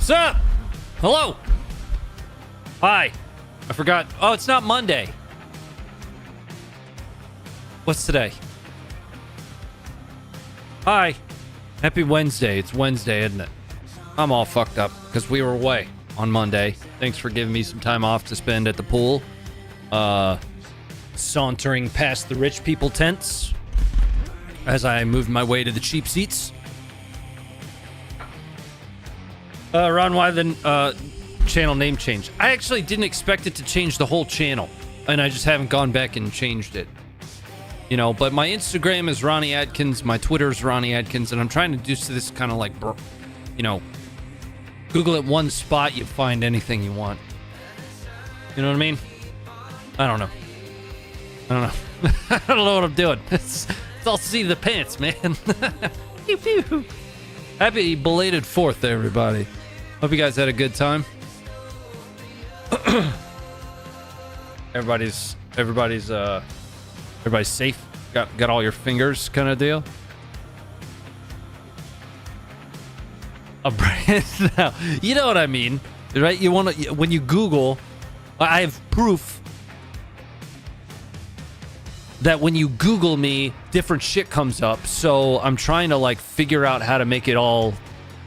What's up? Hello. Hi. I forgot. Oh, it's not Monday. What's today? Hi. Happy Wednesday. It's Wednesday, isn't it? I'm all fucked up because we were away on Monday. Thanks for giving me some time off to spend at the pool. Sauntering past the rich people tents as I moved my way to the cheap seats. Ron, why the channel name change? I actually didn't expect it to change the whole channel, and I just haven't gone back and changed it. You know, but my Instagram is Ronnie Adkins, my Twitter is Ronnie Adkins, and I'm trying to do this kind of like, you know, Google it one spot, you find anything you want. You know what I mean? I don't know. I don't know what I'm doing. It's all see the pants, man. Pew pew. Happy belated 4th, everybody. Hope you guys had a good time. Everybody's safe. Got all your fingers, kind of deal. A brand now. You know what I mean, right? You want to, when you Google, I have proof that when you Google me, different shit comes up. So I'm trying to like figure out how to make it all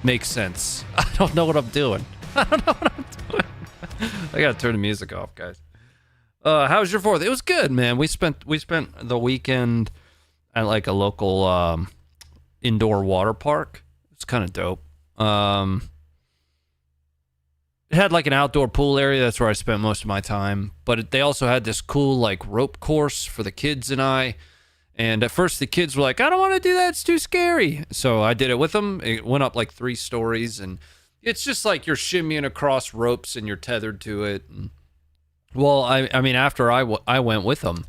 make sense. I don't know what I'm doing. I gotta turn the music off, guys. How was your 4th? It was good, man. We spent the weekend at like a local indoor water park. It's kind of dope. It had like an outdoor pool area. That's where I spent most of my time. But they also had this cool like rope course for the kids and I. And at first the kids were like, I don't want to do that. It's too scary. So I did it with them. It went up like 3 stories. And it's just like you're shimmying across ropes and you're tethered to it. And, well, I mean, after I went with them,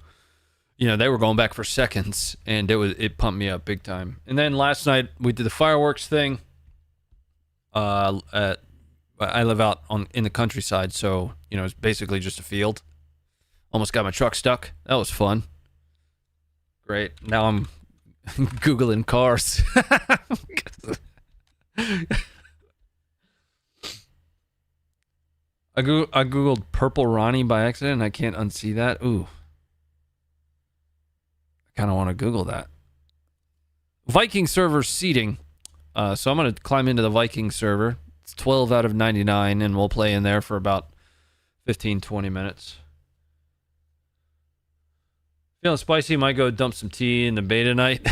you know, they were going back for seconds. And it pumped me up big time. And then last night we did the fireworks thing. I live out in the countryside, so, you know, it's basically just a field. Almost got my truck stuck. That was fun. Great. Now I'm Googling cars. I Googled Purple Ronnie by accident, and I can't unsee that. Ooh. I kind of want to Google that. Viking server seating. So I'm going to climb into the Viking server. It's 12 out of 99, and we'll play in there for about 15, 20 minutes. Feeling spicy, might go dump some tea in the beta night.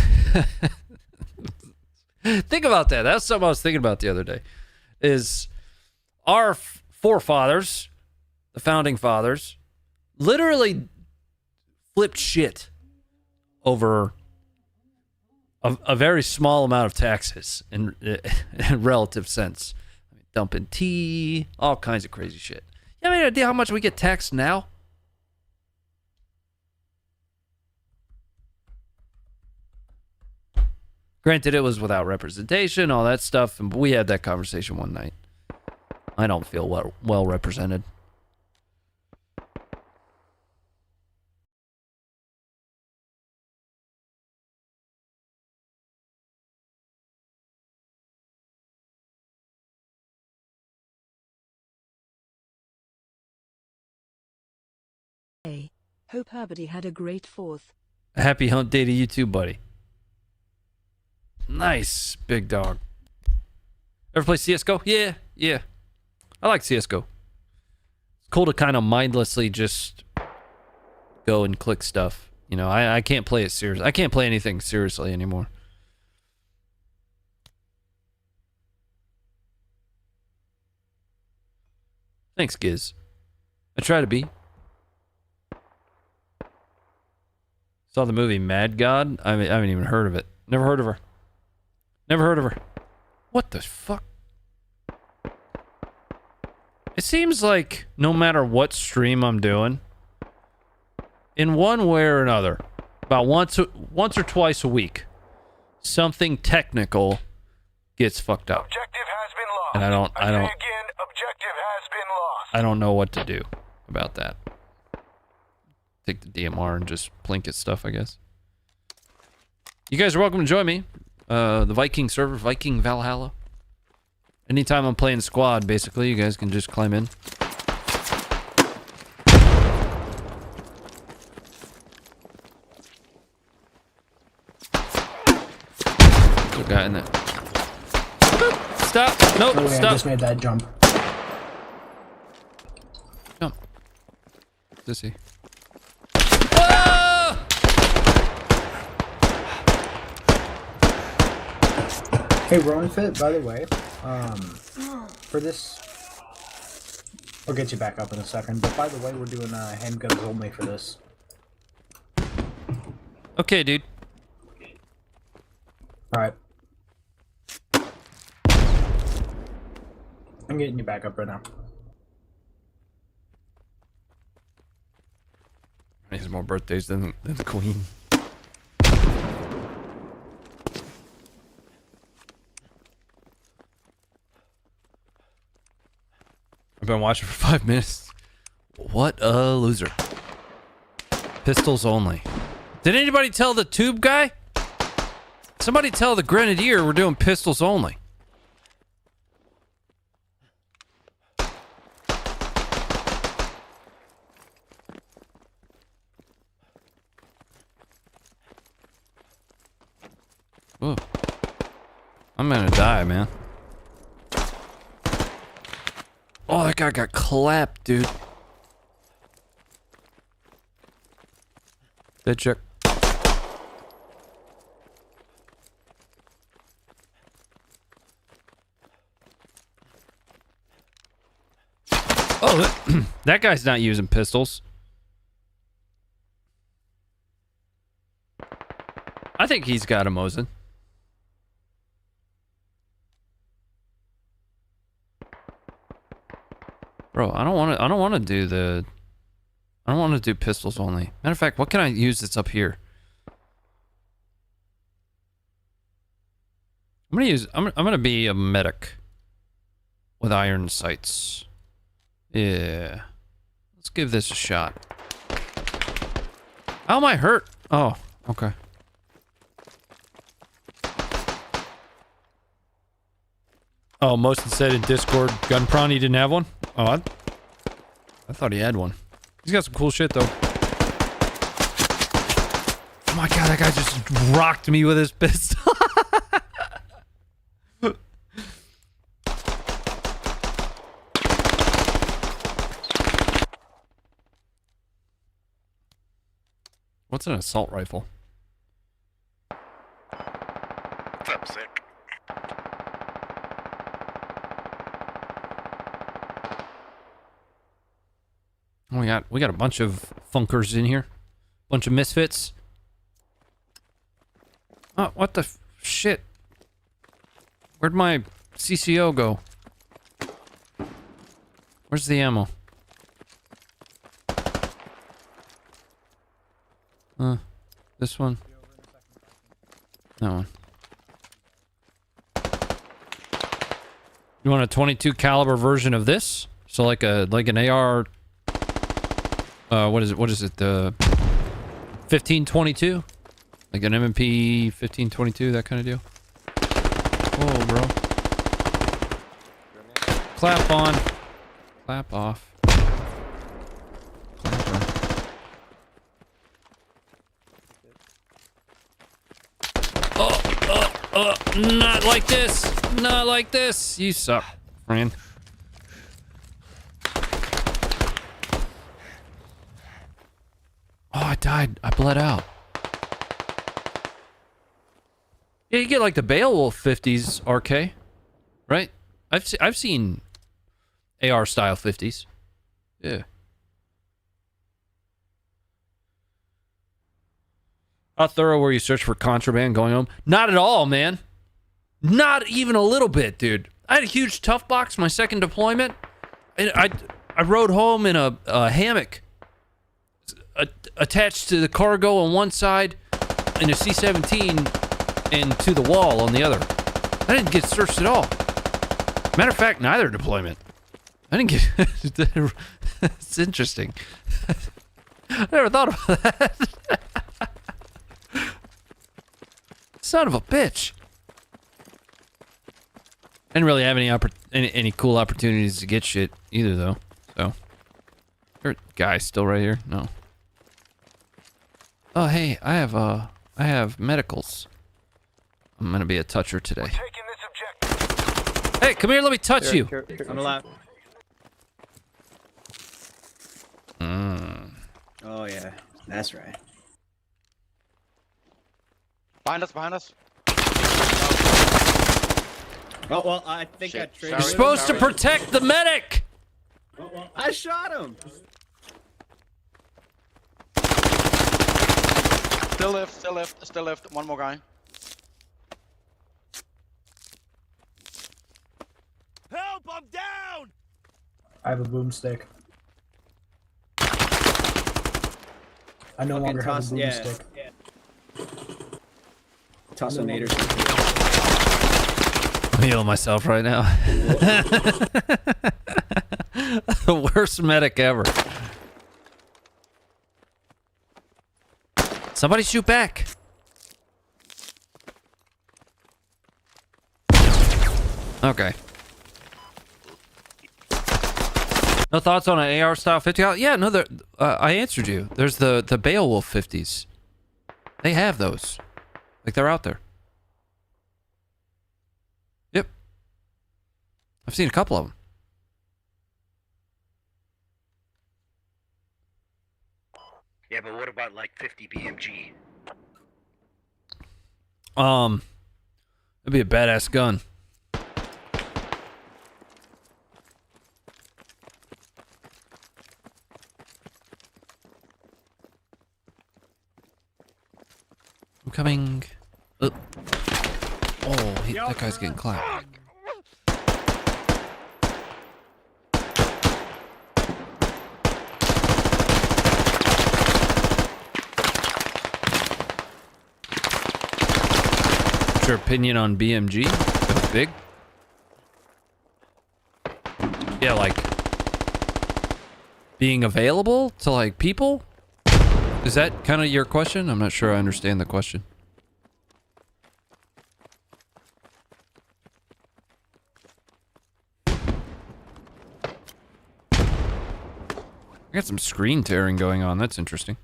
Think about that. That's something I was thinking about the other day. Is our forefathers, the founding fathers, literally flipped shit over a very small amount of taxes in relative sense. I mean, dumping tea, all kinds of crazy shit. You have any idea how much we get taxed now? Granted, it was without representation, all that stuff, and we had that conversation one night. I don't feel well represented. Hey, hope everybody had a great 4th. Happy hunt day to you too, buddy. Nice, big dog. Ever play CSGO? Yeah. I like CSGO. It's cool to kind of mindlessly just go and click stuff. You know, I can't play it serious. I can't play anything seriously anymore. Thanks, Giz. I try to be. Saw the movie Mad God? I haven't even heard of it. Never heard of her. Never heard of her. What the fuck? It seems like no matter what stream I'm doing, in one way or another, about once or twice a week, something technical gets fucked up. Objective has been lost. And I don't Again, objective has been lost. I don't know what to do about that. Take the DMR and just blink at stuff, I guess. You guys are welcome to join me. The Viking server, Viking Valhalla. Anytime I'm playing squad, basically, you guys can just climb in. There's a guy in there. Stop! Nope, Oh, wait, stop! I just made that jump. Jump. Is he? Ah! Hey, RonnieFit, by the way, for this, I'll get you back up in a second, but by the way, we're doing handguns only for this. Okay, dude. Alright. I'm getting you back up right now. He has more birthdays than the Queen. I've been watching for 5 minutes. What a loser. Pistols only. Did anybody tell the tube guy? Somebody tell the grenadier we're doing pistols only. Whoa. I'm gonna die, man. Oh, that guy got clapped, dude. Dead check. Oh, that guy's not using pistols. I think he's got a Mosin. Bro, I don't want to do pistols only. Matter of fact, what can I use that's up here? I'm gonna be a medic with iron sights. Yeah. Let's give this a shot. How am I hurt? Oh, okay. Oh, Mosin said in Discord, gun prawn, he didn't have one? Oh, I thought he had one. He's got some cool shit, though. Oh my god, that guy just rocked me with his pistol. What's an assault rifle? What's up, sick? Oh, we got a bunch of funkers in here. Bunch of misfits. Oh, what the shit? Where'd my CCO go? Where's the ammo? This one. That one. You want a 22 caliber version of this? So like an AR. What is it? What is it? The 1522, like an M&P 1522, that kind of deal. Whoa, bro! Clap on, clap off. Clap on. Not like this! Not like this! You suck, friend. Oh, I died. I bled out. Yeah, you get like the Beowulf 50s RK, right? I've seen AR style 50s. Yeah. How thorough were you search for contraband going home? Not at all, man. Not even a little bit, dude. I had a huge tough box my second deployment, and I rode home in a hammock attached to the cargo on one side and a C-17 and to the wall on the other. I didn't get searched at all. Matter of fact, neither deployment. I didn't get... It's interesting. I never thought about that. Son of a bitch. Didn't really have any cool opportunities to get shit either, though. So, there guy still right here? No. Oh hey, I have medicals. I'm gonna be a toucher today. Taking this objective. Hey, come here, let me touch you. On the left. Mm. Oh yeah, that's right. Behind us, behind us. Oh well, I think Shit, I traded. You're sorry. supposed to protect the medic. I shot him. Still left, still left, still left. One more guy. Help! I'm down! I have a boomstick. I no Fucking longer have a toss- yeah. boomstick. Toss a nade or I'm healing myself right now. The worst medic ever. Somebody shoot back. Okay. No thoughts on an AR style 50? Yeah, no, I answered you. There's the Beowulf 50s. They have those. Like, they're out there. Yep. I've seen a couple of them. Yeah, but what about like 50 BMG? It'd be a badass gun. I'm coming. Oh, that guy's getting clapped. What's your opinion on BMG? It's big. Yeah, like being available to like people. Is that kind of your question? I'm not sure I understand the question. I got some screen tearing going on. That's interesting.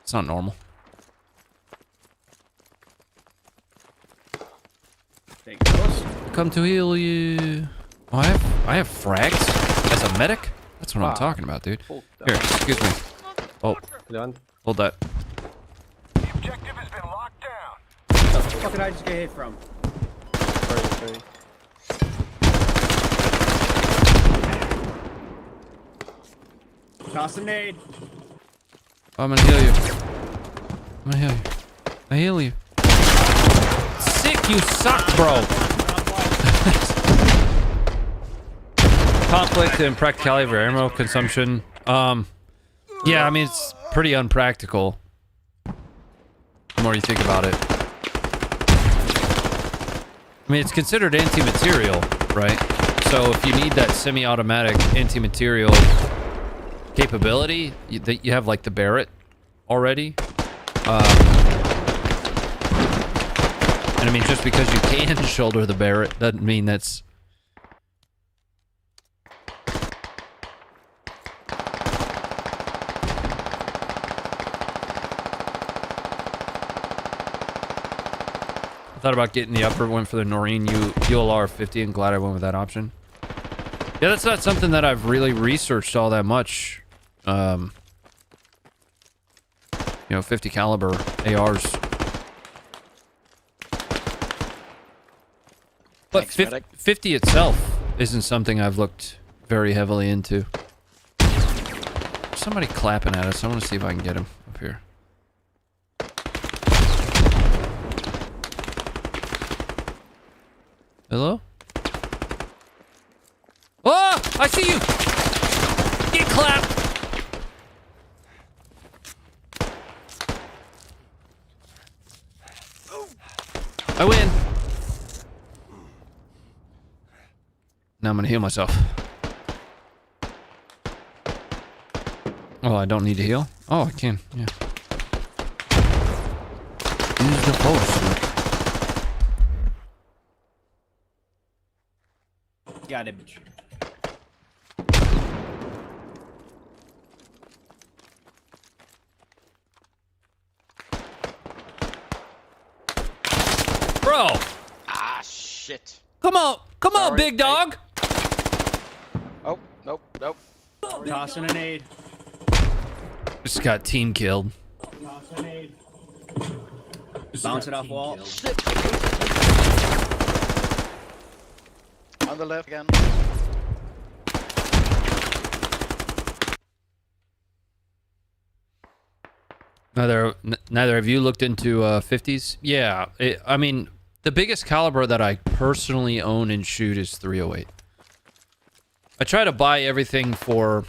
It's not normal. Take those. Come to heal you. Oh, I have frags as a medic? That's what I'm talking about, dude. Here, excuse me. Oh, hold that. The objective has been locked down. What the fuck did I just get hit from? Toss a nade. Oh, I'm gonna heal you. I'm gonna heal you. I heal you. Sick, you suck, bro. Conflict and practicality of your ammo consumption. Yeah, I mean, it's pretty unpractical. The more you think about it. I mean, it's considered anti-material, right? So if you need that semi-automatic anti-material capability, you have like the Barrett already. And I mean, just because you can shoulder the Barrett doesn't mean that's... I thought about getting the upper, went for the Noreen ULR 50, and glad I went with that option. Yeah, that's not something that I've really researched all that much. You know, 50 caliber ARs. But Thanks, medic. 50 itself isn't something I've looked very heavily into. There's somebody clapping at us. I want to see if I can get him up here. Hello? Oh! I see you! Get clapped! I win! Now I'm gonna heal myself. Oh, I don't need to heal? Oh, I can, yeah. Use the force. got it. Bro, Ah, shit. come on, Sorry, big dog. Oh, nope, nope. Tossing an aid. Just got team killed. Tossing an aid. Bounce it off wall. On the left again. Neither have you looked into 50s? Yeah, I mean, the biggest caliber that I personally own and shoot is 308. I try to buy everything for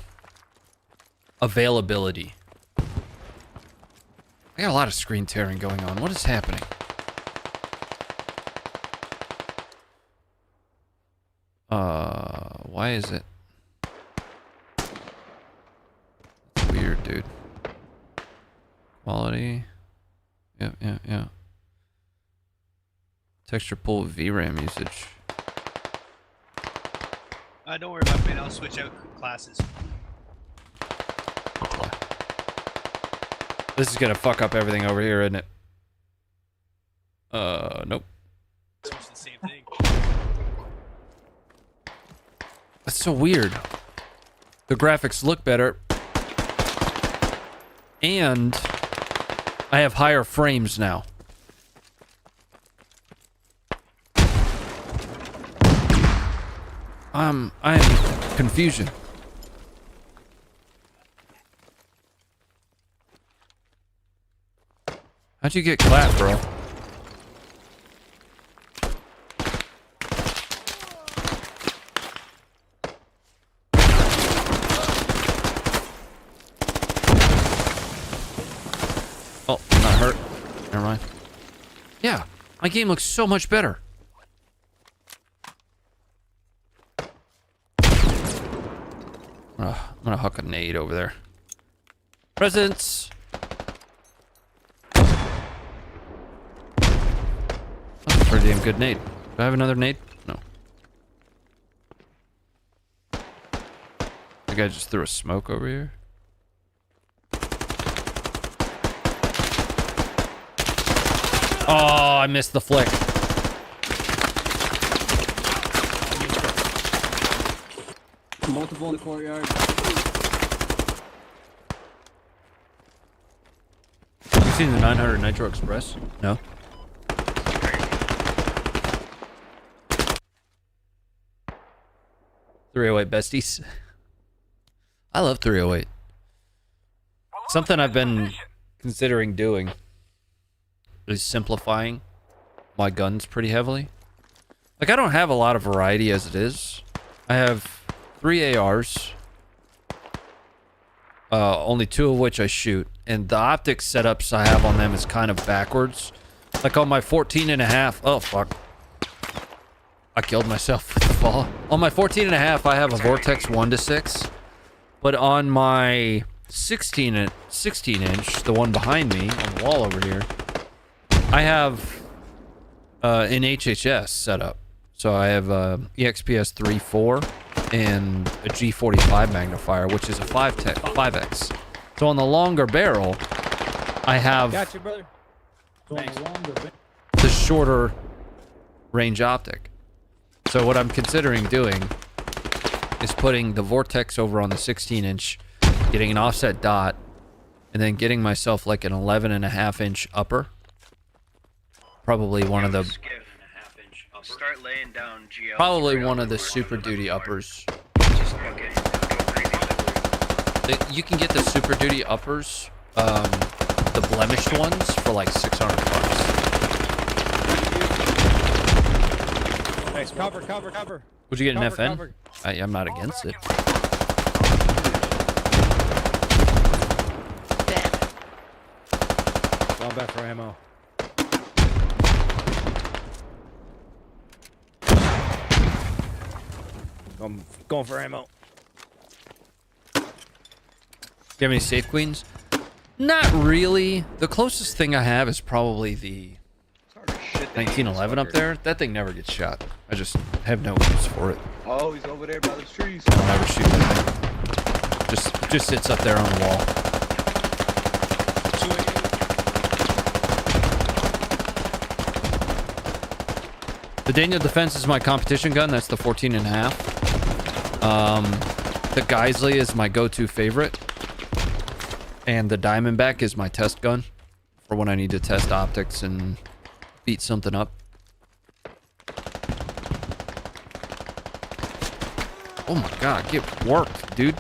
availability. I got a lot of screen tearing going on. What is happening? Why is it? It's weird, dude. Quality. Yeah. Texture pool VRAM usage. Don't worry about it, man. I'll switch out classes. This is gonna fuck up everything over here, isn't it? Nope. Switch the same thing. That's so weird. The graphics look better. And I have higher frames now. I'm confusion. How'd you get clapped, bro? Oh, I'm not hurt. Never mind. Yeah, my game looks so much better. I'm gonna huck a nade over there. Presents! That's a pretty damn good nade. Do I have another nade? No. The guy just threw a smoke over here. Oh, I missed the flick. Multiple in the courtyard. You seen the 900 Nitro Express? No. .308 besties. I love 308. Something I've been considering doing is simplifying my guns pretty heavily. Like, I don't have a lot of variety as it is. I have 3 ARs, only 2 of which I shoot, and the optics setups I have on them is kind of backwards. Like on my 14.5, oh fuck, I killed myself with the fall. On my 14.5, I have a Vortex 1:6, but on my 16 inch, the one behind me on the wall over here, I have an HHS setup. So I have EXPS 3.4 and a G45 magnifier, which is a 5x. So on the longer barrel, I have Got you, brother. the shorter range optic. So what I'm considering doing is putting the Vortex over on the 16 inch, getting an offset dot, and then getting myself like an 11.5 inch upper. Probably one of the Start laying down GL. Probably one of the Super Duty uppers. Just fucking go crazy. You can get the Super Duty uppers, the blemished ones, for like $600. Nice. Cover. Would you get an Cover, FN? cover. I'm not against it. Going back for ammo. I'm going for ammo. Do you have any safe queens? Not really. The closest thing I have is probably the Sorry, shit. 1911 up there? That thing never gets shot. I just have no use for it. Oh, he's over there by those trees. I don't ever shoot that thing. Just sits up there on the wall. 2 The Daniel Defense is my competition gun. That's the 14.5. The Geisley is my go-to favorite. And the Diamondback is my test gun for when I need to test optics and beat something up. Oh my god, get worked, dude.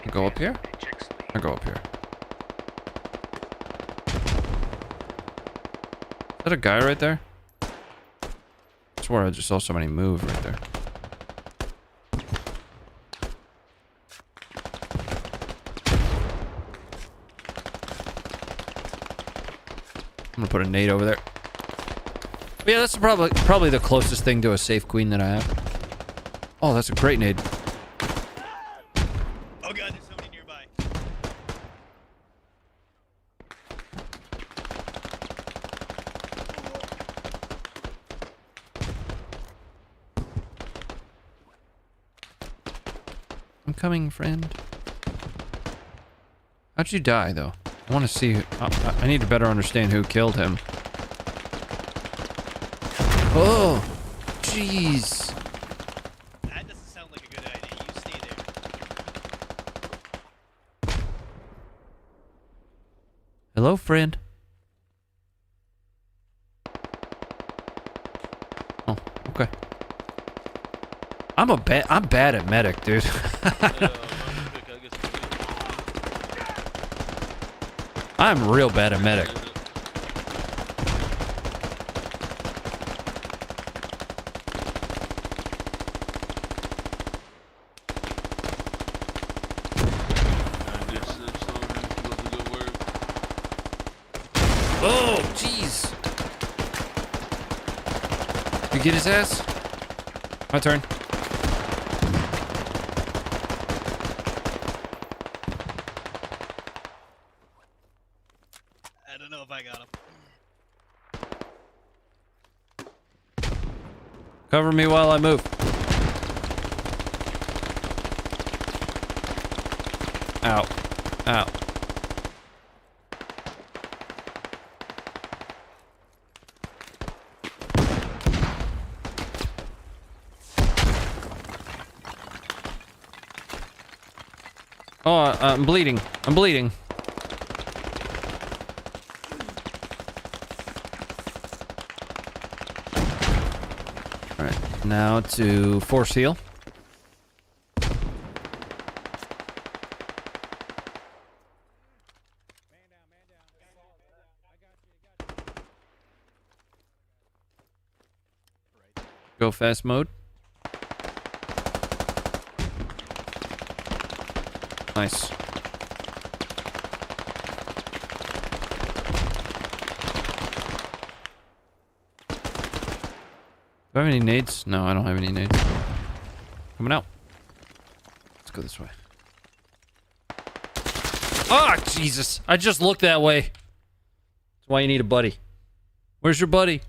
I go up here? I go up here. Is that a guy right there? I swear I just saw somebody move right there. I'm gonna put a nade over there. But yeah, that's probably the closest thing to a safe queen that I have. Oh, that's a great nade. Oh god, there's somebody nearby. I'm coming, friend. How'd you die, though? I want to see. I need to better understand who killed him. Oh, jeez. That doesn't sound like a good idea. You stay there. Hello, friend. Oh, okay. I'm bad at medic, dude. I'm real bad at medic. Oh, jeez. You get his ass? My turn. I don't know if I got him. Cover me while I move. Ow. Ow. Oh, I'm bleeding. I'm bleeding. Alright, now to force heal. Go fast mode. Nice. Do I have any nades? No, I don't have any nades. Coming out. Let's go this way. Ah, Jesus. I just looked that way. That's why you need a buddy. Where's your buddy?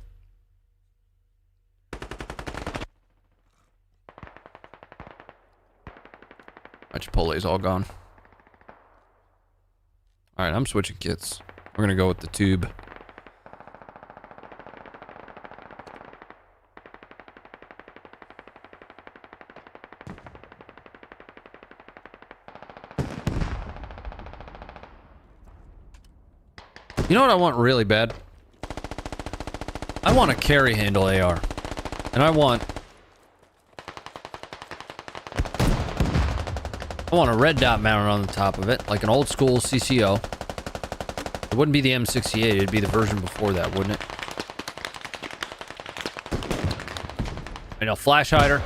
My Chipotle's all gone. Alright, I'm switching kits. We're gonna go with the tube. You know what I want really bad? I want a carry handle AR. And I want a red dot mounted on the top of it, like an old school CCO. It wouldn't be the M68, it'd be the version before that, wouldn't it? And a flash hider.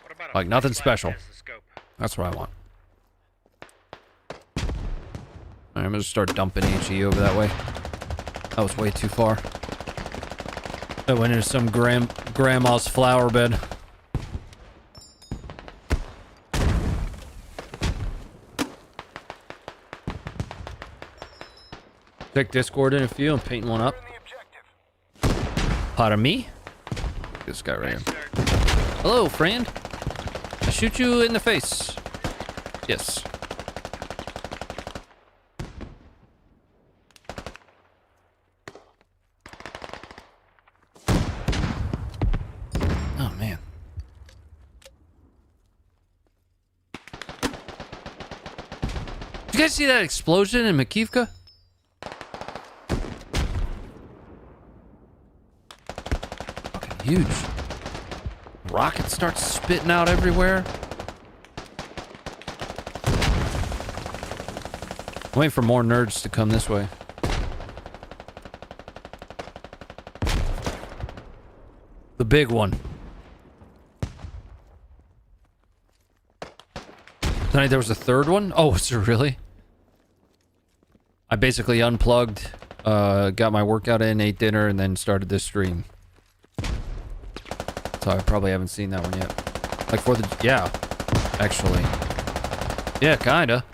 What about Like nothing special. as the scope? That's what I want. Alright, I'm gonna start dumping HE over that way. That was way too far. That went into some grandma's flower bed. Check Discord in a few. I'm painting one up. In the objective. Pardon me? This guy right here. Hello, friend. I shoot you in the face. Yes. Oh, man. Did you guys see that explosion in Makivka? Fucking huge. Rocket starts spitting out everywhere. I'm waiting for more nerds to come this way. The big one. Tonight there was a third one? Oh, was there really? I basically unplugged, got my workout in, ate dinner, and then started this stream. So I probably haven't seen that one yet. Like for the... Yeah. Actually. Yeah, kinda.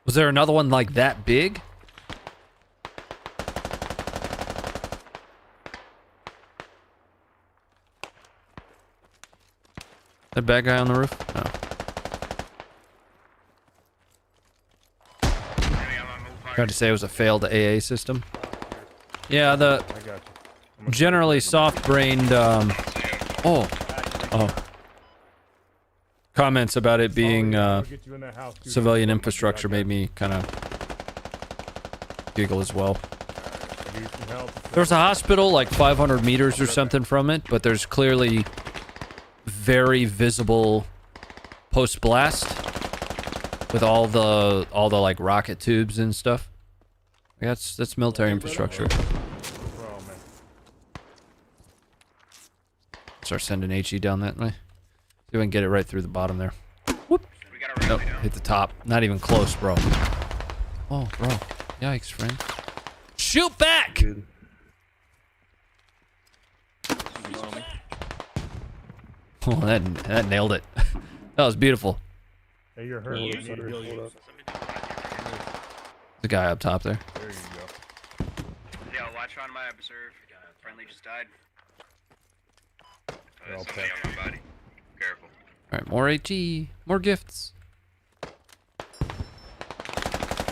Was there another one like that big? That bad guy on the roof? No. Tried to say it was a failed AA system. Yeah, the generally soft-brained comments about it being civilian infrastructure made me kind of giggle as well. There's a hospital like 500 meters or something from it, but there's clearly very visible post-blast with all the like rocket tubes and stuff. That's military infrastructure. Start sending HE down that way. See if I can get it right through the bottom there. Whoop. Nope, hit the top. Not even close, bro. Oh, bro. Yikes, friend. Shoot back! Oh, that nailed it. That was beautiful. Hey, you're hurt. The guy up top there. There you go. Yeah, watch on my observe. Friendly just died. Well, Somebody on my body. Careful. Alright, more HE. More gifts.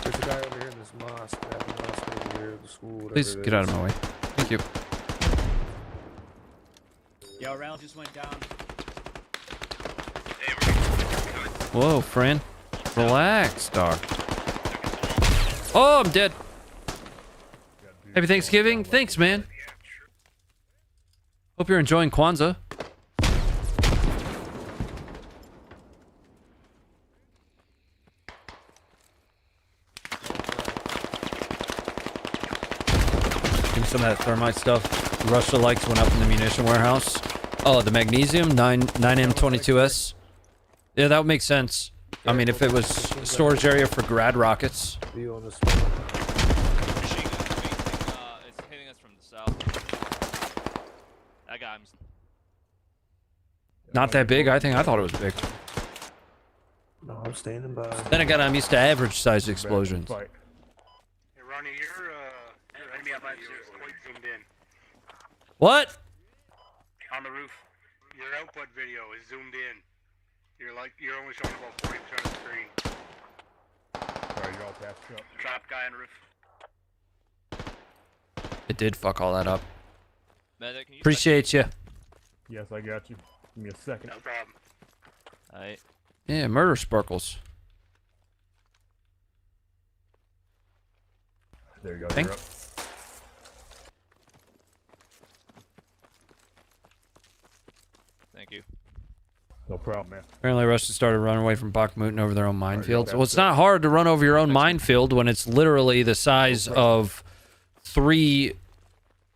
There's a guy over here in this mosque. That mosque over here, the school, whatever Please it get out is. of my way. Thank you. Yo, round just went down. Whoa, friend. Relax, dog. Oh, I'm dead. Happy Thanksgiving. Thanks, man. Hope you're enjoying Kwanzaa. Give me some of that thermite stuff. Russia likes went up in the munition warehouse. Oh, the magnesium 9M22S. Yeah, that would make sense. I mean, if it was a storage area for grad rockets. Be on the spot. Machine gun facing, it's hitting us from the south. That guy, Not that big. I thought it was big. No, I'm standing by. Then again, I'm used to average size explosions. Fight. Hey, Ronnie, your enemy on my is quite zoomed in. What? On the roof. Your output video is zoomed in. You're only showing about 40% of the screen. Alright, you're all passed up. Drop guy on the roof. It did fuck all that up. medic, can you Appreciate you. Yes, I got you. Give me a second. No problem. Alright. Yeah, murder sparkles. There you go. Thank- You're up. Thank you. No problem, man. Apparently, Russia started running away from Bakhmut and over their own minefields. that's Well, it's not hard to run over your own minefield when it's literally the size of 3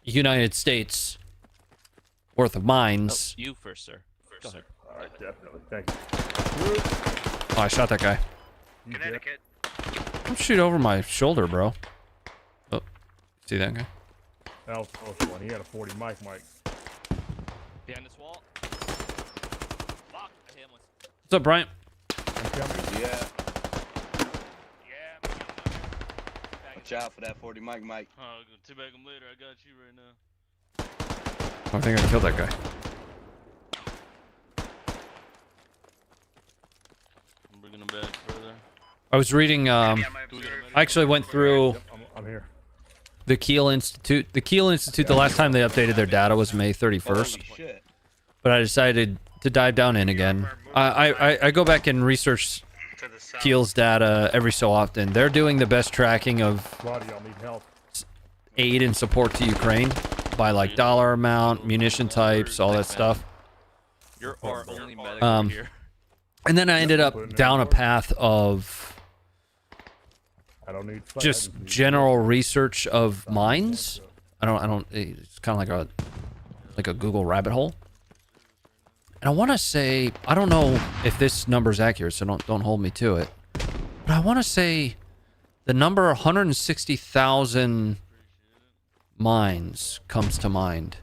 United States worth of Oh, mines. you first, sir. First, sir. Alright, definitely. Thank you. Oh, I shot that guy. You did. Connecticut. Don't shoot over my shoulder, bro. Oh, see that guy? That was close one. He had a 40 mic. Behind this wall. Fuck, I hit him once. What's up, Bryant? I'm coming. Yeah. Watch out for that 40 Mike. Oh, go back him later. I got you right now. I think I killed that guy. I'm bringing him back further. I was reading. I actually went through Yep, I'm here. the Kiel Institute. The Kiel Institute. The last time they updated their data was May 31st. Holy shit. But I decided to dive down in again. I go back and research To the south. Kiel's data every so often. They're doing the best tracking of Roddy, I'll need help. aid and support to Ukraine by like dollar amount, munition types, all that stuff. You're our only medic Um, here. And then I ended up down a path of I don't need fight, I just need general research of mines. I don't. It's kind of like a Google rabbit hole. And I want to say, I don't know if this number's accurate, so don't hold me to it. But I want to say the number 160,000 mines comes to mind.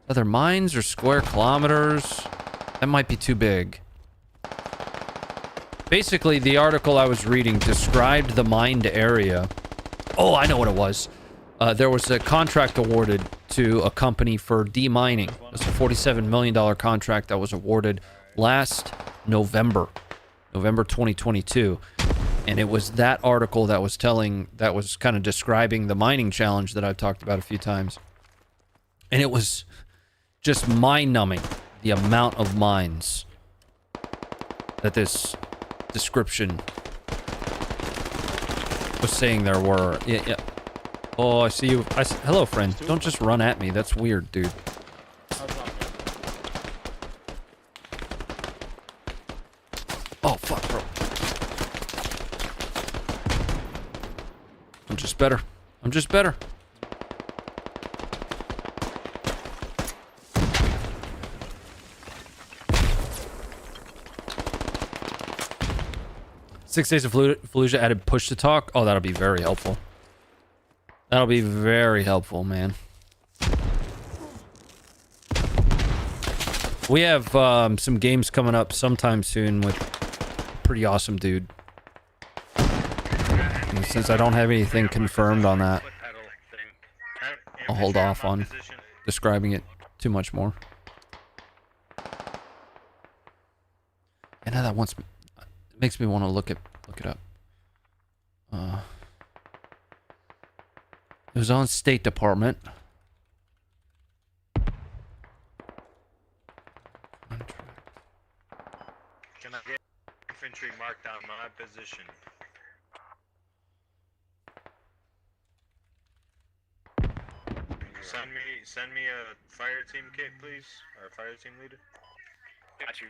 Either mines or square kilometers. That might be too big. Basically, the article I was reading described the mined area. Oh, I know what it was. There was a contract awarded to a company for demining. It was a $47 million contract that was awarded last November 2022. And it was that article that was kind of describing the mining challenge that I've talked about a few times. And it was just mind-numbing, the amount of mines that this description was saying there were. Yeah. Oh, I see you. Hello, friend. Don't just run at me. That's weird, dude. Oh, fuck, bro. I'm just better. I'm just better. Six Days of Fallujah added push to talk. Oh, that'll be very helpful. That'll be very helpful, man. We have some games coming up sometime soon with a pretty awesome dude. And since I don't have anything confirmed on that, I'll hold off on describing it too much more. And now that makes me want to look it up. It was on State Department. Can I get infantry marked on my position? Send me a fire team kit, please, or a fire team leader. Got you.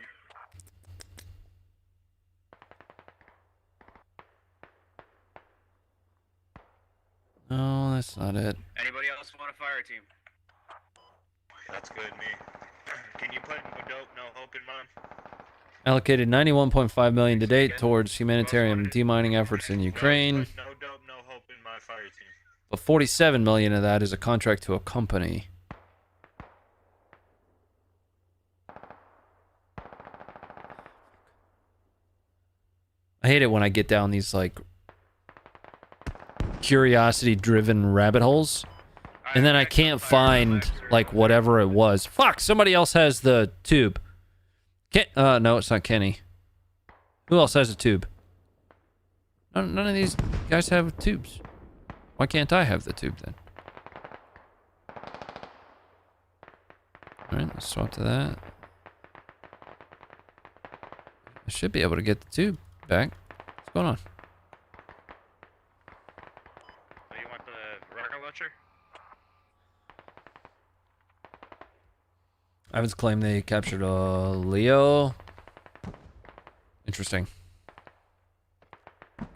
No, that's not it. Anybody else want a fire team? That's good, me. Can you put no dope, no hope in mine? Allocated 91.5 million to date towards humanitarian demining efforts in Ukraine. No dope, no hope in my fire team. But 47 million of that is a contract to a company. I hate it when I get down these like curiosity-driven rabbit holes, and then I can't find like whatever it was. Fuck! Somebody else has the tube. No, it's not Kenny. Who else has a tube? None of these guys have tubes. Why can't I have the tube then? Alright, let's swap to that. I should be able to get the tube back. What's going on? So you want the rocket launcher? Ivan's claim they captured Leo. Interesting.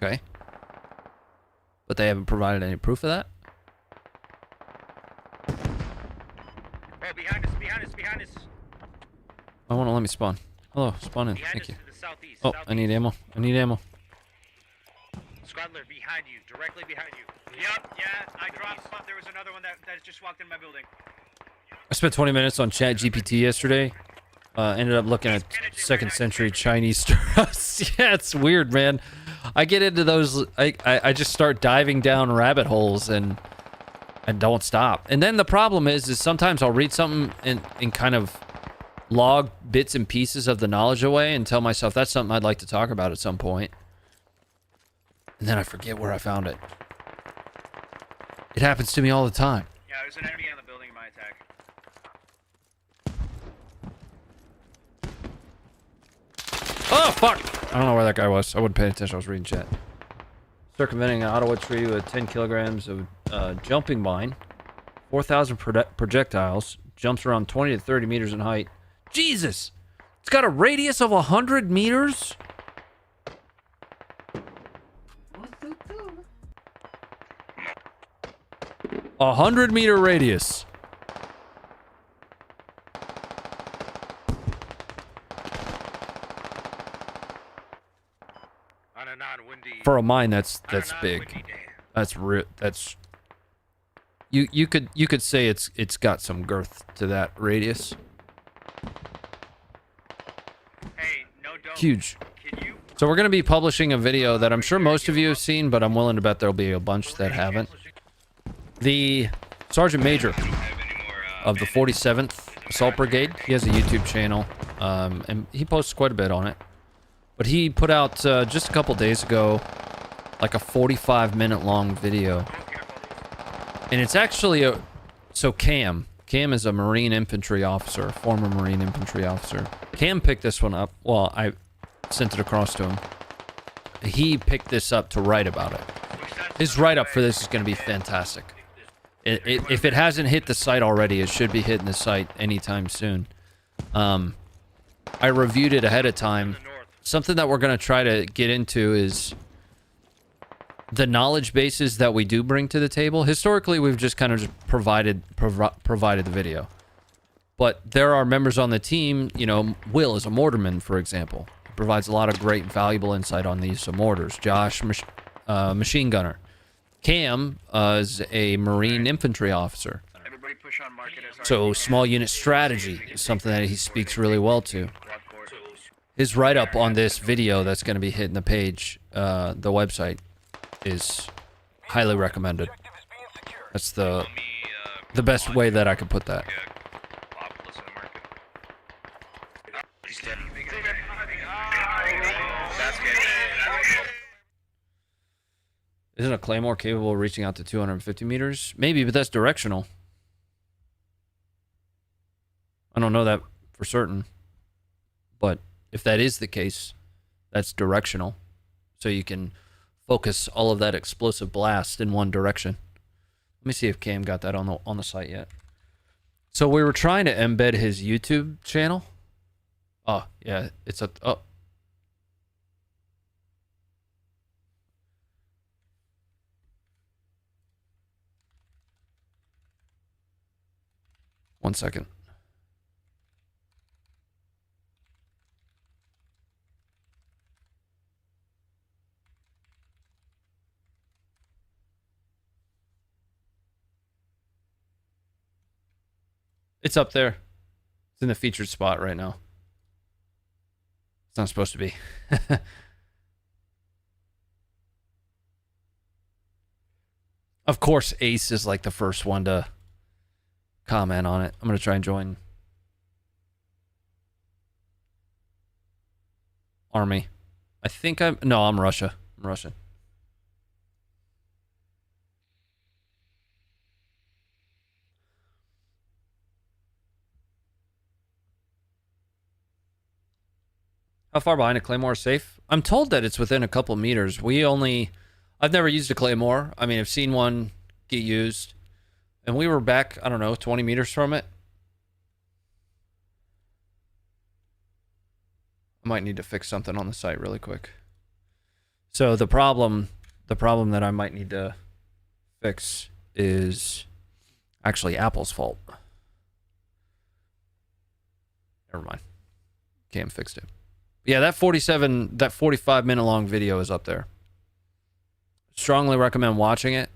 Okay. But they haven't provided any proof of that? Oh, behind us. I won't let me spawn. Hello, spawn in. Thank you. To the southeast. Oh, I need ammo. I need ammo. Squadler, behind you, directly behind you. Yep, yeah, I dropped spot. There was another one that just walked in my building. I spent 20 minutes on ChatGPT yesterday. Ended up looking at second century Chinese stars. Yeah, it's weird, man. I get into those. I just start diving down rabbit holes and don't stop. And then the problem is sometimes I'll read something and kind of log bits and pieces of the knowledge away and tell myself that's something I'd like to talk about at some point. And then I forget where I found it. It happens to me all the time. Yeah, there's an enemy on the building in my attack. Oh, fuck! I don't know where that guy was. I wasn't paying attention. I was reading chat. Circumventing an Ottawa tree with 10 kilograms of jumping mine. 4,000 projectiles. Jumps around 20 to 30 meters in height. Jesus! It's got a radius of 100 meters? 100-meter radius. On a non-windy. For a mine, that's big. That's real. That's you could say it's got some girth to that radius. Hey, no dope. Huge. Can you? So we're gonna be publishing a video that I'm sure most of you have seen, but I'm willing to bet there'll be a bunch that haven't. The Sergeant Major of the 47th Assault Brigade, he has a YouTube channel, and he posts quite a bit on it. But he put out, just a couple days ago, like a 45-minute long video. And it's actually so Cam is a Marine Infantry officer, former Marine Infantry officer. Cam picked this one up. Well, I sent it across to him. He picked this up to write about it. His write-up for this is going to be fantastic. If it hasn't hit the site already, it should be hitting the site anytime soon. I reviewed it ahead of time. Something that we're going to try to get into is the knowledge bases that we do bring to the table. Historically, we've just kind of just provided the video. But there are members on the team, you know, Will is a mortarman, for example. He provides a lot of great, valuable insight on these mortars. Josh, machine gunner. Cam is a Marine infantry officer. Everybody push on market as So small unit strategy is something that he speaks really well to. His write-up on this video that's going to be hitting the page, the website, is highly recommended. That's the best way that I could put that. Isn't a claymore capable of reaching out to 250 meters? Maybe, but that's directional. I don't know that for certain. But if that is the case, that's directional. So you can focus all of that explosive blast in one direction. Let me see if Cam got that on the site yet. So we were trying to embed his YouTube channel. Oh, yeah, it's a... Oh. One second. It's up there. It's in the featured spot right now. It's not supposed to be. Of course, Ace is like the first one to comment on it. I'm going to try and join Army. I think no, I'm Russia. I'm Russian. How far behind a claymore is safe? I'm told that it's within a couple meters. I've never used a claymore. I mean, I've seen one get used. And we were back, I don't know, 20 meters from it. I might need to fix something on the site really quick. So the problem that I might need to fix is actually Apple's fault. Never mind. Cam fixed it. Yeah, that 45-minute long video is up there. Strongly recommend watching it.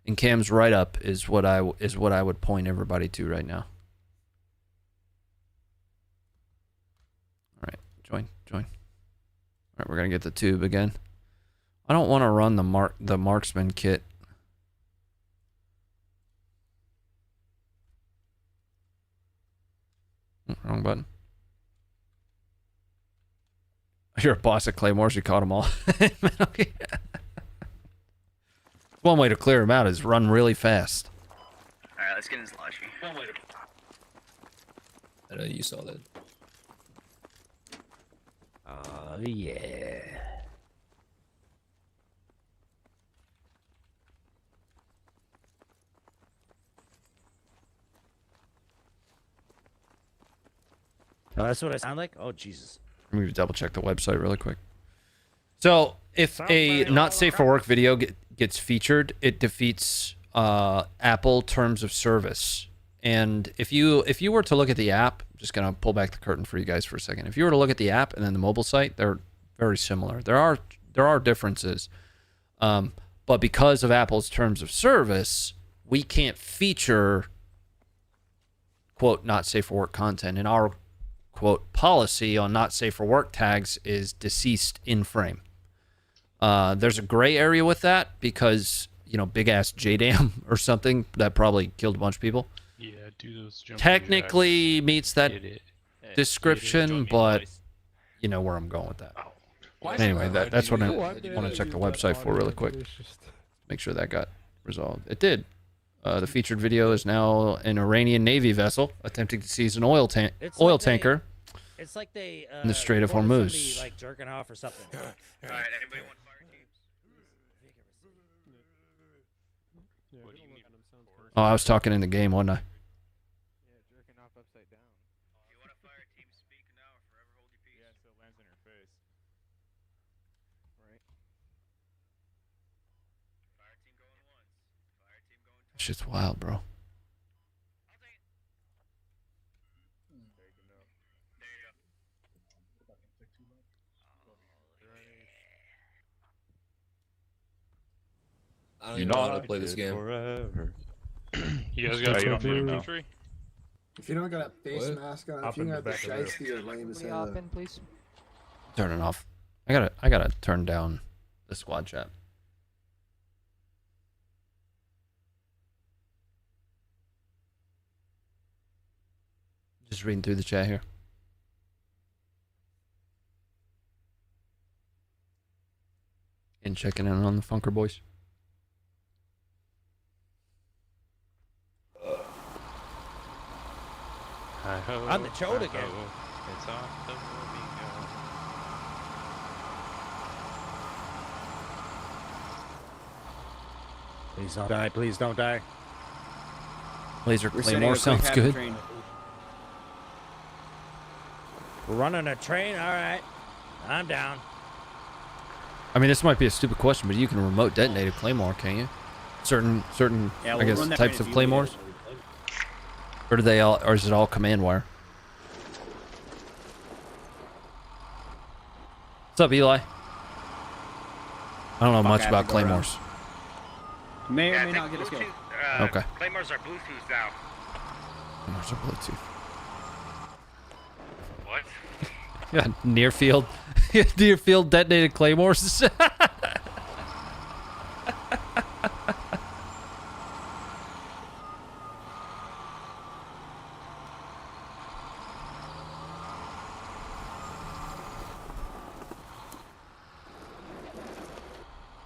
And Cam's write-up is what I would point everybody to right now. All right, join. All right, we're gonna get the tube again. I don't want to run the marksman kit. Wrong button. You're a boss at claymores. You caught them all. Okay. One way to clear them out is run really fast. Alright, let's get in sloshy. I know you saw that. Oh, yeah. Oh, that's what I sound like? Oh, Jesus. Let me double check the website really quick. So, if a not safe for work video gets featured, it defeats Apple terms of service. And if you were to look at the app, I'm just gonna pull back the curtain for you guys for a second. If you were to look at the app and then the mobile site, they're very similar. There are differences, but because of Apple's terms of service, we can't feature quote not safe for work content, and our quote policy on not safe for work tags is deceased in frame. There's a gray area with that because, you know, big ass JDAM or something that probably killed a bunch of people. Yeah, do those jumping Technically jacks. meets that Get it. description, but you know where I'm going with that. Anyway, that's what I want to check the website for really quick. Make sure that got resolved. It did. The featured video is now an Iranian Navy vessel attempting to seize an oil tanker. It's like they In the Strait of reported Hormuz. somebody, like jerking off or something. Alright, anybody want fire teams? What do you need? Oh, I was talking in the game, wasn't I? Yeah, jerking off upside down. If you want a fire team, speak now or forever hold your peace. Yeah, so it lands in her face. Right? Fire team going once. Fire team going twice. Shit's wild, bro. I don't even know how to play this game. Forever. You guys got you don't something know. infantry? If you don't got a face What? mask on, Up if you in got the the back of there. shiesty, you're lame as hell. please. Turn it off. I gotta turn down the squad chat. Just reading through the chat here. And checking in on the Funker boys. On the chode again. It's off the Please don't die. Please don't die. Laser Claymore sounds good. We're running a train? Alright. I'm down. I mean, this might be a stupid question, but you can remote detonate a Claymore, can't you? Certain Yeah, I we'll guess run that types train of if you Claymores? need it. Or do they all, or is it all command wire? What's up, Eli? I don't know much I have about to go around. Claymores. May or Yeah, I may think not get a skill. Bluetooth, Okay. Claymores are Bluetooth now. Claymores are Bluetooth. What? Yeah, near field detonated Claymores.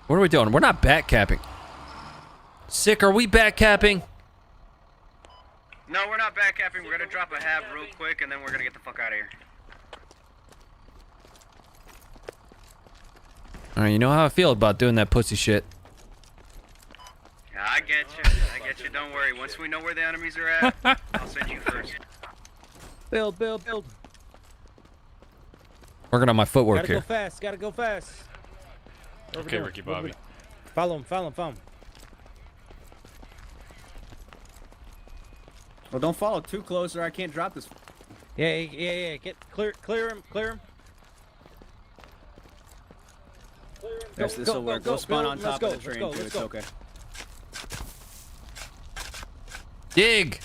What are we doing? We're not back capping. Sick, are we back capping? No, we're not back capping. We're gonna drop a hab real quick and then we're gonna get the fuck out of here. Alright, you know how I feel about doing that pussy shit. Yeah, I get you. I get you. Don't worry. Once we know where the enemies are at, I'll send you first. Build. Working on my footwork Gotta go here. fast. Gotta go fast. Okay, Ricky Bobby. Follow him. Well, don't follow too close or I can't drop this. Yeah. Get clear him. Yes, this will work. Go spawn on top of the train, too. Let's It's go. okay. Dig!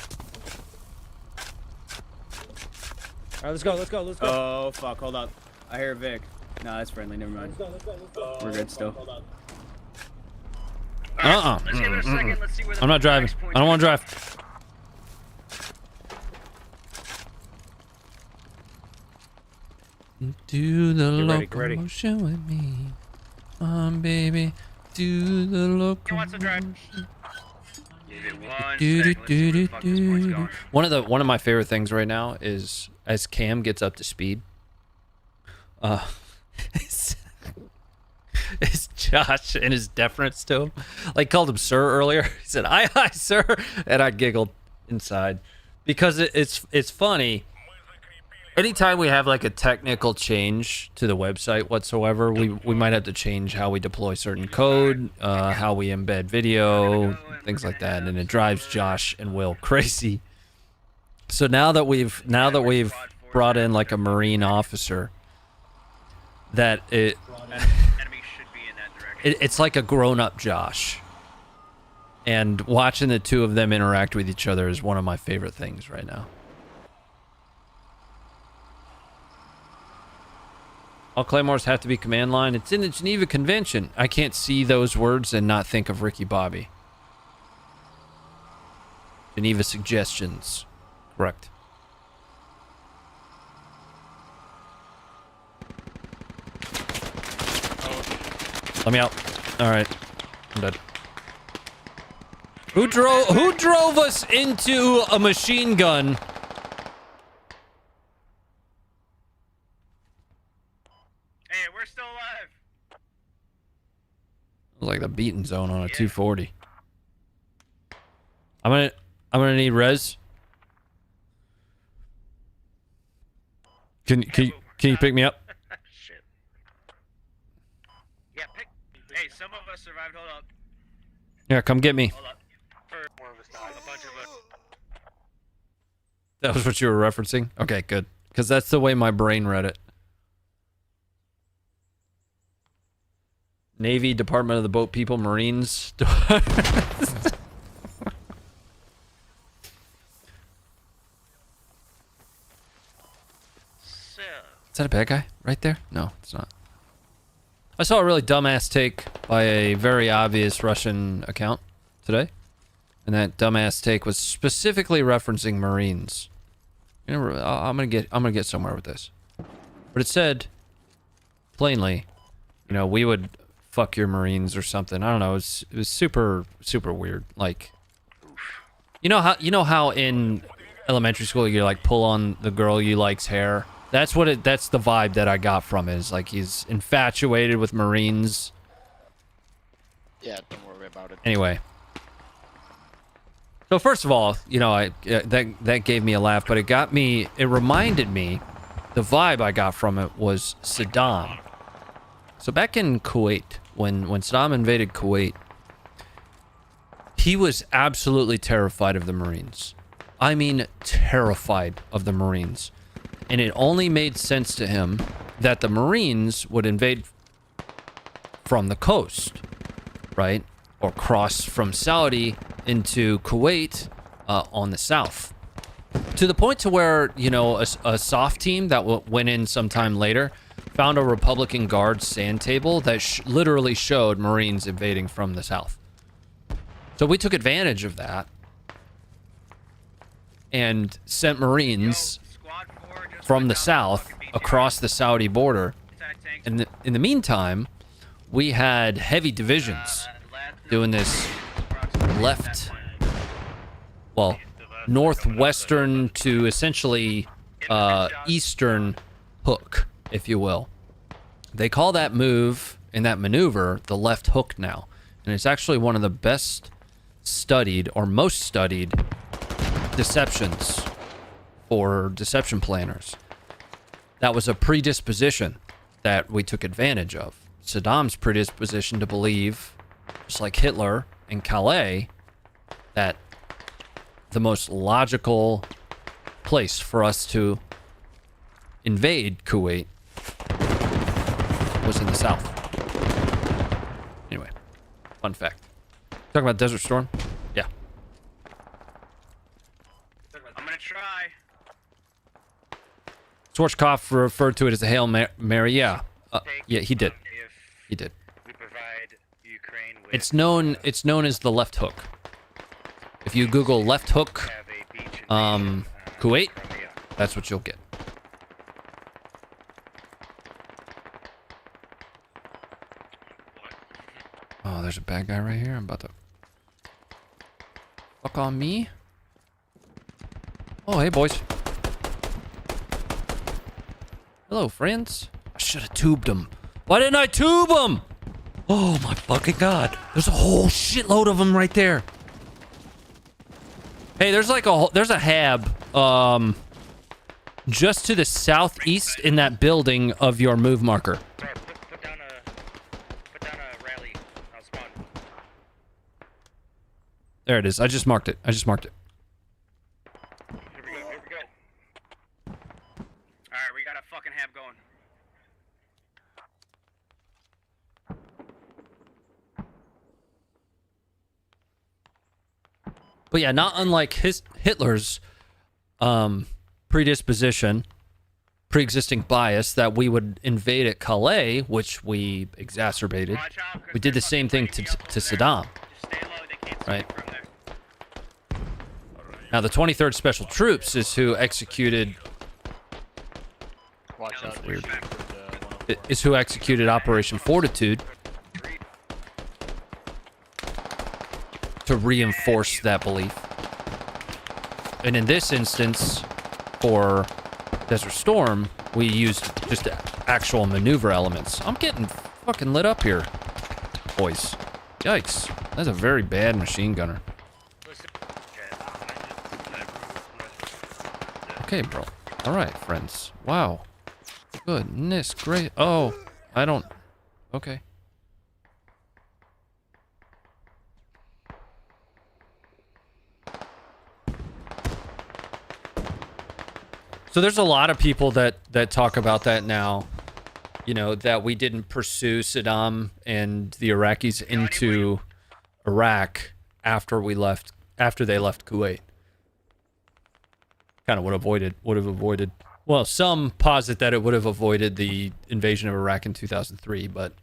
Alright, let's go. Oh, fuck. Hold up. I hear Vic. Nah, that's friendly. Never mind. We're good still. Let's give it a second. Let's see where the I'm not driving. next point's I don't want to gonna drive. Do the Get ready. locomotion with me, baby. Do the Who wants to drive? locomotion. Give it one second. Let's see where the fuck this point's going. One of my favorite things right now is as Cam gets up to speed. It's Josh and his deference to him. Like called him sir earlier. He said, "Aye, sir," and I giggled inside because it's funny. Anytime we have like a technical change to the website whatsoever, we might have to change how we deploy certain code, how we embed video, things like that, and it drives Josh and Will crazy. So now that we've brought in like a Marine officer, that Enemy should be in that direction. it's like a grown-up Josh, and watching the two of them interact with each other is one of my favorite things right now. All claymores have to be command line. It's in the Geneva Convention. I can't see those words and not think of Ricky Bobby. Geneva suggestions. Correct. Let me out. All right. I'm dead. Who drove us into a machine gun? Hey, we're still alive. It was like the beating zone on a 240. I'm gonna need res. Can you pick me up? Shit. Yeah, Hey, some of us survived. Hold up. Yeah, come get me. Hold up. More of us died. A bunch of us. That was what you were referencing? Okay, good. Because that's the way my brain read it. Navy, Department of the Boat People, Marines. Is that a bad guy right there? No, it's not. I saw a really dumbass take by a very obvious Russian account today. And that dumbass take was specifically referencing Marines. You know, I'm gonna get somewhere with this. But it said plainly, you know, we would fuck your Marines or something. I don't know. It was super weird. Like, you know how in elementary school you like pull on the girl you like's hair. That's the vibe that I got from it. Is like he's infatuated with Marines. Yeah, don't worry about it. Anyway. So first of all, you know, that gave me a laugh, but it reminded me, the vibe I got from it was Saddam. So back in Kuwait, when Saddam invaded Kuwait, he was absolutely terrified of the Marines. I mean, terrified of the Marines. And it only made sense to him that the Marines would invade from the coast, right? Or cross from Saudi into Kuwait on the south. To the point to where, you know, a soft team that went in sometime later found a Republican Guard sand table that literally showed Marines invading from the south. So we took advantage of that and sent Marines from the south across the Saudi border. And in the meantime, we had heavy divisions doing this northwestern to essentially eastern hook, if you will. They call that move and that maneuver the left hook now. And it's actually one of the best studied or most studied deceptions for deception planners. That was a predisposition that we took advantage of. Saddam's predisposition to believe, just like Hitler in Calais, that the most logical place for us to invade Kuwait was in the south. Anyway, fun fact. Talking about Desert Storm? Yeah. I'm gonna try. Schwarzkopf referred to it as a Hail Mary. Yeah. Yeah, he did. He did. We provide Ukraine with It's known as the left hook. If you Google left hook, Kuwait, that's what you'll get. Oh, there's a bad guy right here. I'm about to fuck on me. Oh, hey, boys. Hello, friends. I should have tubed him. Why didn't I tube him? Oh, my fucking God. There's a whole shitload of them right there. Hey, there's like there's a hab, just to the southeast in that building of your move marker. put down a rally. I'll spawn. There it is. I just marked it. Here we go. Alright, we got a fucking hab going. But yeah, not unlike Hitler's predisposition, pre-existing bias that we would invade at Calais, which we exacerbated. We did the same thing to Saddam. Right? Now, the 23rd Special Troops is who executed... Watch out. Weird. Is who executed Operation Fortitude to reinforce that belief. And in this instance, for Desert Storm, we used just actual maneuver elements. I'm getting fucking lit up here, boys. Yikes. That's a very bad machine gunner. Okay, bro. Alright, friends. Wow. Goodness great. Oh, I don't... Okay. So there's a lot of people that talk about that now, you know, that we didn't pursue Saddam and the Iraqis into Iraq after they left Kuwait. Kind of would have avoided. Well, some posit that it would have avoided the invasion of Iraq in 2003, but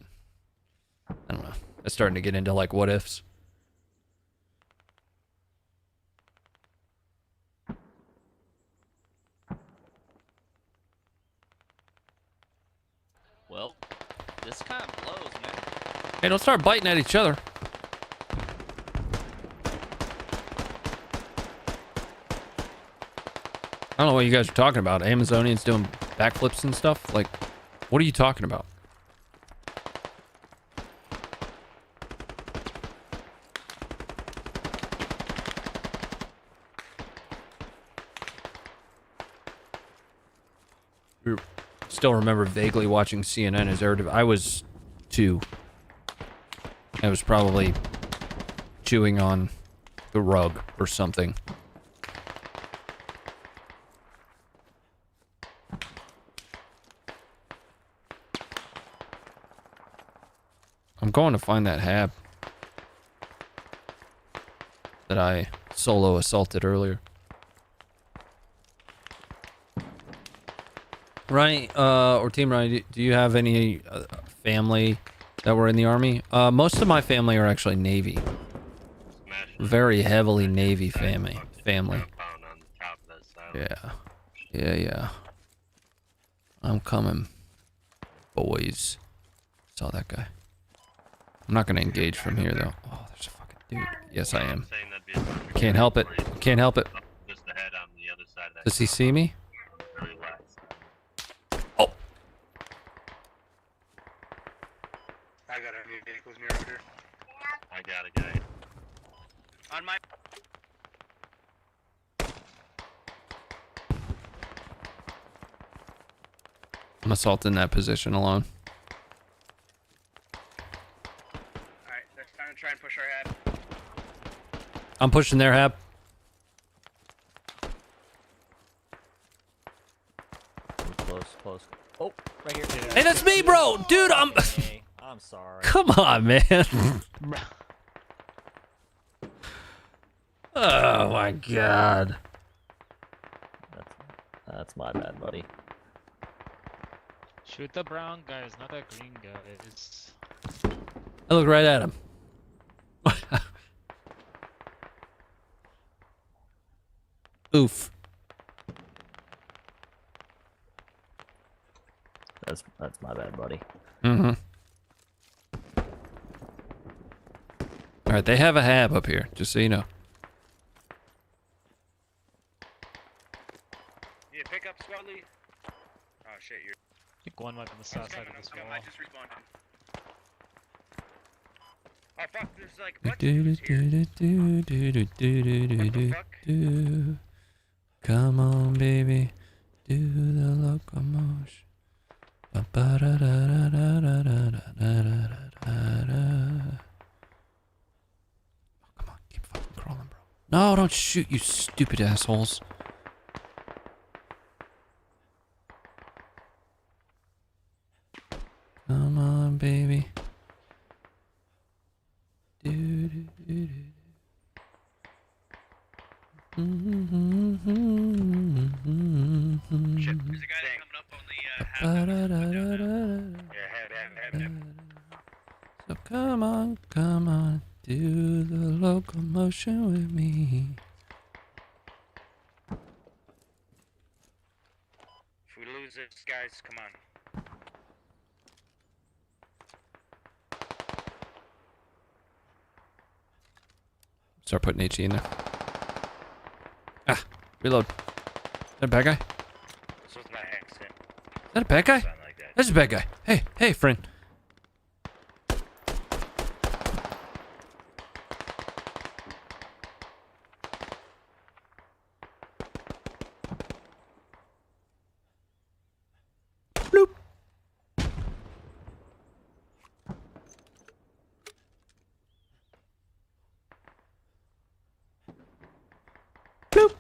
I don't know. It's starting to get into like what ifs. Well, this kind of blows, man. Hey, don't start biting at each other. I don't know what you guys are talking about. Amazonians doing backflips and stuff? Like, what are you talking about? Still remember vaguely watching CNN as I was 2. I was probably chewing on the rug or something. I'm going to find that hab that I solo assaulted earlier. Ronnie, or Team Ronnie, do you have any family that were in the Army? Most of my family are actually Navy. Very heavily Navy family. Yeah. I'm coming, boys. Saw that guy. I'm not gonna engage from here though. Oh, there's a fucking dude. Yes, I am. Can't help it. Can't help it. Does he see me? Oh. I got any vehicles near over here. I got a guy. On my... I'm assaulting that position alone. Alright, let's time to try and push our head. I'm pushing their hab. Close. Oh, right here. Hey, that's me, bro! Dude, I'm sorry. Come on, man. Oh my god. That's my bad, buddy. Shoot the brown guys, not the green guys. I look right at him. Oof. That's my bad, buddy. Mm-hmm. All right, they have a hab up here, just so you know. Yeah, pick up Swelly. Oh shit, you're. I think one might be on the south side of this wall. I just respawned. Oh fuck, there's like a bunch of dudes here. Come on, baby, do the locomotion. Oh, come on, keep fucking crawling, bro. No, don't shoot, you stupid assholes. Come on, baby. Do, do, do, do. Shit, there's a guy that's coming up on the So come on, do the locomotion with me. If we lose this, guys, come on. Start putting HE in there. Ah, reload. Is that a bad guy? This was by accident. Is that a bad guy? Something like that. That's a bad guy. Hey, friend. Bloop. Bloop.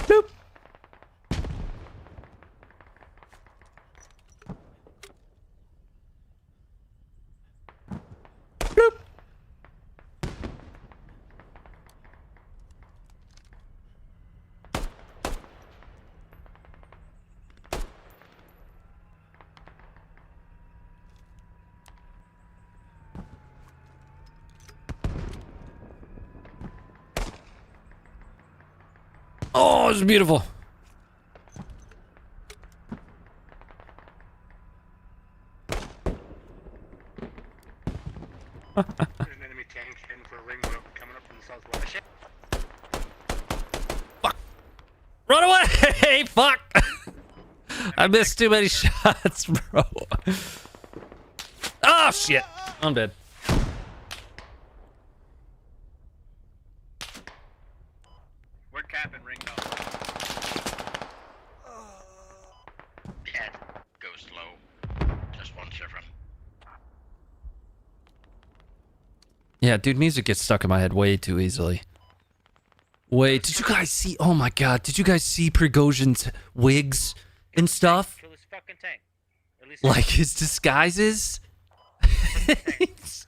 Bloop. Bloop. Oh, it's beautiful. There's an enemy tank heading for a ring coming up from the southwest. Shit. Run away! Fuck! I missed too many shots, bro. Oh, shit. I'm dead. We're capping ring though. Yeah, go slow. Just one chevron. Yeah, dude, music gets stuck in my head way too easily. Wait, did you guys see? Oh my god, did you guys see Prigozhin's wigs and stuff? Kill this fucking tank. At least Like his disguises? It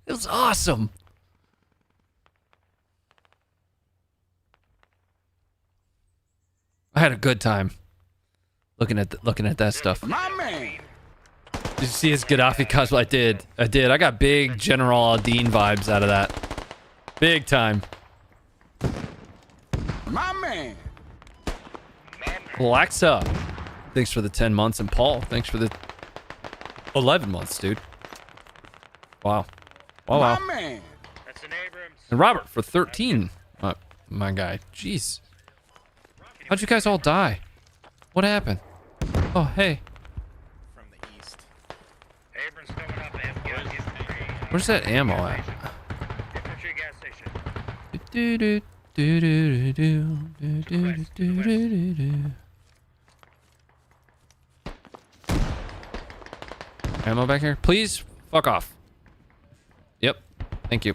was awesome. I had a good time looking at that stuff. My man. Did you see his Gaddafi cosplay? I did. I got big General Aldine vibes out of that. Big time. My man. Alexa, thanks for the 10 months. And Paul, thanks for the 11 months, dude. Wow. Wow, wow. My man. That's an Abrams. And Robert for 13. My guy. Jeez. How'd you guys all die? What happened? Oh, hey. From the east. Abrams coming up. They have gas station. Where's that ammo at? Infantry gas station. Do do do do do do do do do do. Ammo back here, please. Fuck off. Yep. Thank you.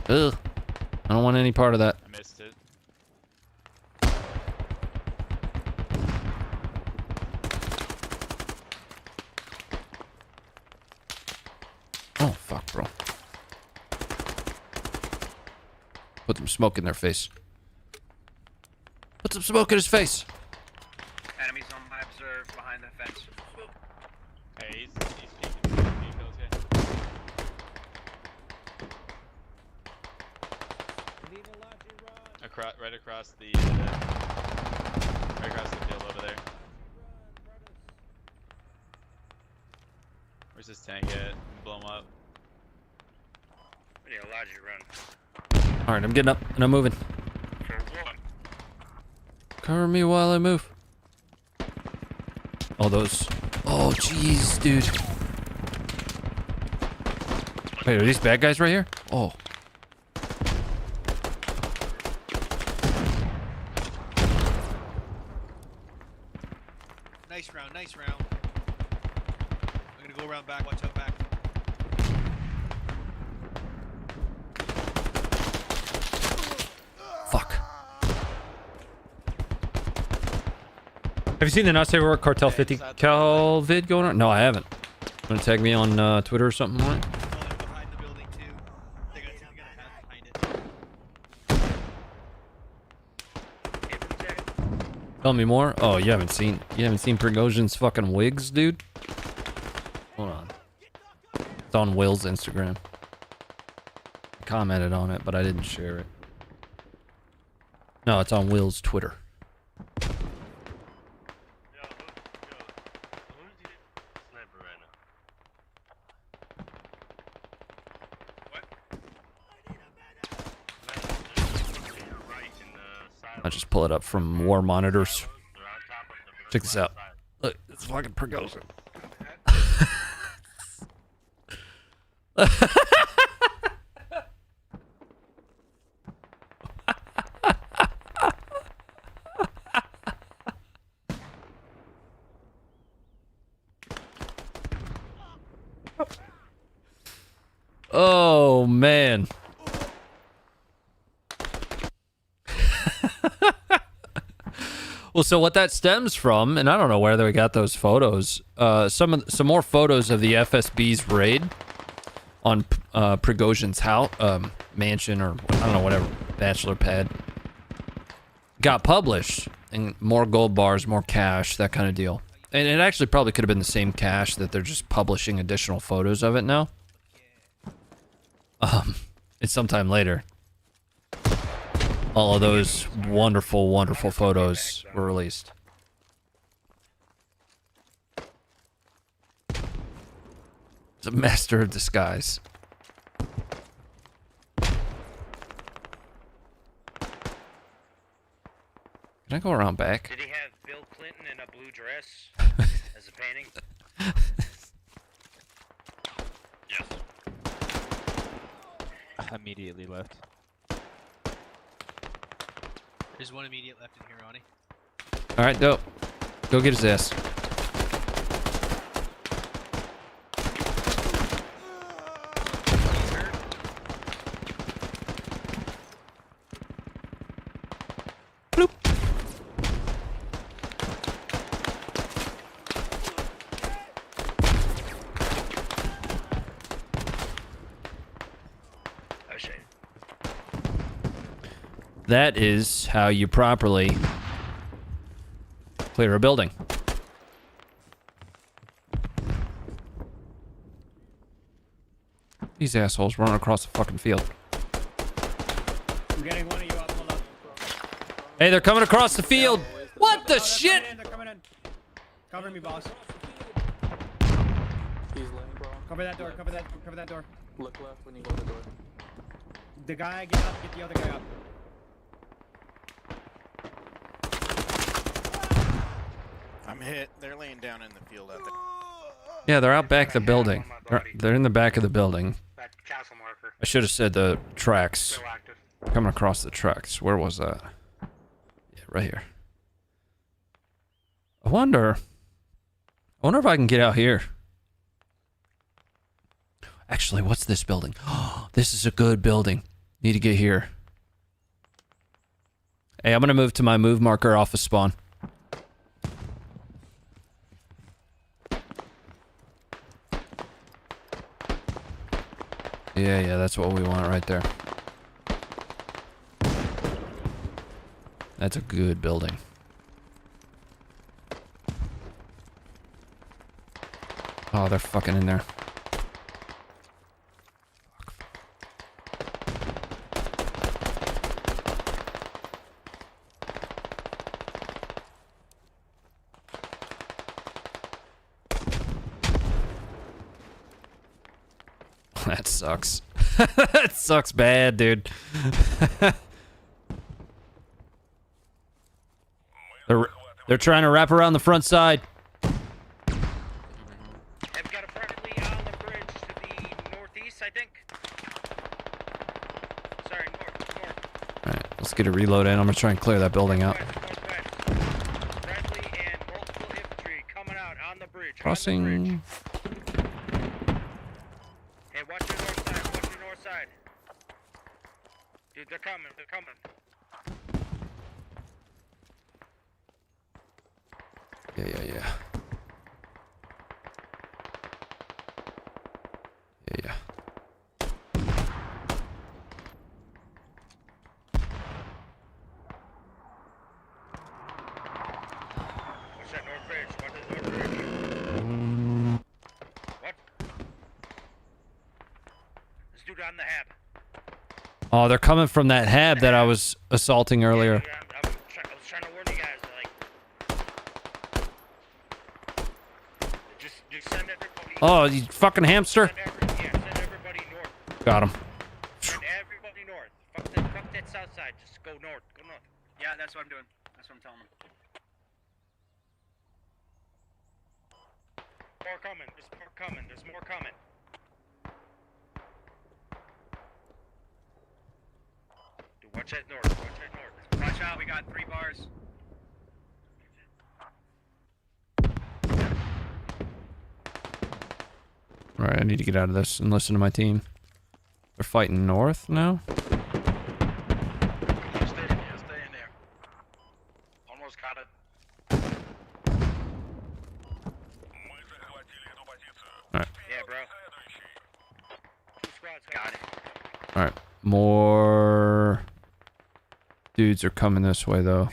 Ugh. I don't want any part of that. I missed it. Oh fuck, bro. Put some smoke in their face. Put some smoke in his face. Enemies on my observe behind the fence. Hey, he's peeking minefields, yeah. Right across the field over there. Where's this tank at? Blow him up. Yeah, Elijah, run. All right, I'm getting up and I'm moving. For what? Cover me while I move. Oh, those. Oh, jeez, dude. Wait, are these bad guys right here? Oh. Nice round, nice round. I'm gonna go around back, watch out back. Fuck. Have you seen the Not Safe for Work Cartel 50 Cal vid going on? No, I haven't. Wanna tag me on Twitter or something on it? Behind the building too. They got a hat behind it. Tell me more. Oh, you haven't seen Prigozhin's fucking wigs, dude? Hold on. It's on Will's Instagram. I commented on it, but I didn't share it. No, it's on Will's Twitter. I'll just pull it up from war monitors. Check this out. Look, it's fucking Prigozhin. Oh, man. Well, so what that stems from, and I don't know where they got those photos. Some more photos of the FSB's raid on Prigozhin's house, mansion, or I don't know, whatever, bachelor pad, got published, and more gold bars, more cash, that kind of deal. And it actually probably could have been the same cache that they're just publishing additional photos of it now. It's sometime later. All of those wonderful, wonderful photos were released. It's a master of disguise. Can I go around back? Did he have Bill Clinton in a blue dress as a painting? Yes. Immediately left. There's one immediate left in here, Ronnie. Alright, dope. Go get his ass. Bloop. Oh shit. That is how you properly clear a building. These assholes running across the fucking field. I'm getting one of you up. Hold up. Hey, they're coming across the field. What the shit? They're coming in. Cover me, boss. He's laying, bro. Cover that door. Cover that door. Look left when you go to the door. The guy, get up. Get the other guy up. I'm hit. They're laying down in the field out there. Yeah, they're out back the building. They're in the back of the building. That castle marker. I should have said the tracks. Still active. Coming across the tracks. Where was that? Yeah, right here. I wonder if I can get out here. Actually, what's this building? Oh, this is a good building. Need to get here. Hey, I'm gonna move to my move marker off of spawn. Yeah, that's what we want right there. That's a good building. Oh, they're fucking in there. That sucks. That sucks bad, dude. They're trying to wrap around the front side. Have got a friendly on the bridge to the northeast, I think. Sorry, north. All right, let's get a reload in. I'm gonna try and clear that building out. Friendly and multiple infantry coming out on the bridge. Crossing. Hey, watch your north side. Watch your north side. Dude, they're coming. They're coming. Yeah. Watch that north bridge. Watch that north bridge. What? This dude on the hab. Oh, they're coming from that hab that I was assaulting earlier. I was trying to warn you guys. Like, just send everybody. Oh, you fucking hamster. Send everybody north. Got him. Send everybody north. Fuck that south side. Just go north. Go north. Yeah, that's what I'm doing. That's what I'm telling them. More coming. There's more coming. There's more coming. Dude, watch that north. Watch that north. Watch out. We got 3 bars. All right, I need to get out of this and listen to my team. They're fighting north now. Stay in there. Almost got it. All right. Yeah, bro. 2 squads. Got it. All right. More dudes are coming this way though.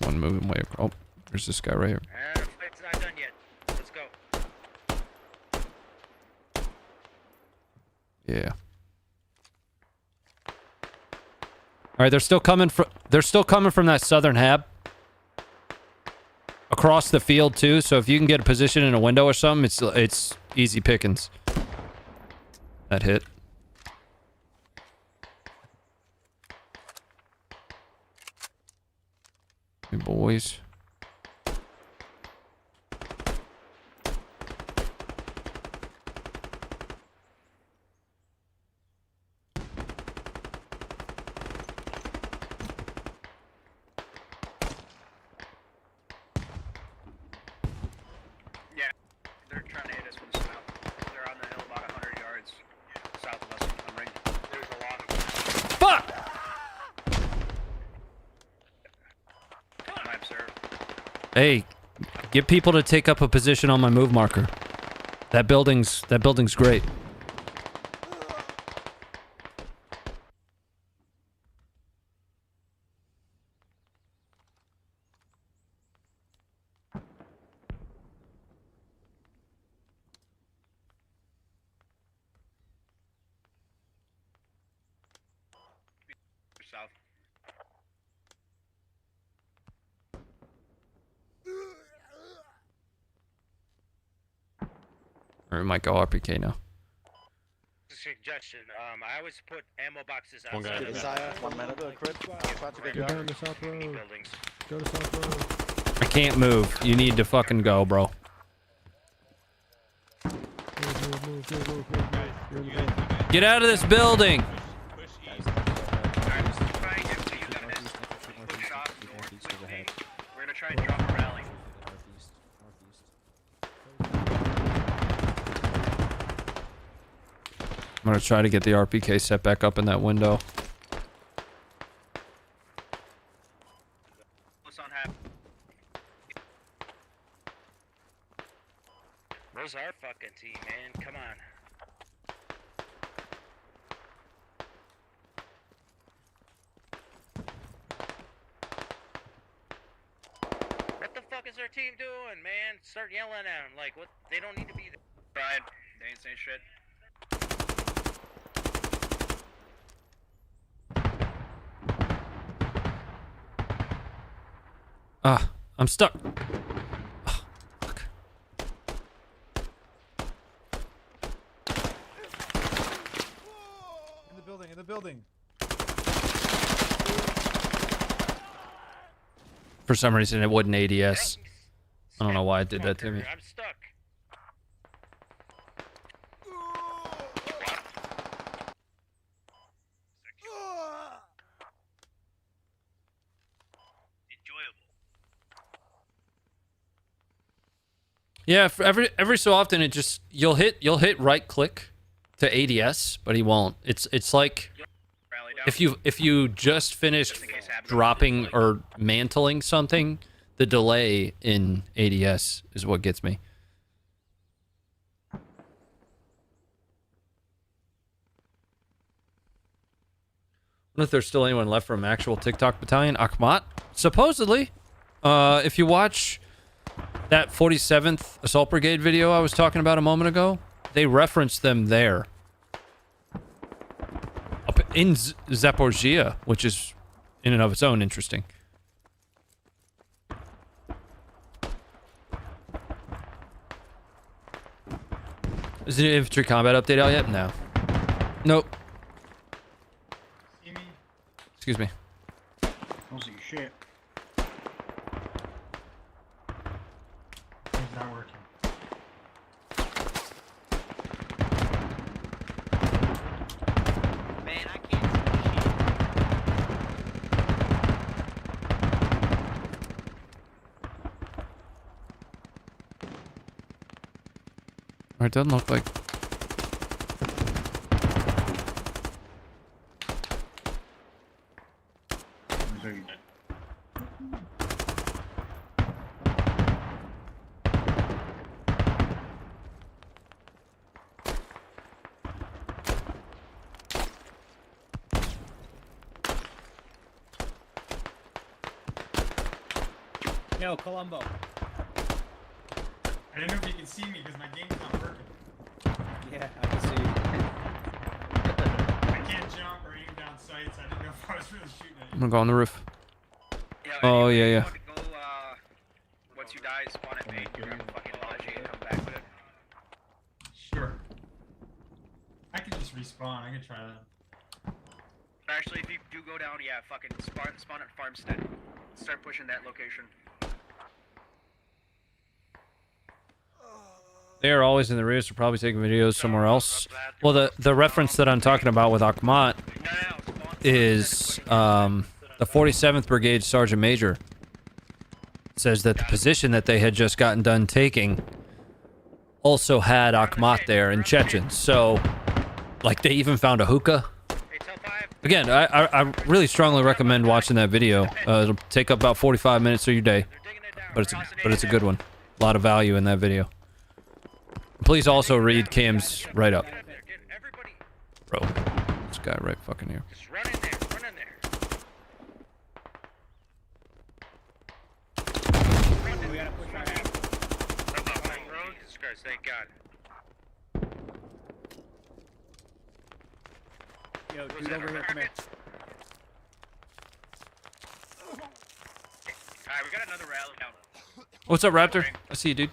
One moving way. Oh, there's this guy right here. Fight's not done yet. Let's go. Yeah. All right, they're still coming from that southern hab. Across the field too, so if you can get a position in a window or something, it's easy pickings. That hit. Hey boys. Yeah, they're trying to hit us from the south. They're on the hill about 100 yards southwest of the ring. There's a lot of them. Fuck! I observe. Hey, get people to take up a position on my move marker. That building's great. South. Or it might go RPK now. Suggestion. I always put ammo boxes One guy. outside of the 1 minute. Go down the south road. buildings. Go to south road. I can't move. You need to fucking go, bro. Get out of this building! Alright, let's try and get to you guys. Push off north with me. We're gonna try and drop a rally. I'm gonna try to get the RPK set back up in that window. What's on hap? Where's our fucking team, man? Come on. fuck is their team doing, man? Start yelling at them. Like, what? They don't need to be there. Brian, they ain't saying shit. Ah, I'm stuck. Oh, fuck. In the building, in the building. For some reason, it wasn't ADS. I don't know why it did that to me. I'm stuck. Yeah, for every so often it just you'll hit right click to ADS, but he won't. It's like if you just finished dropping or mantling something, the delay in ADS is what gets me. I wonder if there's still anyone left from actual TikTok battalion. Akhmat, supposedly. If you watch that 47th Assault Brigade video I was talking about a moment ago, they referenced them there. Up in Zaporizhzhia, which is in and of its own interesting. Is the infantry combat update out yet? No. Nope. Excuse me. Don't see shit. It's not working. Man, I can't see shit. It doesn't look like. Yo, Columbo. I didn't know if you could see me because my game's not working. Yeah, I can see you. I can't jump or aim down sights. I didn't know if I was really shooting at I'm you. gonna go on the roof. Yeah, Oh, anyway, yeah. Go, once you die, spawn at me. You're gonna fucking logi and come back with it. Sure. I can just respawn. I can try that. Actually, if you do go down, yeah, fucking spawn at Farmstead. Start pushing that location. They are always in the rear, so probably taking videos somewhere else. Well, the reference that I'm talking about with Akhmat is the 47th Brigade Sergeant Major. Says that the position that they had just gotten done taking also had Akhmat there in Chechen. So, like, they even found a hookah. Again, I really strongly recommend watching that video. It'll take up about 45 minutes of your day, but it's a good one. A lot of value in that video. Please also read Cam's write-up. Bro, this guy right fucking here. Just run in there, run in there. We gotta push our ass. Jesus Christ, thank God. Yo, dude over here, come here. Alright, we got another rally now. What's up, Raptor? I see you, dude.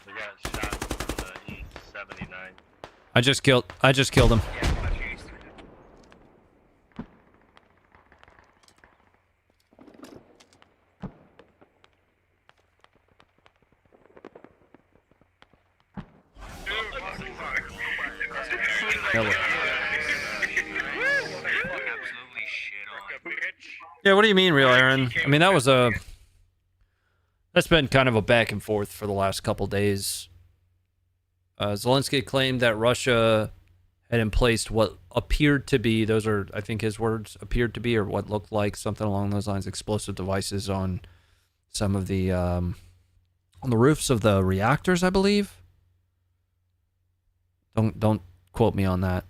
We got shot from the E79. I just killed him. Yeah, what do you mean, real Aaron? I mean, that's been kind of a back and forth for the last couple days. Zelensky claimed that Russia had emplaced what appeared to be, those are, I think his words, appeared to be, or what looked like, something along those lines, explosive devices on some of the, on the roofs of the reactors, I believe. Don't quote me on that.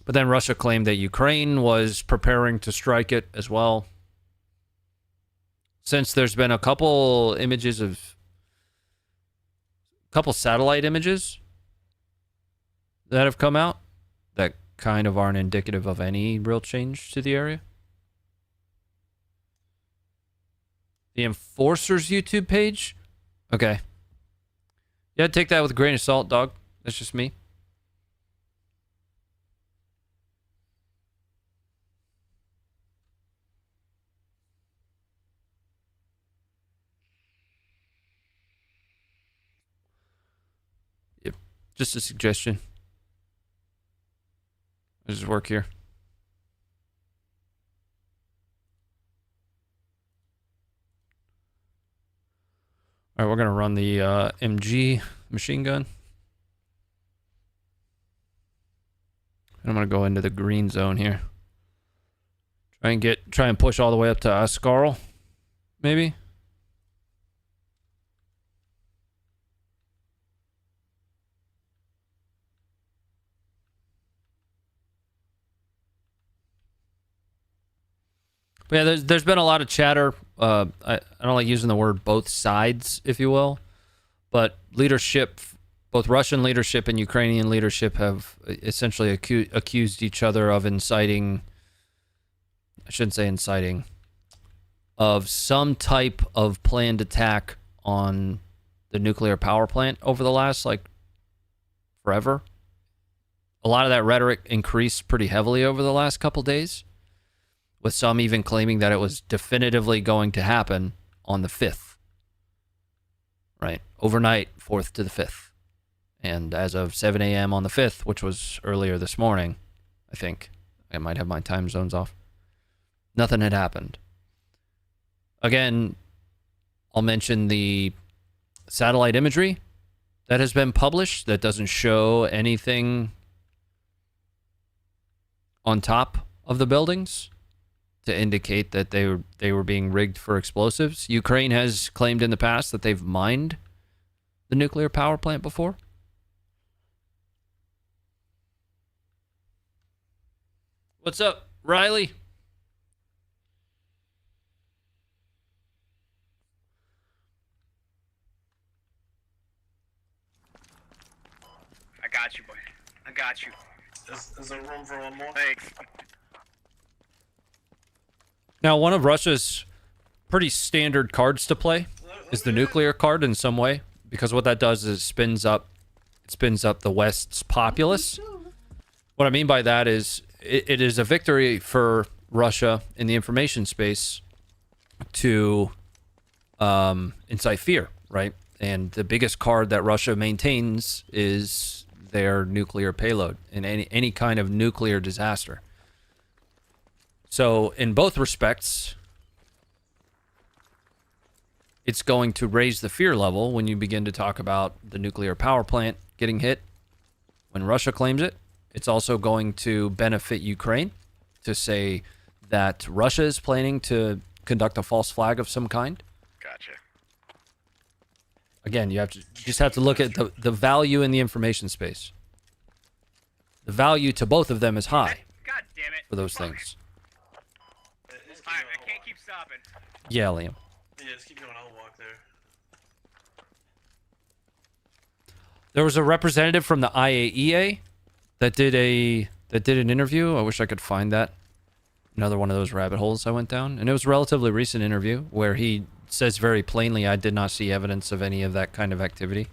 But then Russia claimed that Ukraine was preparing to strike it as well. Since there's been a couple satellite images that have come out that kind of aren't indicative of any real change to the area. The Enforcer's YouTube page? Okay. Yeah, take that with a grain of salt, dog. That's just me. Yep. Just a suggestion. Does this work here? All right, we're going to run the MG machine gun. And I'm going to go into the green zone here. Try and push all the way up to Askarl, maybe. But yeah, there's been a lot of chatter. I don't like using the word both sides, if you will. But leadership, both Russian leadership and Ukrainian leadership have essentially accused each other of inciting, I shouldn't say inciting, of some type of planned attack on the nuclear power plant over the last, like, forever. A lot of that rhetoric increased pretty heavily over the last couple days, with some even claiming that it was definitively going to happen on the 5th. Right? Overnight, 4th to the 5th. And as of 7 a.m. on the 5th, which was earlier this morning, I think, I might have my time zones off, nothing had happened. Again, I'll mention the satellite imagery that has been published that doesn't show anything on top of the buildings to indicate that they were being rigged for explosives. Ukraine has claimed in the past that they've mined the nuclear power plant before. What's up, Riley? I got you, boy. I got you. Is there room for one more? Thanks. Now, one of Russia's pretty standard cards to play is the nuclear card in some way, because what that does is it spins up the West's populace. What I mean by that is it is a victory for Russia in the information space to incite fear, right? And the biggest card that Russia maintains is their nuclear payload in any kind of nuclear disaster. So in both respects, it's going to raise the fear level when you begin to talk about the nuclear power plant getting hit when Russia claims it. It's also going to benefit Ukraine to say that Russia is planning to conduct a false flag of some kind. Gotcha. Again, you just have to look at the value in the information space. The value to both of them is high. God damn it. For those things. I can't keep stopping. Yeah, Liam. Yeah, just keep going. I'll walk there. There was a representative from the IAEA that did an interview. I wish I could find that. Another one of those rabbit holes I went down. And it was a relatively recent interview where he says very plainly, I did not see evidence of any of that kind of activity.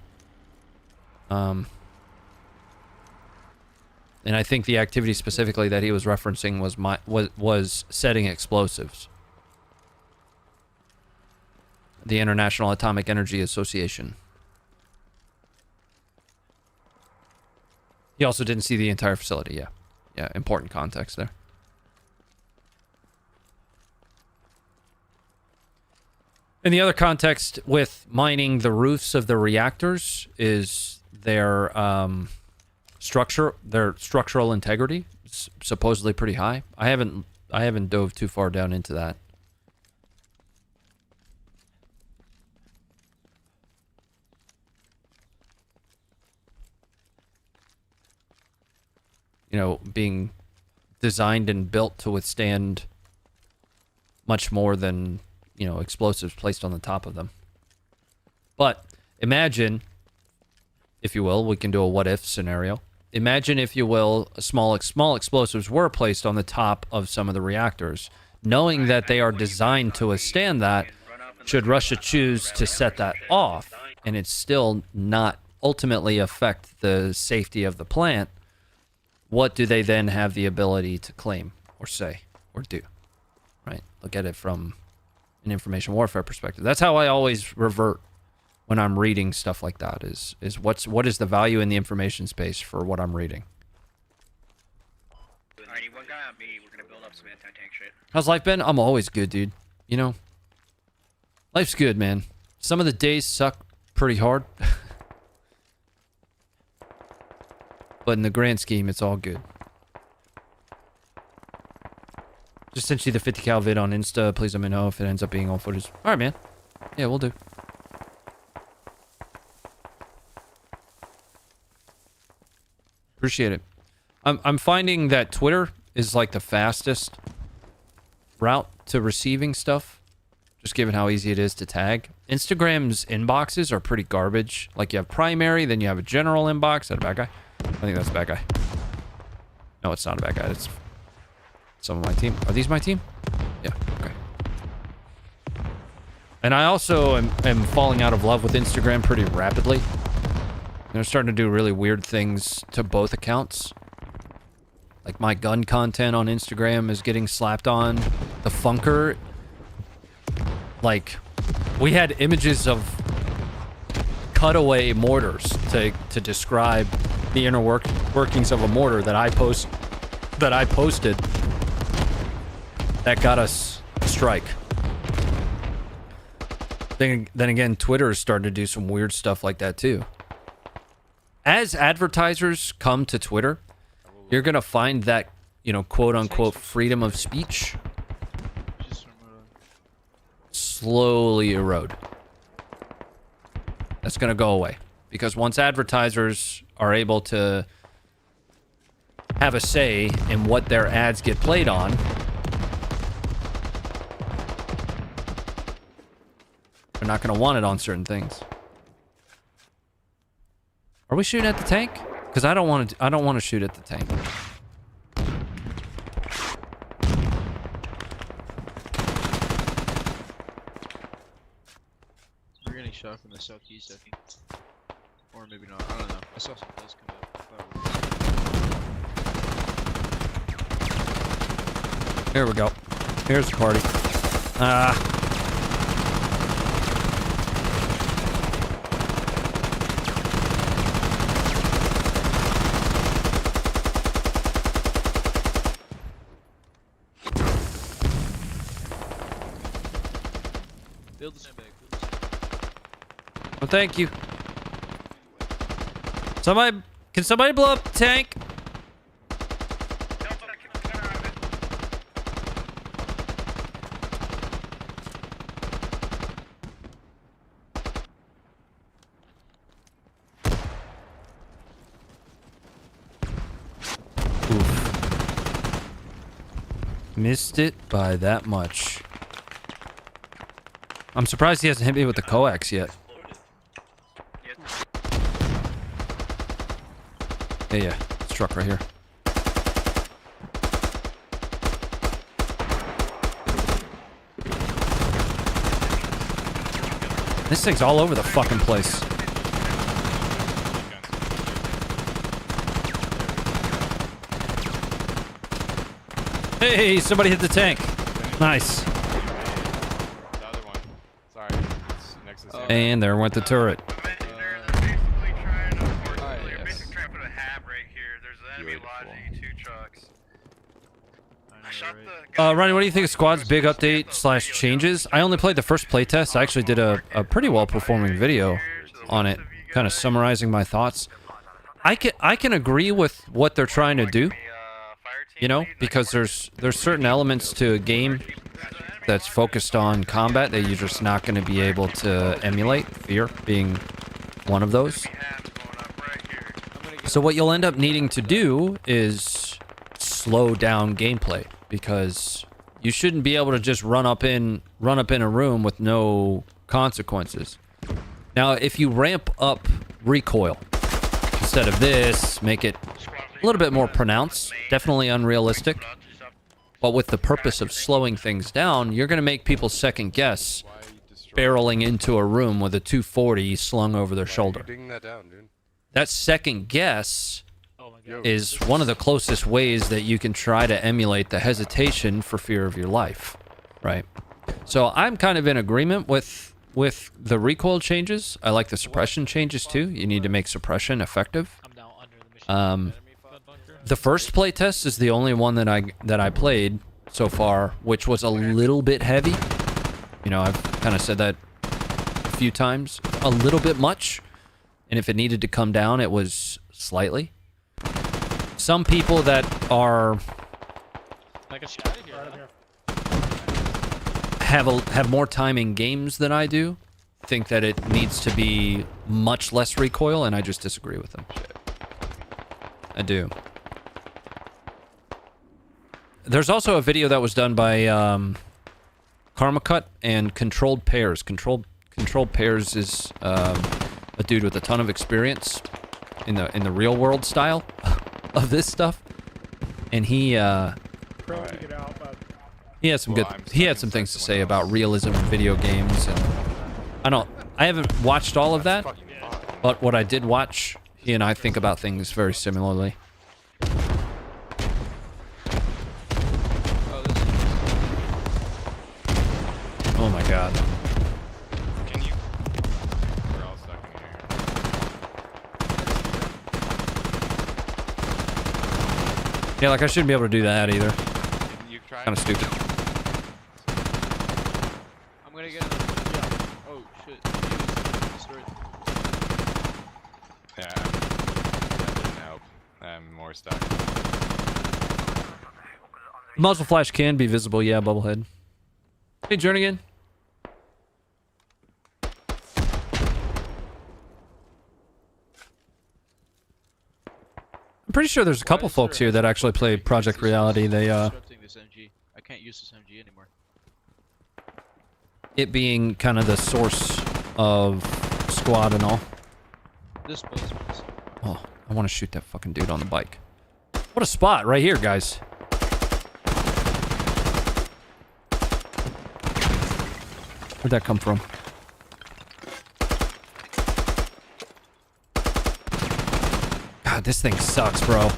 And I think the activity specifically that he was referencing was setting explosives. The International Atomic Energy Association. He also didn't see the entire facility, yeah. Yeah, important context there. And the other context with mining the roofs of the reactors is their their structural integrity is supposedly pretty high. I haven't dove too far down into that. You know, being designed and built to withstand much more than, you know, explosives placed on the top of them. But imagine, if you will, we can do a what-if scenario. Imagine, if you will, small explosives were placed on the top of some of the reactors. Knowing that they are designed to withstand that, should Russia choose to set that off, and it still not ultimately affect the safety of the plant, what do they then have the ability to claim or say or do? Right? Look at it from an information warfare perspective. That's how I always revert when I'm reading stuff like that, is what is the value in the information space for what I'm reading. I need one guy on me. We're gonna build up some anti-tank shit. How's life been? I'm always good, dude. You know, life's good, man. Some of the days suck pretty hard. But in the grand scheme, it's all good. Just sent you the 50 cal vid on Insta. Please let me know if it ends up being all footage. All right, man. Yeah, we'll do. Appreciate it. I'm finding that Twitter is like the fastest route to receiving stuff, just given how easy it is to tag. Instagram's inboxes are pretty garbage. Like, you have primary, then you have a general inbox. Is that a bad guy? I think that's a bad guy. No, it's not a bad guy. It's some of my team. Are these my team? Yeah, okay. And I also am falling out of love with Instagram pretty rapidly. They're starting to do really weird things to both accounts. Like, my gun content on Instagram is getting slapped on. The Funker. Like, we had images of cutaway mortars to describe the inner workings of a mortar that I posted that got us a strike. Then again, Twitter is starting to do some weird stuff like that too. As advertisers come to Twitter, you're gonna find that, you know, quote unquote freedom of speech slowly erode. That's gonna go away, because once advertisers are able to have a say in what their ads get played on, they're not gonna want it on certain things. Are we shooting at the tank? Because I don't want to shoot at the tank. We're getting shot from the southeast, I think. Or maybe not. I don't know. I saw some dust come up. Here we go. Here's the party. Build the sandbag. Well, thank you. Can somebody blow up the tank? Oof. Missed it by that much. I'm surprised he hasn't hit me with the coax yet. Yeah, it's truck right here. This thing's all over the fucking place. Hey, somebody hit the tank. Nice. The other one. Sorry. It's next to the And there went the turret. Ronnie, what do you think of Squad's big update / changes? I only played the first playtest. I actually did a pretty well performing video on it, kind of summarizing my thoughts. I can agree with what they're trying to do, you know, because there's certain elements to a game that's focused on combat that you're just not going to be able to emulate, fear being one of those. So what you'll end up needing to do is slow down gameplay, because you shouldn't be able to just run up in a room with no consequences. Now, if you ramp up recoil instead of this, make it a little bit more pronounced, definitely unrealistic, but with the purpose of slowing things down, you're going to make people second guess barreling into a room with a 240 slung over their shoulder. That second guess is one of the closest ways that you can try to emulate the hesitation for fear of your life, right? So I'm kind of in agreement with the recoil changes. I like the suppression changes too. You need to make suppression effective. The first playtest is the only one that I played so far, which was a little bit heavy. You know, I've kind of said that a few times. A little bit much. And if it needed to come down, it was slightly. Some people that are have more time in games than I do think that it needs to be much less recoil, and I just disagree with them. I do. There's also a video that was done by Karma Cut and Controlled Pairs. Controlled Pairs is a dude with a ton of experience in the real world style of this stuff, and he had some things to say about realism in video games, and I haven't watched all of that, but what I did watch, he and I think about things very similarly. Oh my god. Can you? We're all stuck in here. Yeah, like I shouldn't be able to do that either. Kind of stupid. I'm gonna get it. Oh shit. Yeah, that didn't help. I'm more stuck. Muzzle flash can be visible, yeah, Bubblehead. Hey, Jernigan. I'm pretty sure there's a couple folks here that actually play Project Reality. They Disrupting this MG. I can't use this MG anymore. It being kind of the source of squad and all. This place. Oh, I want to shoot that fucking dude on the bike. What a spot right here, guys. Where'd that come from? God, this thing sucks, bro.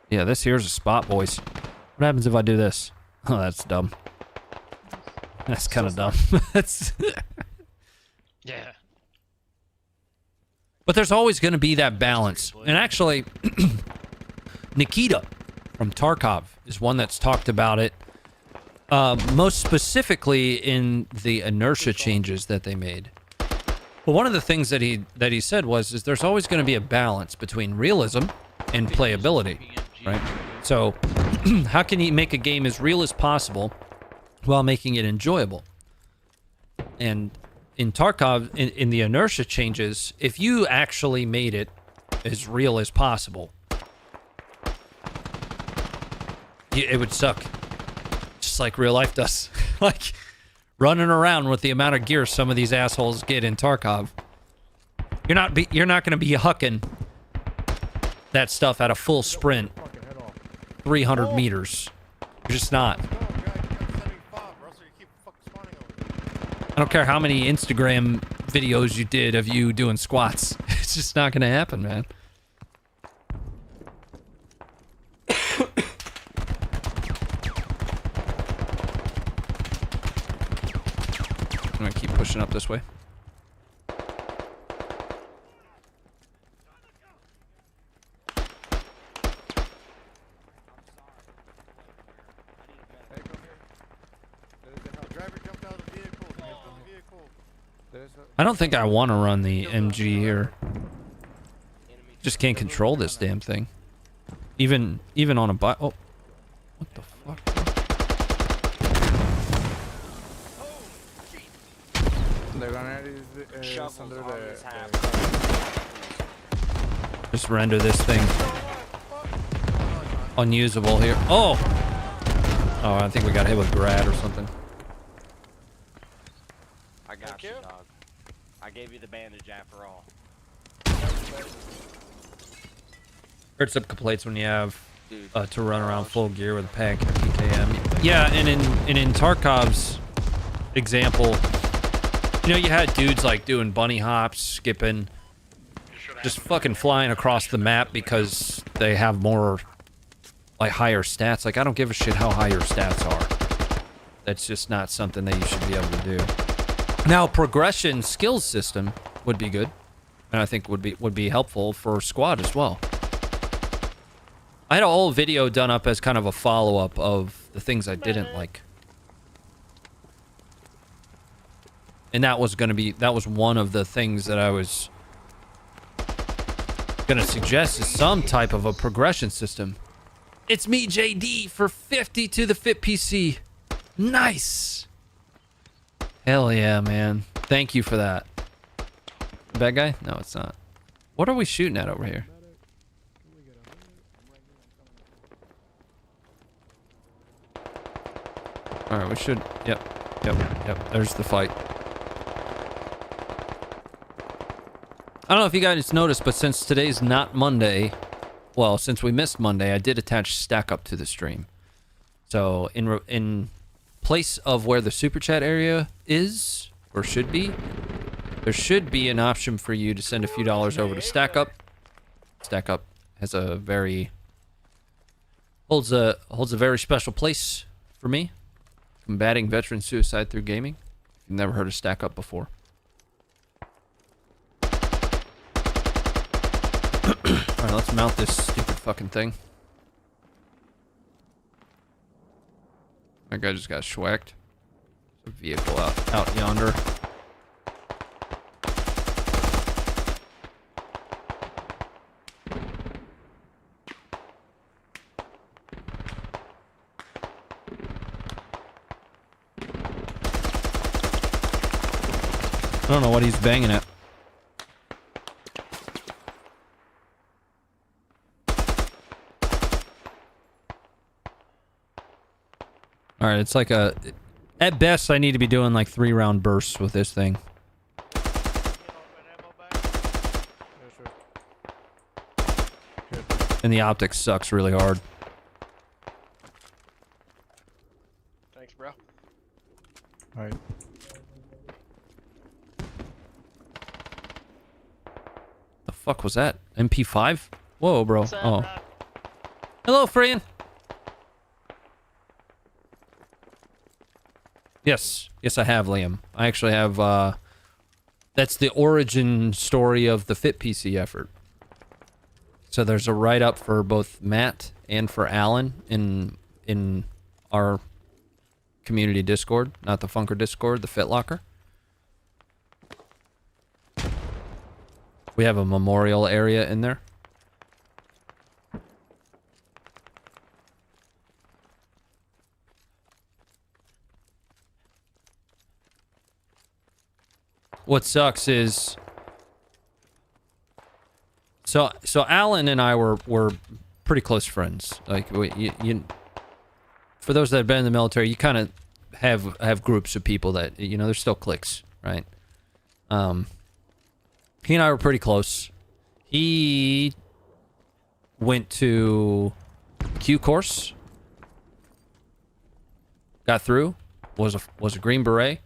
Yeah, this here's a spot, boys. What happens if I do this? Oh, that's dumb. That's kind of dumb. That's yeah. But there's always going to be that balance. And actually, Nikita from Tarkov is one that's talked about it most specifically in the inertia changes that they made. But one of the things that he said is there's always going to be a balance between realism and playability, right? So how can you make a game as real as possible while making it enjoyable? And in Tarkov, in the inertia changes, if you actually made it as real as possible, it would suck. Just like real life does. Like, running around with the amount of gear some of these assholes get in Tarkov. You're not going to be hucking that stuff at a full sprint 300 meters. You're just not. I don't care how many Instagram videos you did of you doing squats. It's just not going to happen, man. I'm going to keep pushing up this way. I don't think I want to run the MG here. Just can't control this damn thing. Even on a bike. Oh, what the fuck? Just render this thing unusable here. Oh! Oh, I think we got hit with grad or something. I got you, dog. I gave you the bandage after all. Hurts up complaints when you have to run around full gear with a pack and a PKM. Yeah, and in Tarkov's example, you know, you had dudes like doing bunny hops, skipping, just fucking flying across the map because they have more, like, higher stats. Like, I don't give a shit how high your stats are. That's just not something that you should be able to do. Now, progression skills system would be good, and I think would be helpful for squad as well. I had a whole video done up as kind of a follow-up of the things I didn't like. And that was one of the things that I was gonna suggest is some type of a progression system. It's me, JD, for 50 to the Fit PC. Nice. Hell yeah, man. Thank you for that. Bad guy? No, it's not. What are we shooting at over here? Alright, we should... Yep. There's the fight. I don't know if you guys noticed, but since today's not Monday... Well, since we missed Monday, I did attach Stack Up to the stream. So, in place of where the Super Chat area is, or should be, there should be an option for you to send a few dollars over to Stack Up. Stack Up has a very... holds a very special place for me. Combating veteran suicide through gaming. You've never heard of Stack Up before. Alright, let's mount this stupid fucking thing. That guy just got schwacked. There's a vehicle out yonder. I don't know what he's banging at. Alright, it's like a... At best, I need to be doing like 3-round bursts with this thing. And the optics sucks really hard. Thanks, bro. Alright. The fuck was that? MP5? Whoa, bro. Oh. Hello, Freyan. Yes. Yes, I have, Liam. I actually have, that's the origin story of the Fit PC effort. So there's a write-up for both Matt and for Alan in our community Discord. Not the Funker Discord, the Fit Locker. We have a memorial area in there. What sucks is... So Alan and I were pretty close friends. Like, for those that have been in the military, you kind of have groups of people that, you know, there's still cliques, right? He and I were pretty close. He went to Q course, got through, was a Green Beret.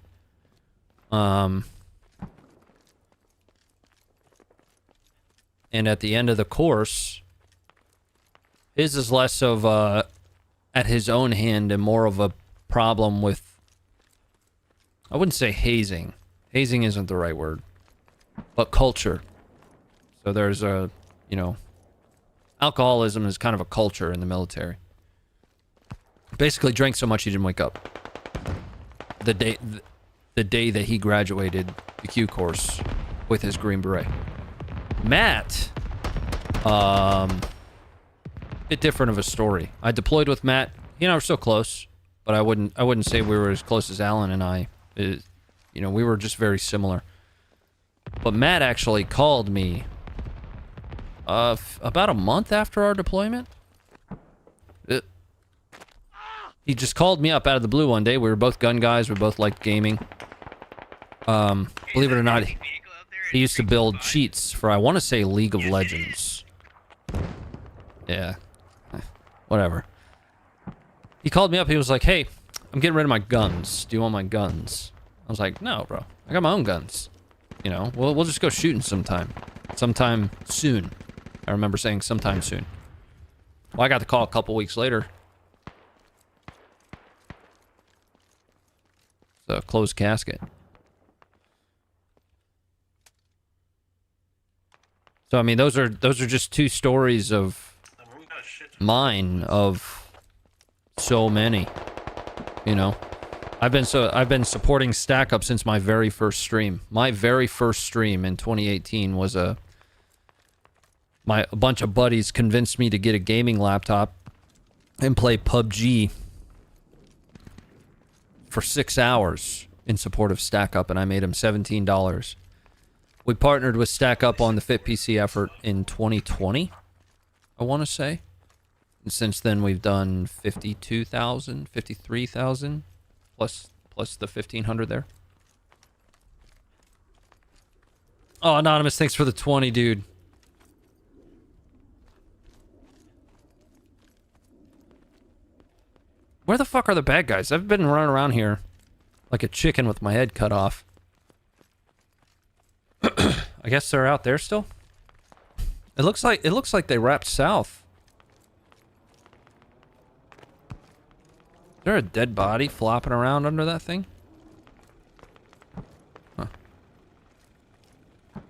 And at the end of the course, his is less of a at his own hand and more of a problem with, I wouldn't say hazing. Hazing isn't the right word. But culture. So there's a, you know, alcoholism is kind of a culture in the military. Basically drank so much he didn't wake up. the day that he graduated the Q course with his Green Beret. Matt, bit different of a story. I deployed with Matt. He and I were still close, but I wouldn't say we were as close as Alan and I. You know, we were just very similar. But Matt actually called me about a month after our deployment. He just called me up out of the blue one day. We were both gun guys. We both liked gaming. Believe it or not, he used to build cheats for, I want to say, League of Legends. Yeah. Whatever. He called me up. He was like, hey, I'm getting rid of my guns. Do you want my guns? I was like, no, bro. I got my own guns. You know, we'll just go shooting sometime. Sometime soon. I remember saying sometime soon. Well, I got the call a couple weeks later. It's a closed casket. So, I mean, those are just two stories of mine of so many, you know. I've been supporting Stack Up since my very first stream. My very first stream in 2018 was a bunch of buddies convinced me to get a gaming laptop and play PUBG for 6 hours in support of Stack Up, and I made them $17. We partnered with Stack Up on the Fit PC effort in 2020, I want to say. And since then, we've done 52,000, 53,000, plus the 1,500 there. Oh, Anonymous, thanks for the 20, dude. Where the fuck are the bad guys? I've been running around here like a chicken with my head cut off. I guess they're out there still. It looks like they wrapped south. Is there a dead body flopping around under that thing? Huh. Is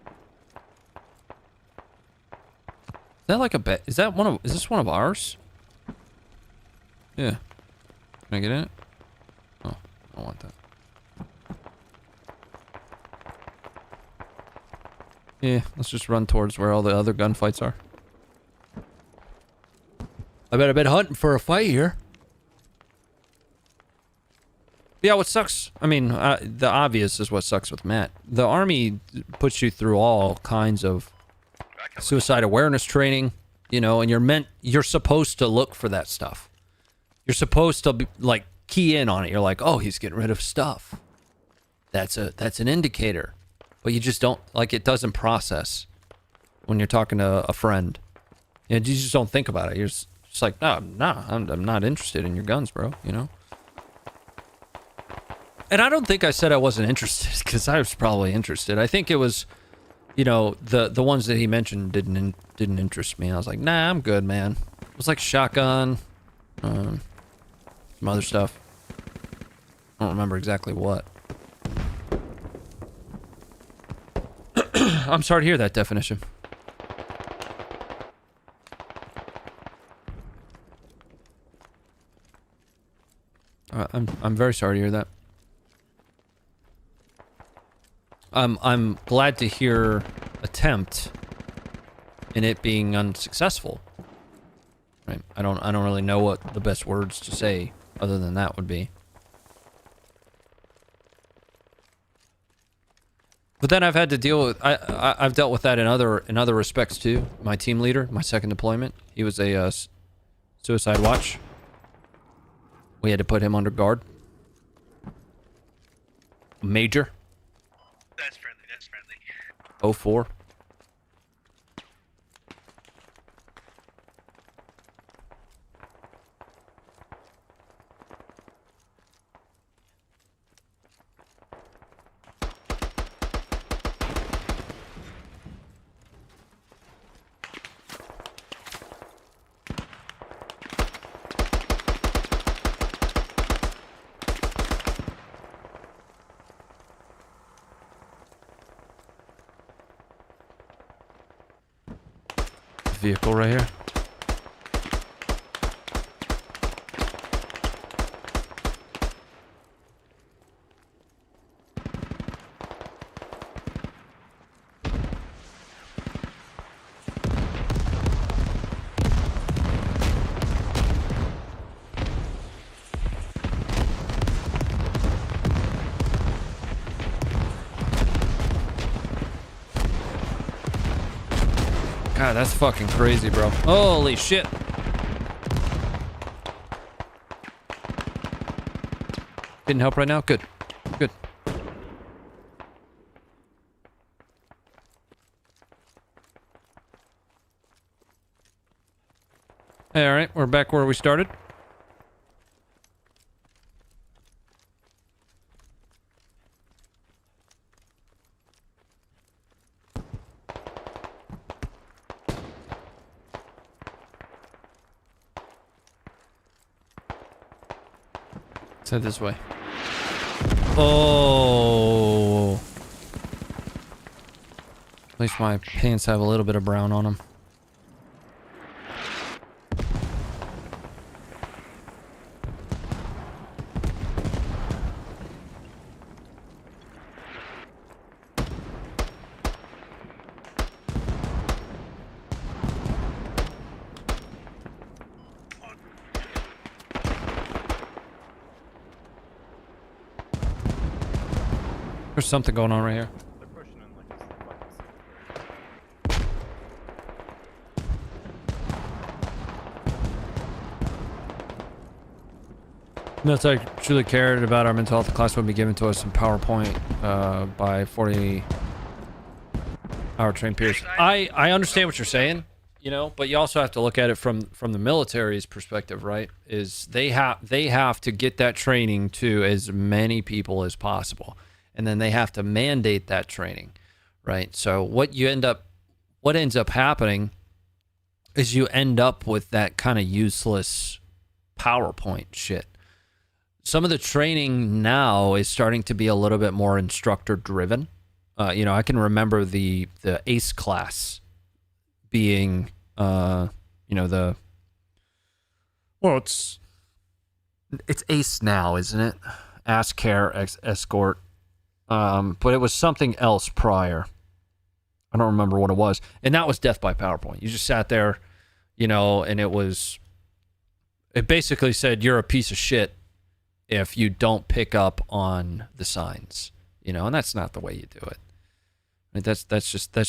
that like a bet? Is this one of ours? Yeah. Can I get in it? Oh, I don't want that. Yeah, let's just run towards where all the other gunfights are. I bet I've been hunting for a fight here. Yeah, what sucks, I mean, the obvious is what sucks with Matt. The Army puts you through all kinds of suicide awareness training, you know, and you're supposed to look for that stuff. You're supposed to be, like, key in on it. You're like, oh, he's getting rid of stuff. That's an indicator. But you just don't, like, it doesn't process when you're talking to a friend. You just don't think about it. You're just like, no, I'm not interested in your guns, bro, you know? And I don't think I said I wasn't interested, because I was probably interested. I think it was, you know, the ones that he mentioned didn't interest me. I was like, nah, I'm good, man. It was like shotgun, some other stuff. I don't remember exactly what. I'm sorry to hear that definition. I'm very sorry to hear that. I'm glad to hear attempt in it being unsuccessful. Right? I don't really know what the best words to say other than that would be. But then I've had to deal with I've dealt with that in other respects too. My team leader, my second deployment, he was a suicide watch. We had to put him under guard. Major. That's friendly. That's friendly. 04. Vehicle right here. God, that's fucking crazy, bro. Holy shit. Didn't help right now? Good. Good. Hey, alright, we're back where we started. Let's head this way. Oh. At least my pants have a little bit of brown on them. There's something going on right here. Notes I truly cared about our mental health class would be given to us in PowerPoint by 40-hour trained peers. I understand what you're saying, you know, but you also have to look at it from the military's perspective, right? Is they have to get that training to as many people as possible, and then they have to mandate that training, right? So what ends up happening is you end up with that kind of useless PowerPoint shit. Some of the training now is starting to be a little bit more instructor driven. You know, I can remember the ACE class being, you know, it's ACE now, isn't it? Ask Care Escort. But it was something else prior. I don't remember what it was. And that was death by PowerPoint. You just sat there, you know, and it basically said you're a piece of shit if you don't pick up on the signs, you know, and that's not the way you do it. I mean, that's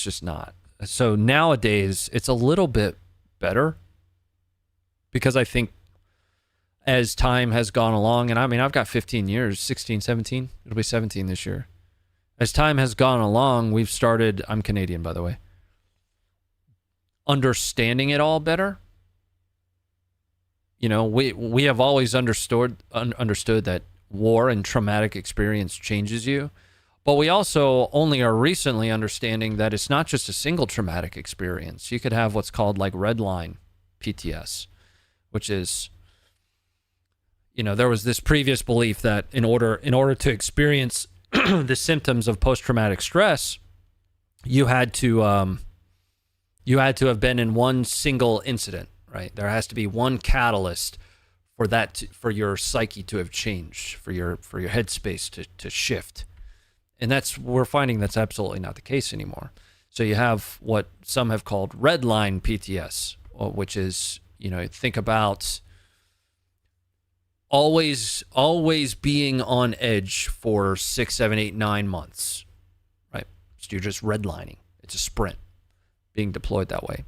just not. So nowadays it's a little bit better because I think as time has gone along, and I mean, I've got 15 years, 16, 17, it'll be 17 this year. As time has gone along, we've started, I'm Canadian, by the way, understanding it all better. You know, we have always understood that war and traumatic experience changes you, but we also only are recently understanding that it's not just a single traumatic experience. You could have what's called like red line PTS, which is, you know, there was this previous belief that in order to experience the symptoms of post-traumatic stress, you had to have been in one single incident. Right, there has to be one catalyst for that for your psyche to have changed, for your headspace to shift, and we're finding that's absolutely not the case anymore. So you have what some have called red line PTS, which is, you know, think about always being on edge for 6, 7, 8, 9 months, right? So you're just redlining. It's a sprint, being deployed that way.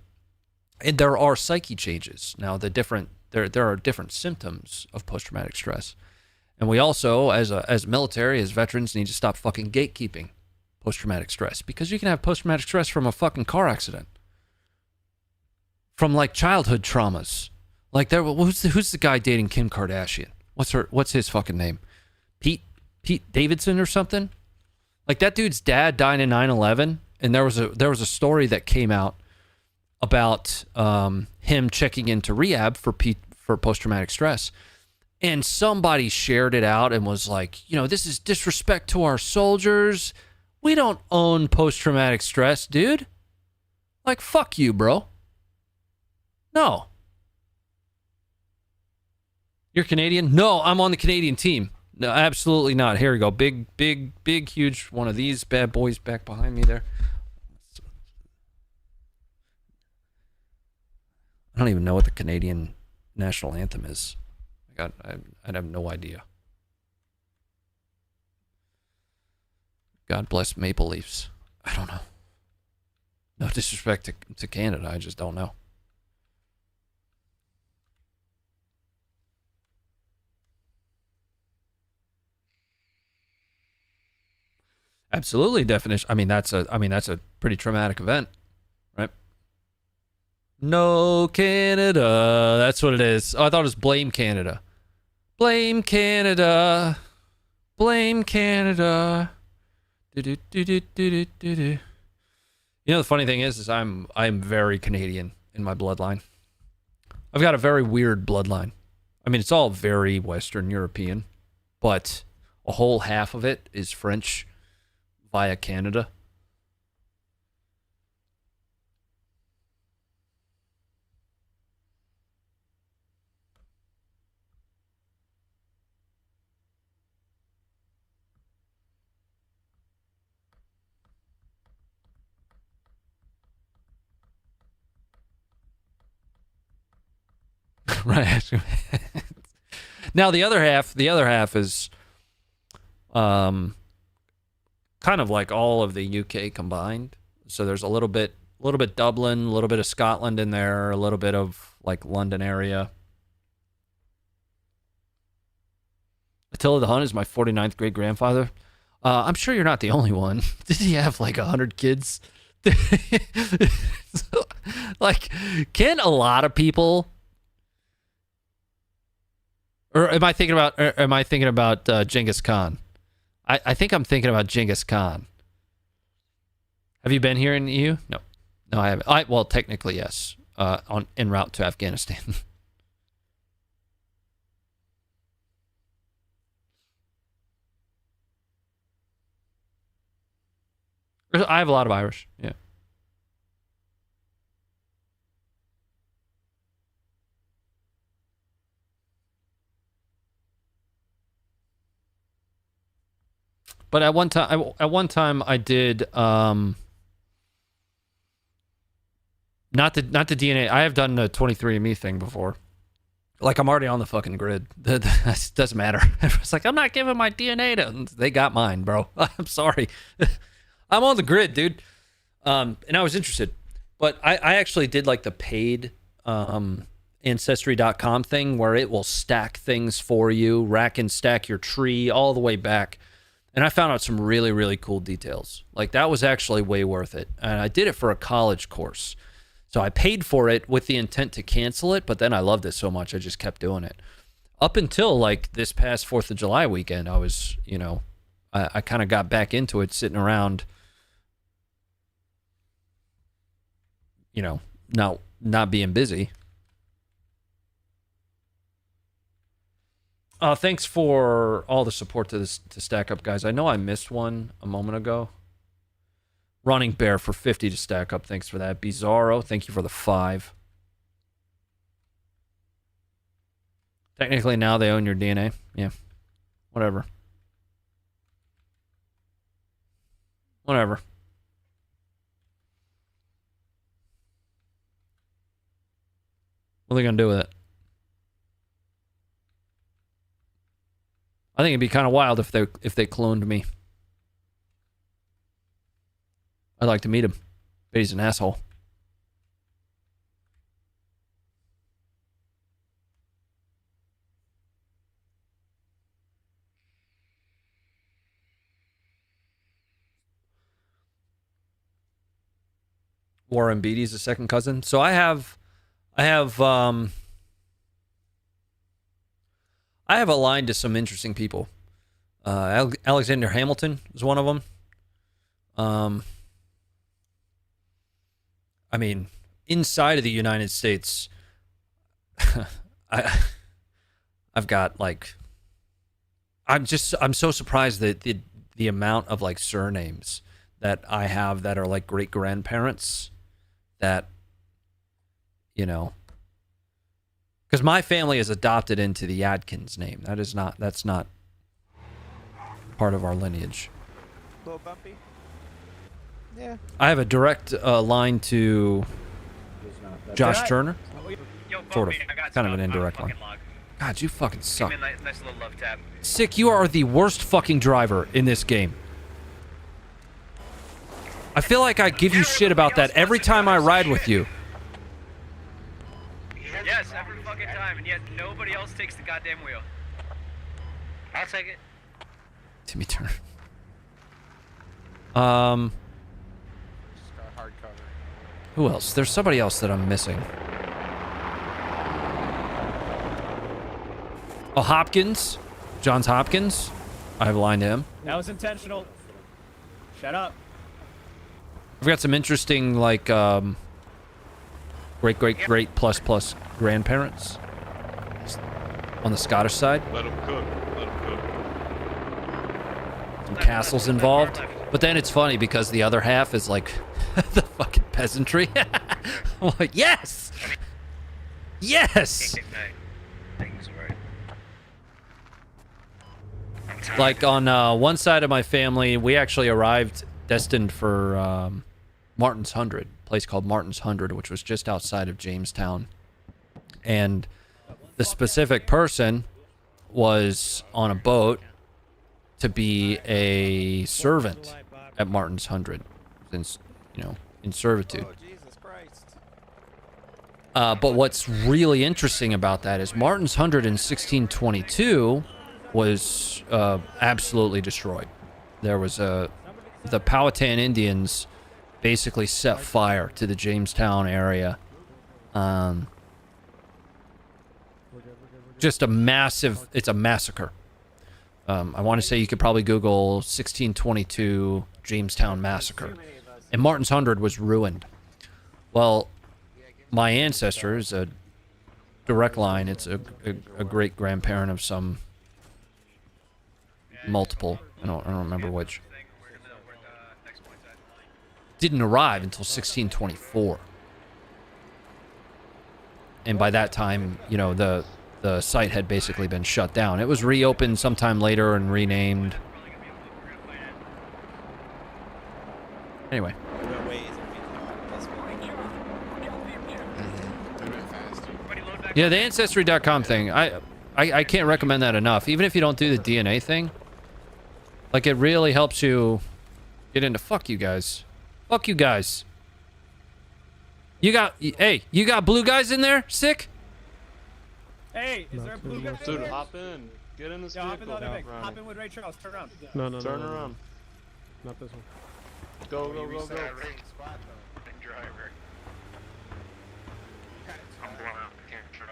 And there are psyche changes. Now, there are different symptoms of post-traumatic stress. And we also, as military, as veterans, need to stop fucking gatekeeping post-traumatic stress, because you can have post-traumatic stress from a fucking car accident, from like childhood traumas. Like who's the guy dating Kim Kardashian? What's his fucking name? Pete Davidson or something? Like that dude's dad died in 9/11, and there was a story that came out about him checking into rehab for post-traumatic stress, and somebody shared it out and was like, you know, this is disrespect to our soldiers. We don't own post-traumatic stress, dude. Like, fuck you, bro. No. You're Canadian? No, I'm on the Canadian team. No, absolutely not. Here we go. Big, huge one of these bad boys back behind me there. I don't even know what the Canadian national anthem is. I have no idea. God bless Maple Leafs. I don't know. No disrespect to Canada, I just don't know. Absolutely definition. I mean that's a pretty traumatic event, right? No Canada. That's what it is. Oh, I thought it was blame Canada. Blame Canada. Blame Canada. Do-do-do-do-do-do-do. You know the funny thing is I'm very Canadian in my bloodline. I've got a very weird bloodline. I mean, it's all very Western European, but a whole half of it is French via Canada. Right. Now the other half is kind of like all of the UK combined. So there's a little bit Dublin, a little bit of Scotland in there, a little bit of like London area. Attila the Hun is my 49th great grandfather. I'm sure you're not the only one. Did he have like 100 kids? Like, can a lot of people? Or am I thinking about Genghis Khan? I think I'm thinking about Genghis Khan. Have you been here in the EU? No, I haven't. Well, technically yes. En route to Afghanistan. I have a lot of Irish. Yeah. But at one time I did not the DNA. I have done the 23andMe thing before. Like, I'm already on the fucking grid. That doesn't matter. It's like, I'm not giving my DNA to. They got mine, bro. I'm sorry. I'm on the grid, dude. And I was interested, but I actually did like the paid Ancestry.com thing where it will stack things for you, rack and stack your tree all the way back. And I found out some really, really cool details. Like, that was actually way worth it. And I did it for a college course. So I paid for it with the intent to cancel it, but then I loved it so much I just kept doing it. Up until, like, this past 4th of July weekend, I was, you know, I kind of got back into it, sitting around, you know, not being busy. Thanks for all the support to stack up, guys. I know I missed one a moment ago. Running Bear for 50 to stack up. Thanks for that. Bizarro, thank you for the 5. Technically, now they own your DNA. Yeah. Whatever. Whatever. What are they going to do with it? I think it'd be kind of wild if they cloned me. I'd like to meet him, but he's an asshole. Warren Beatty's a second cousin. So I have a line to some interesting people. Alexander Hamilton is one of them. I mean, inside of the United States, I've got like, I'm so surprised that the amount of like surnames that I have that are like great grandparents that, you know, because my family is adopted into the Adkins name. That's not part of our lineage. A little bumpy. Yeah. I have a direct line to Josh Turner. Sort of. Kind of an indirect line. God, you fucking suck. Nice little love tap. Sick, you are the worst fucking driver in this game. I feel like I give you shit about that every time I ride with you. Yes, every fucking time, and yet nobody else takes the goddamn wheel. I'll take it. Timmy Turner. Just got hard cover. Who else? There's somebody else that I'm missing. Oh, Hopkins. Johns Hopkins. I have a line to him. That was intentional. Shut up. I've got some interesting, like, great plus grandparents on the Scottish side. Let him cook. Let him cook. Some castles involved. But then it's funny because the other half is like the fucking peasantry. I'm like, yes! Yes! Like on one side of my family, we actually arrived destined for Martin's Hundred, a place called Martin's Hundred, which was just outside of Jamestown. And the specific person was on a boat to be a servant at Martin's Hundred, since, you know, in servitude. But what's really interesting about that is Martin's Hundred in 1622 was absolutely destroyed. There was the Powhatan Indians basically set fire to the Jamestown area. Just a massive, it's a massacre. I want to say you could probably Google 1622 Jamestown massacre. And Martin's Hundred was ruined. Well, my ancestor is a direct line. It's a great grandparent of some multiple. I don't remember which. Didn't arrive until 1624. And by that time, you know, the site had basically been shut down. It was reopened sometime later and renamed. Anyway. Yeah, the Ancestry.com thing. I can't recommend that enough. Even if you don't do the DNA thing. Like, it really helps you get into... Fuck you guys. Fuck you guys. You got... Hey, you got blue guys in there? Sick? Hey, is there a blue guy? Dude, hop in. Get in this Hop in vehicle. the other vehicle. Hop in with Ray Charles. Turn around. No. Turn around. Not this one. Go. Driver. I'm blown out. I can't drive.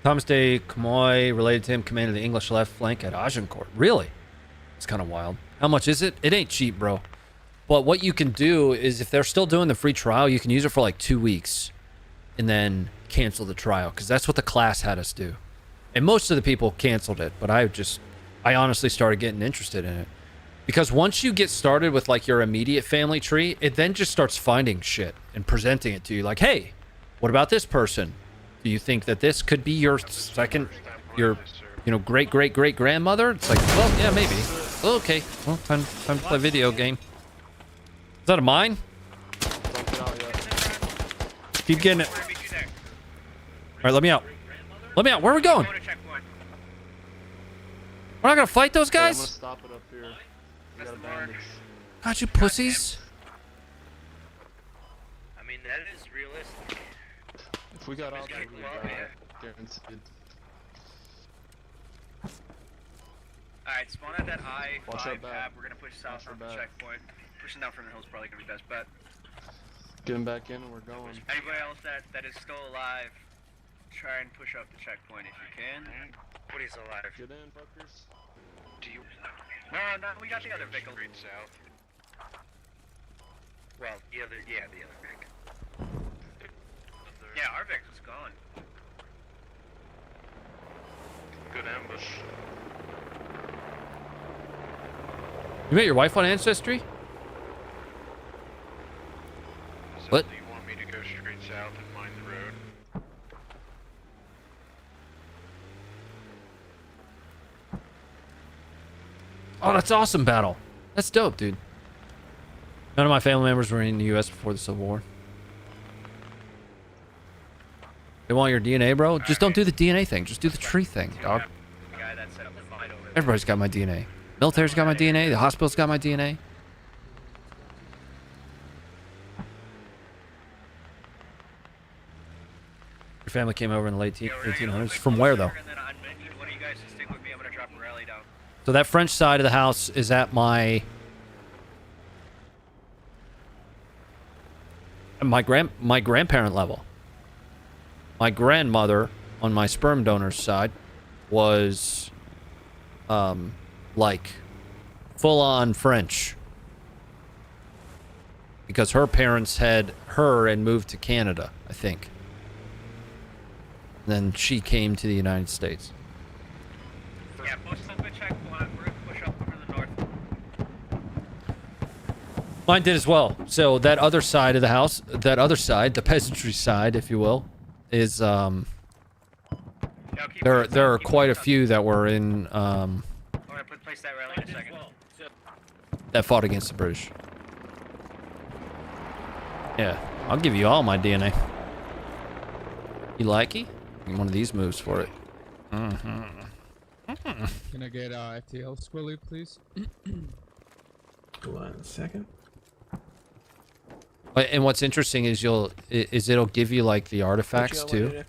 Thomas de Camoy, related to him, commanded the English left flank at Agincourt. Really? It's kind of wild. How much is it? It ain't cheap, bro. But what you can do is, if they're still doing the free trial, you can use it for like 2 weeks and then cancel the trial, because that's what the class had us do. And most of the people canceled it, but I honestly started getting interested in it. Because once you get started with like your immediate family tree, it then just starts finding shit and presenting it to you. Like, hey, what about this person? Do you think that this could be your second, you know, great-great-great-grandmother? It's like, well, yeah, maybe. Okay, well, time to play video game. Is that a mine? Keep getting it. All right, let me out. Let me out. Where are we going? We're not gonna fight those guys? I'm gonna stop it up here. We got a bandage. God, you pussies. I mean, that is realistic. If we got out there, we would die. Guaranteed. Alright, spawn at that Watch our I-5 back. tab. We're gonna push south from the checkpoint. Pushing down from the hill is probably gonna be best bet. Getting back in and we're going. Anybody else that is still alive, try and push up the checkpoint if you can. What is alive? Get in, fuckers. Do you? No, we got the other vehicle. Straight south. Well, the other vehicle. Yeah, our vehicle's gone. Good ambush. You met your wife on Ancestry? What? Do you want me to go straight south and mind the road? Oh, that's awesome, Battle. That's dope, dude. None of my family members were in the U.S. before the Civil War. They want your DNA, bro? Just don't do the DNA thing. Just do the tree thing, dog. Everybody's got my DNA. Military's got my DNA. The hospital's got my DNA. Your family came over in the late 1800s. From where, though? One of you guys just stick with me. I'm gonna drop a rally down. So that French side of the house is at my grandparent level. My grandmother on my sperm donor's side was like full-on French because her parents had her and moved to Canada, I think. Then she came to the United States. Yeah, post up a check. We're gonna push up over the north. Mine did as well. So that other side of the house, that other side, the peasantry side, if you will, is there are quite a few that were in I'm gonna place that rally in a second. that fought against the British. Yeah, I'll give you all my DNA. You like it? One of these moves for it. Can I get FTL Squilly, please? Hold on a second. And what's interesting is it'll give you like the artifacts too.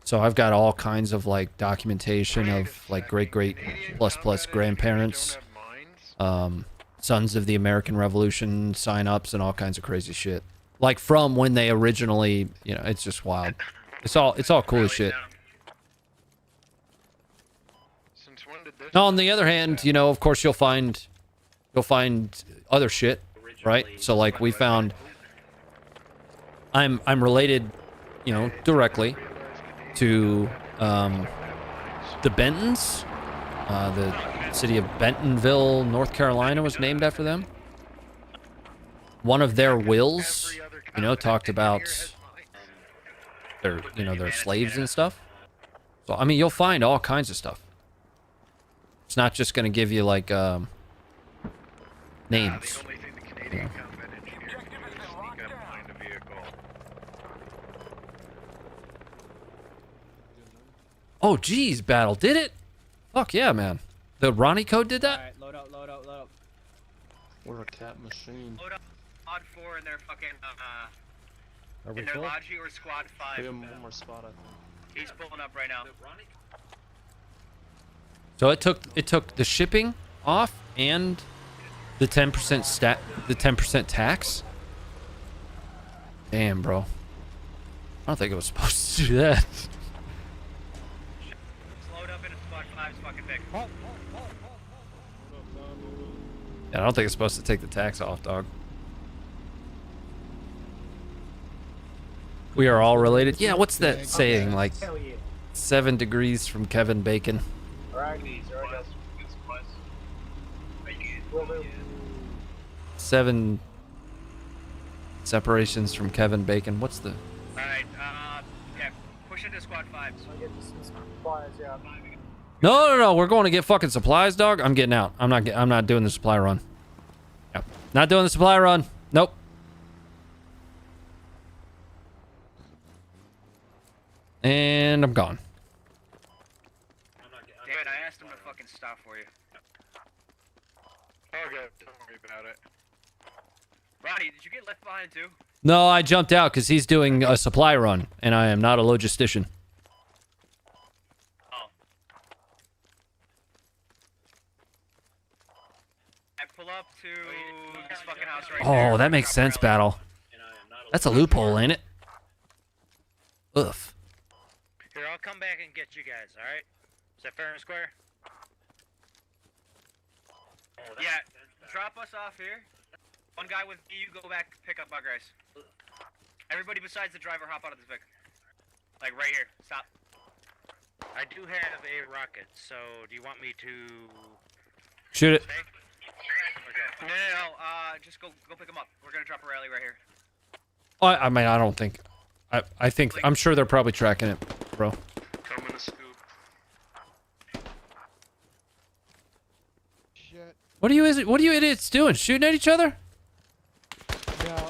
So I've got all kinds of like documentation of like great plus grandparents, sons of the American Revolution sign-ups and all kinds of crazy shit. Like from when they originally, you know, it's just wild. It's all cool as shit. Now, on the other hand, you know, of course you'll find other shit, right? So like we found, I'm related, you know, directly to the Bentons. The city of Bentonville, North Carolina was named after them. One of their wills, you know, talked about their slaves and stuff. So I mean, you'll find all kinds of stuff. It's not just going to give you like names. You know. Oh geez, battle did it? Fuck yeah, man. The Ronnie code did that? Alright, load up. We're a cat machine. Load up squad 4 in their fucking Are we in their full? Logi or squad 5. We have one more spot, I think. He's pulling up right now. So it took the shipping off and the 10% tax. Damn, bro. I don't think it was supposed to do that. Load up in a squad 5's fucking big. Yeah, I don't think it's supposed to take the tax off, dog. We are all related. Yeah, what's that saying? Like 7 degrees from Kevin Bacon. Seven separations from Kevin Bacon. What's the? Alright, yeah, push into squad 5. No. We're going to get fucking supplies, dog. I'm getting out. I'm not doing the supply run. Yep. Not doing the supply run. Nope. And I'm gone. David, I asked him to fucking stop for you. Okay, don't worry about it. Ronnie, did you get left behind too? No, I jumped out because he's doing a supply run, and I am not a logistician. Oh. I pull up to this fucking house right there. Oh, that makes sense, battle. That's a loophole, ain't it? Ugh. Here, I'll come back and get you guys, alright? Is that fair and square? Yeah, drop us off here. One guy with me, you go back, pick up bug rice. Everybody besides the driver, hop out of this vehicle. Like, right here. Stop. I do have a rocket, so do you want me to... Shoot it. Okay. No, just go pick him up. We're gonna drop a rally right here. Oh, I mean, I don't think... I'm sure they're probably tracking it, bro. Come in a scoop. Shit. What are you idiots doing? Shooting at each other? Yeah.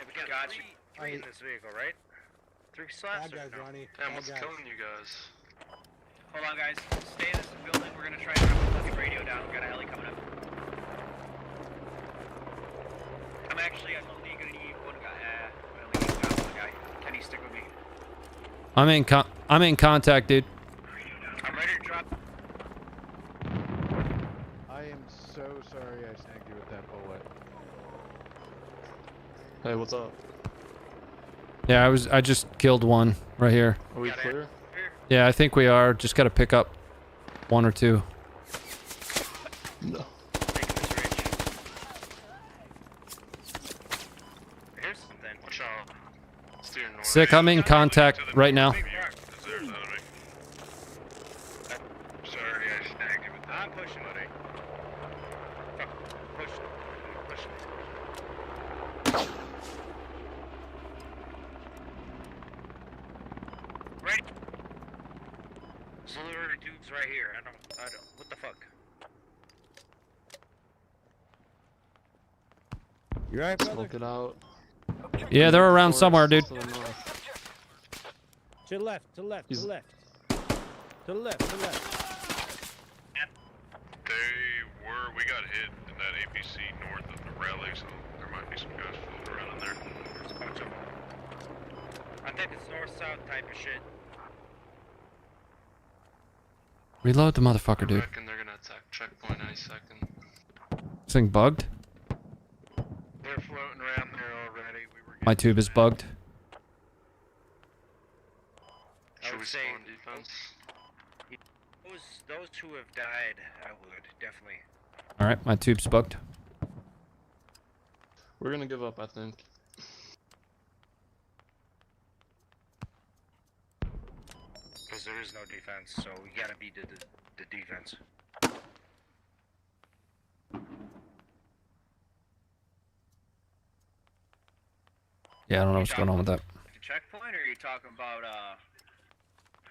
We got three in this vehicle, right? 3 slots? Bad guys, Ronnie. Damn, Bad what's guys. killing you guys? Hold on, guys. Stay in this building. We're gonna try to drop the fucking radio down. We got a heli coming up. I'm only gonna need one guy. I only need one guy. Can you stick with me? I'm in contact, dude. I'm ready to drop. I am so sorry I snagged you with that bullet. Hey, what's up? Yeah, I just killed one right here. Are we clear? Yeah, I think we are. Just gotta pick up one or two. No. Here's something. Watch out. Steer north. Sick, I'm in contact right now. Sorry, I snagged you with that. I'm pushing, buddy. Fuck. Push. Ready? Auxiliary dude's right here. I don't. What the fuck? You right, brother? Smoke it out. Yeah, they're around somewhere, dude. To the north. To the left, to the left, to the left. To the left, to the left. We got hit in that APC north of the rally, so there might be some guys floating around in there. There's a bunch of them. I think it's north-south type of shit. Reload the motherfucker, dude. I reckon they're gonna attack checkpoint any second. This thing bugged? They're floating around there already. My tube is bugged. Should we spawn defense? Those who have died, I would definitely. Alright, my tube's bugged. We're gonna give up, I think. Because there is no defense, so we gotta be the defense. Yeah, I don't know what's going on with that. Checkpoint, or are you talking about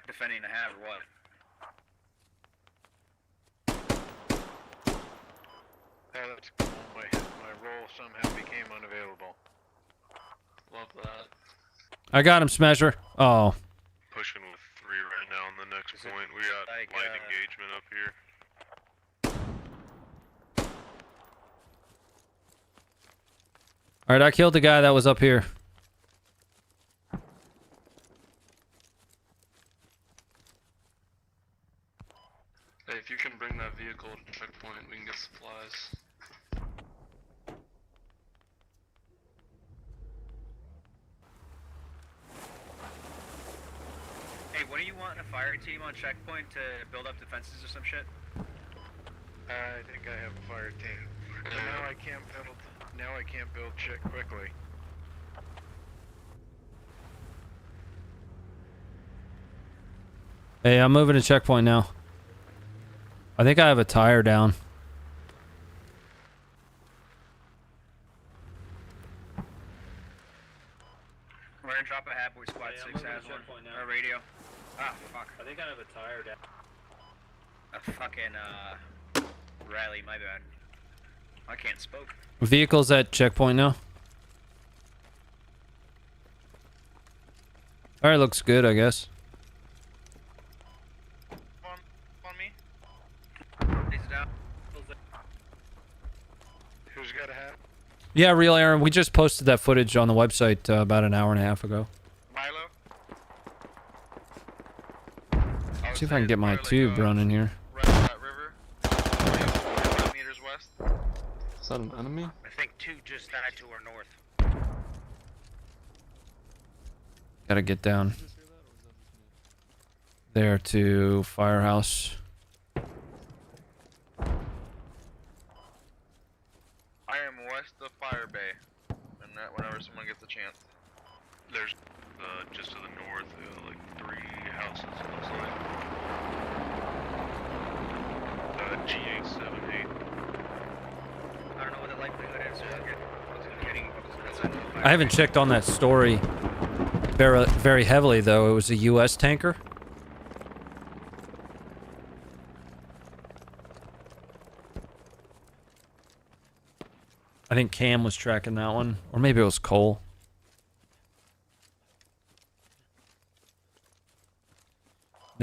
defending the hab or what? That's cool. My role somehow became unavailable. Love that. I got him, Smasher. Oh. Pushing with 3 right now on the next point. We got like, light engagement up here. Alright, I killed the guy that was up here. Hey, if you can bring that vehicle to checkpoint, we can get supplies. Hey, what are you wanting a fire team on checkpoint to build up defenses or some shit? I think I have a fire team. But now I can't build. Now I can't build shit quickly. Hey, I'm moving to checkpoint now. I think I have a tire down. We're gonna drop a hab, boy squad 6 has one. A radio. Ah, fuck. I think I have a tire down. A fucking, rally, my bad. I can't spoke. Vehicles at checkpoint now. Alright, looks good, I guess. On me. He's down. Who's got a hat? Yeah, real Aaron, we just posted that footage on the website about an hour and a half ago. Milo? See if I can get my tube running here. Right on that river. 45 meters west. Is that an enemy? I think 2 just died to our north. Gotta get down there to Firehouse. I am west of Fire Bay. And that whenever someone gets a chance. There's just to the north, like 3 houses, it looks like. G878. I don't know what the likelihood is. I haven't checked on that story very heavily, though. It was a U.S. tanker. I think Cam was tracking that one. Or maybe it was Cole.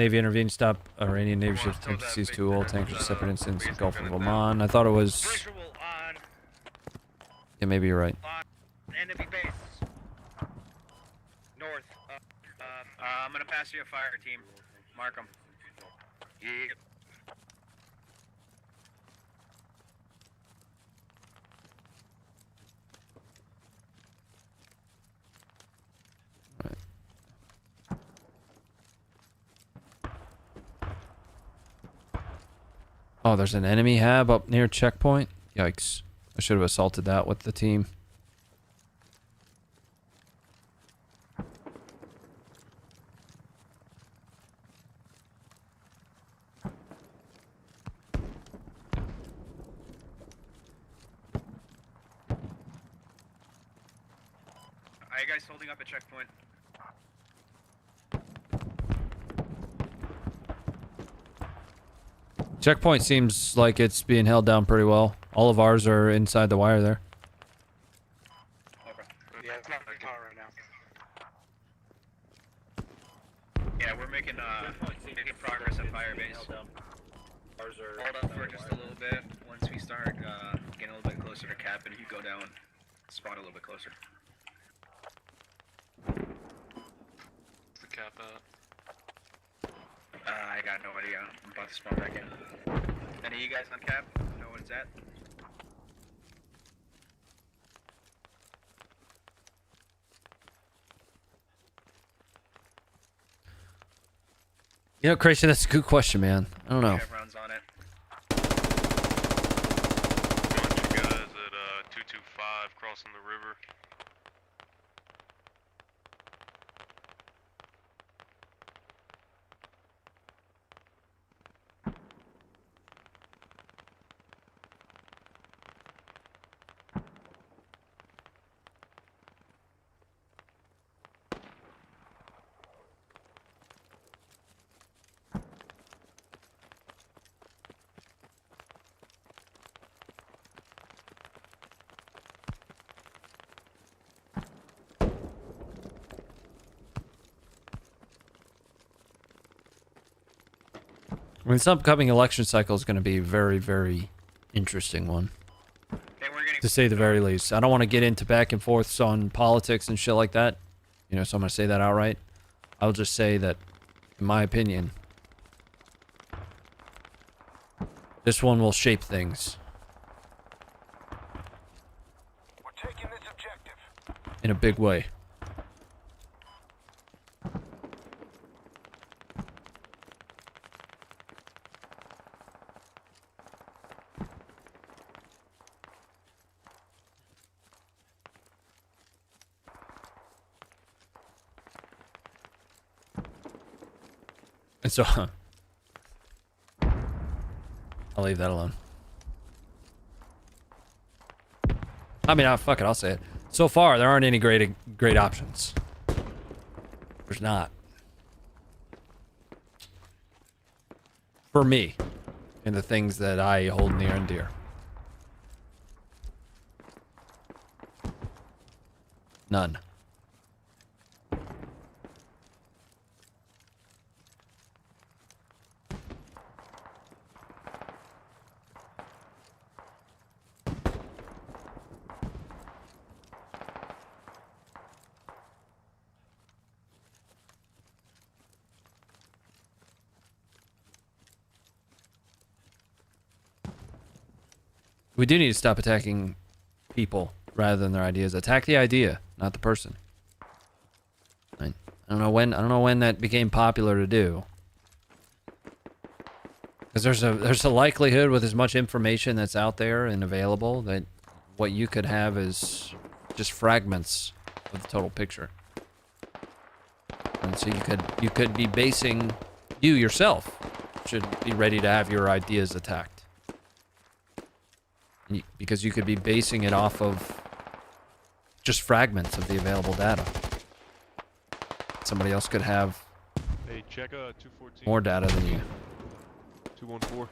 Navy intervened, stop Iranian Navy ships attempt to seize 2 oil tankers, separate incidents in the Gulf of Oman. I thought it was... Visual on Yeah, maybe you're right. enemy base. North. I'm gonna pass you a fire team. Mark them. Yep. Oh, there's an enemy hab up near checkpoint? Yikes. I should have assaulted that with the team. Are you guys holding up at checkpoint? Checkpoint seems like it's being held down pretty well. All of ours are inside the wire there. Okay. Yeah, it's not very hot right now. Yeah, we're making progress at fire base. Hold up for just a little bit. Once we start getting a little bit closer to cap, and you go down, spot a little bit closer. What's the cap at? I got no idea. I'm about to spawn back in. Any of you guys on cap? Know what it's at? You know, Creation, that's a good question, man. I don't know. Chevron's on it. Bunch of guys at 225 crossing the river. I mean, this upcoming election cycle is going to be a very, very interesting one. To say the very least. I don't want to get into back and forths on politics and shit like that. You know, so I'm going to say that outright. I'll just say that, in my opinion, this one will shape things. We're taking this objective. In a big way. And so, I'll leave that alone. I mean, fuck it, I'll say it. So far, there aren't any great options. There's not. For me, and the things that I hold near and dear. None. We do need to stop attacking people rather than their ideas. Attack the idea, not the person. I don't know when that became popular to do. Because there's a likelihood with as much information that's out there and available that what you could have is just fragments of the total picture. And so you could be basing, you yourself should be ready to have your ideas attacked. Because you could be basing it off of just fragments of the available data. Somebody else could have Hey, check 214. more data than you. 214.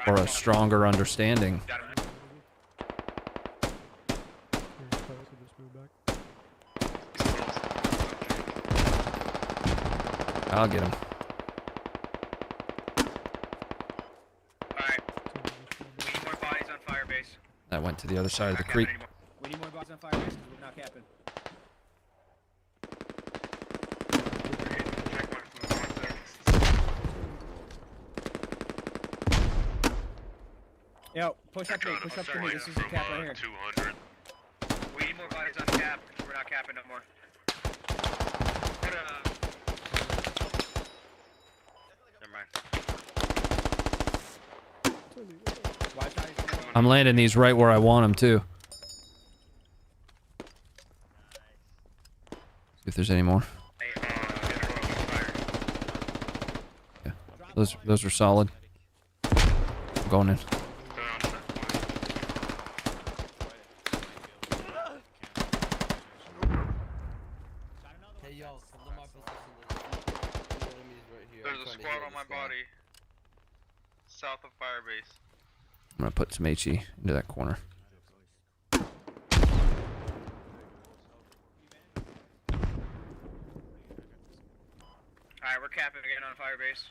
Or a stronger understanding. I'll get him. Alright. We need more bodies on fire base. That went to the other side of the creek. We need more bodies on fire base because we're not capping. Yo, push up to me, push up to me. This is a cap right here. 200. We need more bodies on cap. We're not capping no more. Never mind. I'm landing these right where I want them too. See if there's any more. Yeah, those are solid. I'm going in. There's a squad on my body. South of Firebase. I'm gonna put some HE into that corner. Alright, we're capping again on fire base.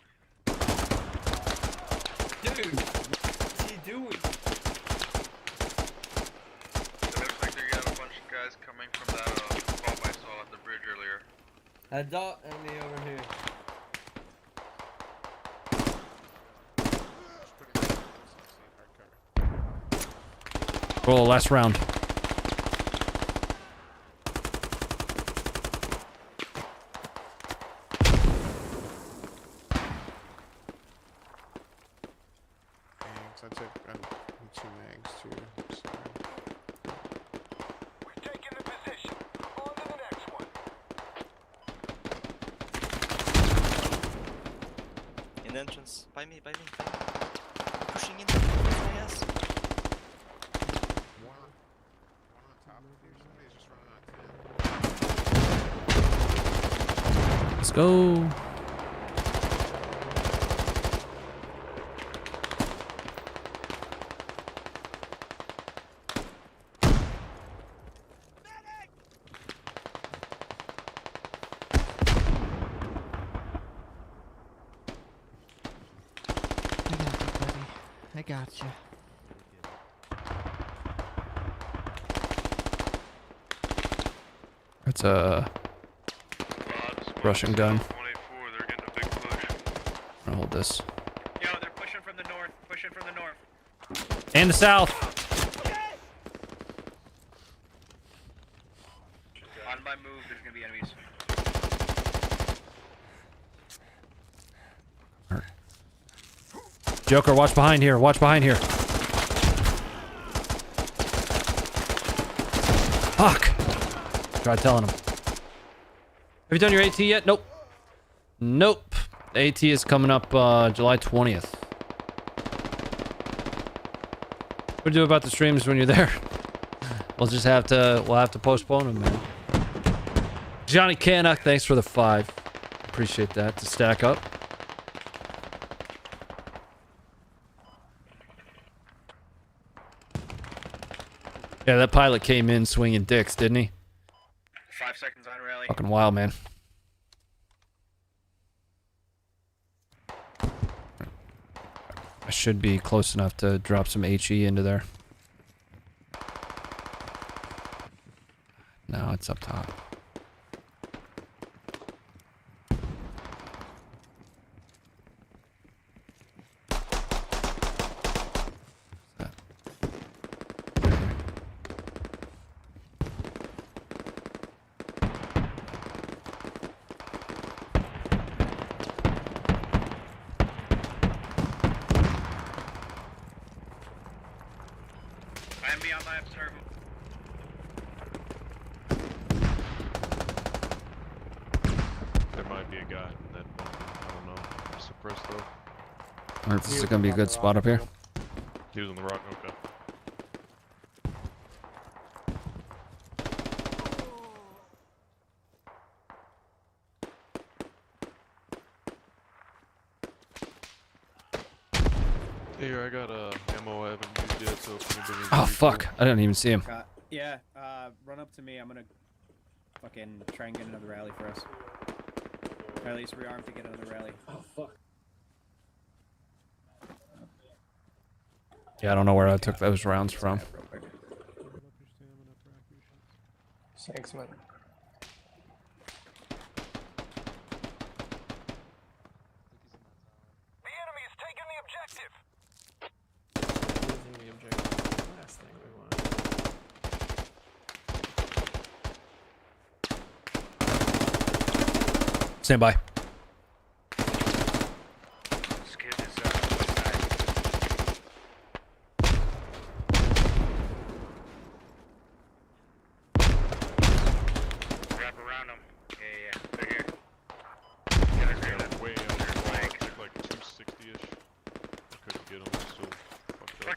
Dude, what's he doing? It looks like they got a bunch of guys coming from that bomb I saw at the bridge earlier. A dot enemy over here. Roll last round. Mags, I took 2 mags too. Sorry. We've taken the position. On to the next one. In the entrance. By me. Pushing in. Yes. One on top of you. Somebody's just running out. Let's go. I got you. That's a Russian gun. 24, they're getting a big push. I'm gonna hold this. Yo, they're pushing from the north. Pushing from the north. And the south. On my move, there's gonna be enemies. Joker, watch behind here. Watch behind here. Fuck. Try telling him. Have you done your AT yet? Nope. Nope. The AT is coming up July 20th. What do you do about the streams when you're there? We'll have to postpone them, man. Johnny Canuck, thanks for the 5. Appreciate that to stack up. Yeah, that pilot came in swinging dicks, didn't he? 5 seconds on rally. Fucking wild, man. I should be close enough to drop some HE into there. No, it's up top. I am beyond my observable. There might be a guy in that one. I don't know. Suppressed though. Alright, this is gonna be a good spot up here. He was on the rock. Okay. Here, I got ammo I haven't used yet, so if anybody needs Oh, a fuck. I didn't even see him. Yeah, run up to me. I'm gonna fucking try and get another rally for us. Or at least rearm to get on the rally. Oh fuck. Yeah, I don't know where I took those rounds from. Thanks, man. The enemy is taking the objective. Losing the objective. Last thing we want. Stand by. Skid is west side. Wrap around them. Yeah, they're here. They're way under your flag. They're like 260-ish. I couldn't get them. Still fucked up.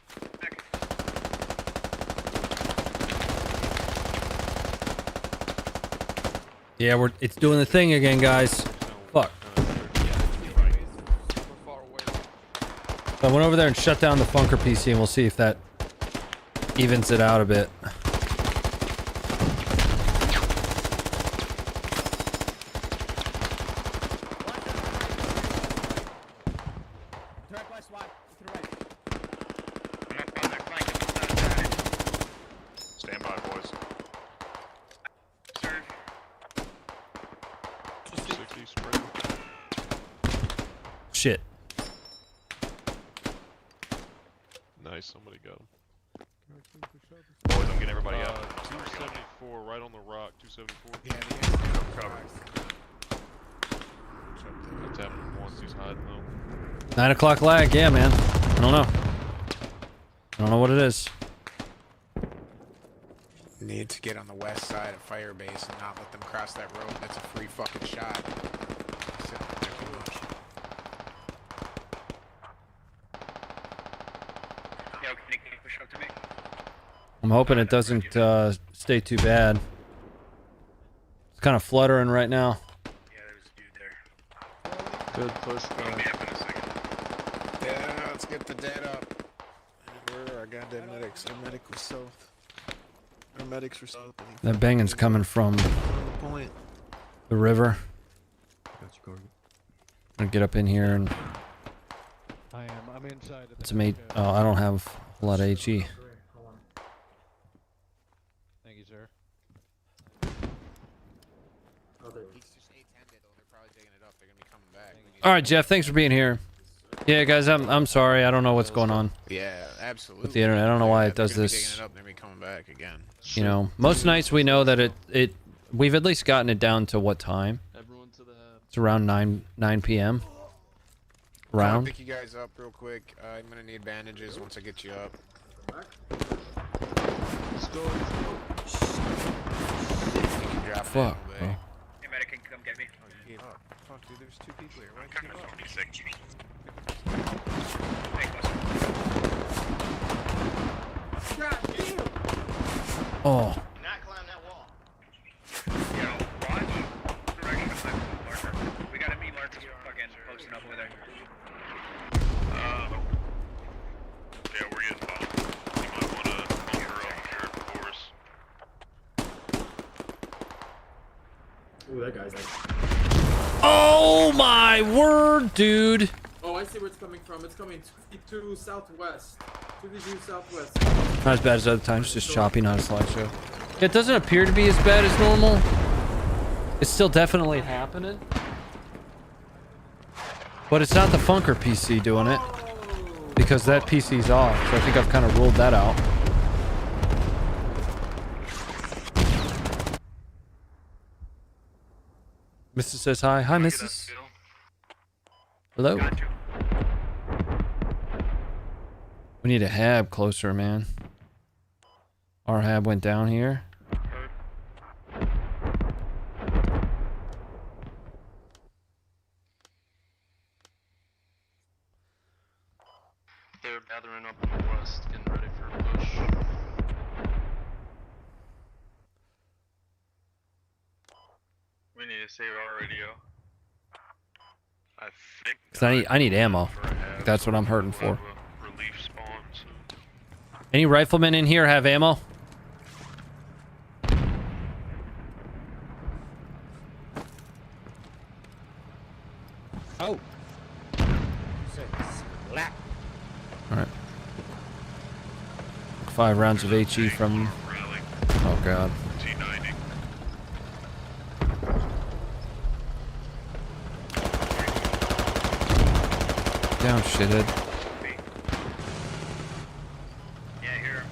Yeah, it's doing the thing again, guys. Fuck. I went over there and shut down the Funker PC, and we'll see if that evens it out a bit. Stand by, boys. 260 spread. Shit. Nice, somebody got him. Boys, I'm getting everybody out. 274, right on the rock. 274. Yeah, cover. That's happening once. He's hiding though. 9 o'clock lag. Yeah, man. I don't know. I don't know what it is. Need to get on the west side of Firebase and not let them cross that road. That's a free fucking shot. Yo, can you push up to me? I'm hoping it doesn't stay too bad. It's kind of fluttering right now. Good push back. Yeah, let's get the dead up. Where are our goddamn medics? Our medic was south. Our medics were south. That banging's coming from the river. I'm gonna get up in here and I'm inside. put some eight. Oh, I don't have a lot of HE. Thank you, sir. He's just 810 though. They're probably taking it up. They're gonna be coming back. All right, Jeff. Thanks for being here. Yeah, guys. I'm sorry. I don't know what's going on. Yeah, absolutely. With the internet, I don't know why it does They're gonna be this. digging it up. They're gonna be coming back again. You know, most nights we know that we've at least gotten it down to what time? Everyone to the It's around 9 p.m. I'll Round. pick you guys up real quick. I'm gonna need bandages once I get you up. Let's go. You can drop Fuck, down, bro. Hey, medic, can come get me. Oh, you gave up. Fuck, dude, there's two people here. Why did you give up? Oh. Not climb that wall. Yo, watch direction of my marker. We got a meat marker fucking posting up over there. yeah, we're getting bombed. You might want to bunker up your force. Ooh, that guy's like. Oh my word, dude. Oh, I see where it's coming from. It's coming to southwest. To the due southwest. Not as bad as other times, just choppy, not a slideshow. It doesn't appear to be as bad as normal. It's still definitely happening. But it's not the Funker PC doing it. Because that PC's off, so I think I've kind of ruled that out. Mrs. says hi. Hi, Mrs. Hello. We need a hab closer, man. Our hab went down here. They're gathering up in the west, getting ready for a push. We need to save our radio. I think. 'Cause I need ammo. That's what I'm hurting for. Relief spawn. So. Any riflemen in here have ammo? Oh. Slap. All right. 5 rounds of HE from. Oh god. T90. Down, shithead. Yeah, here.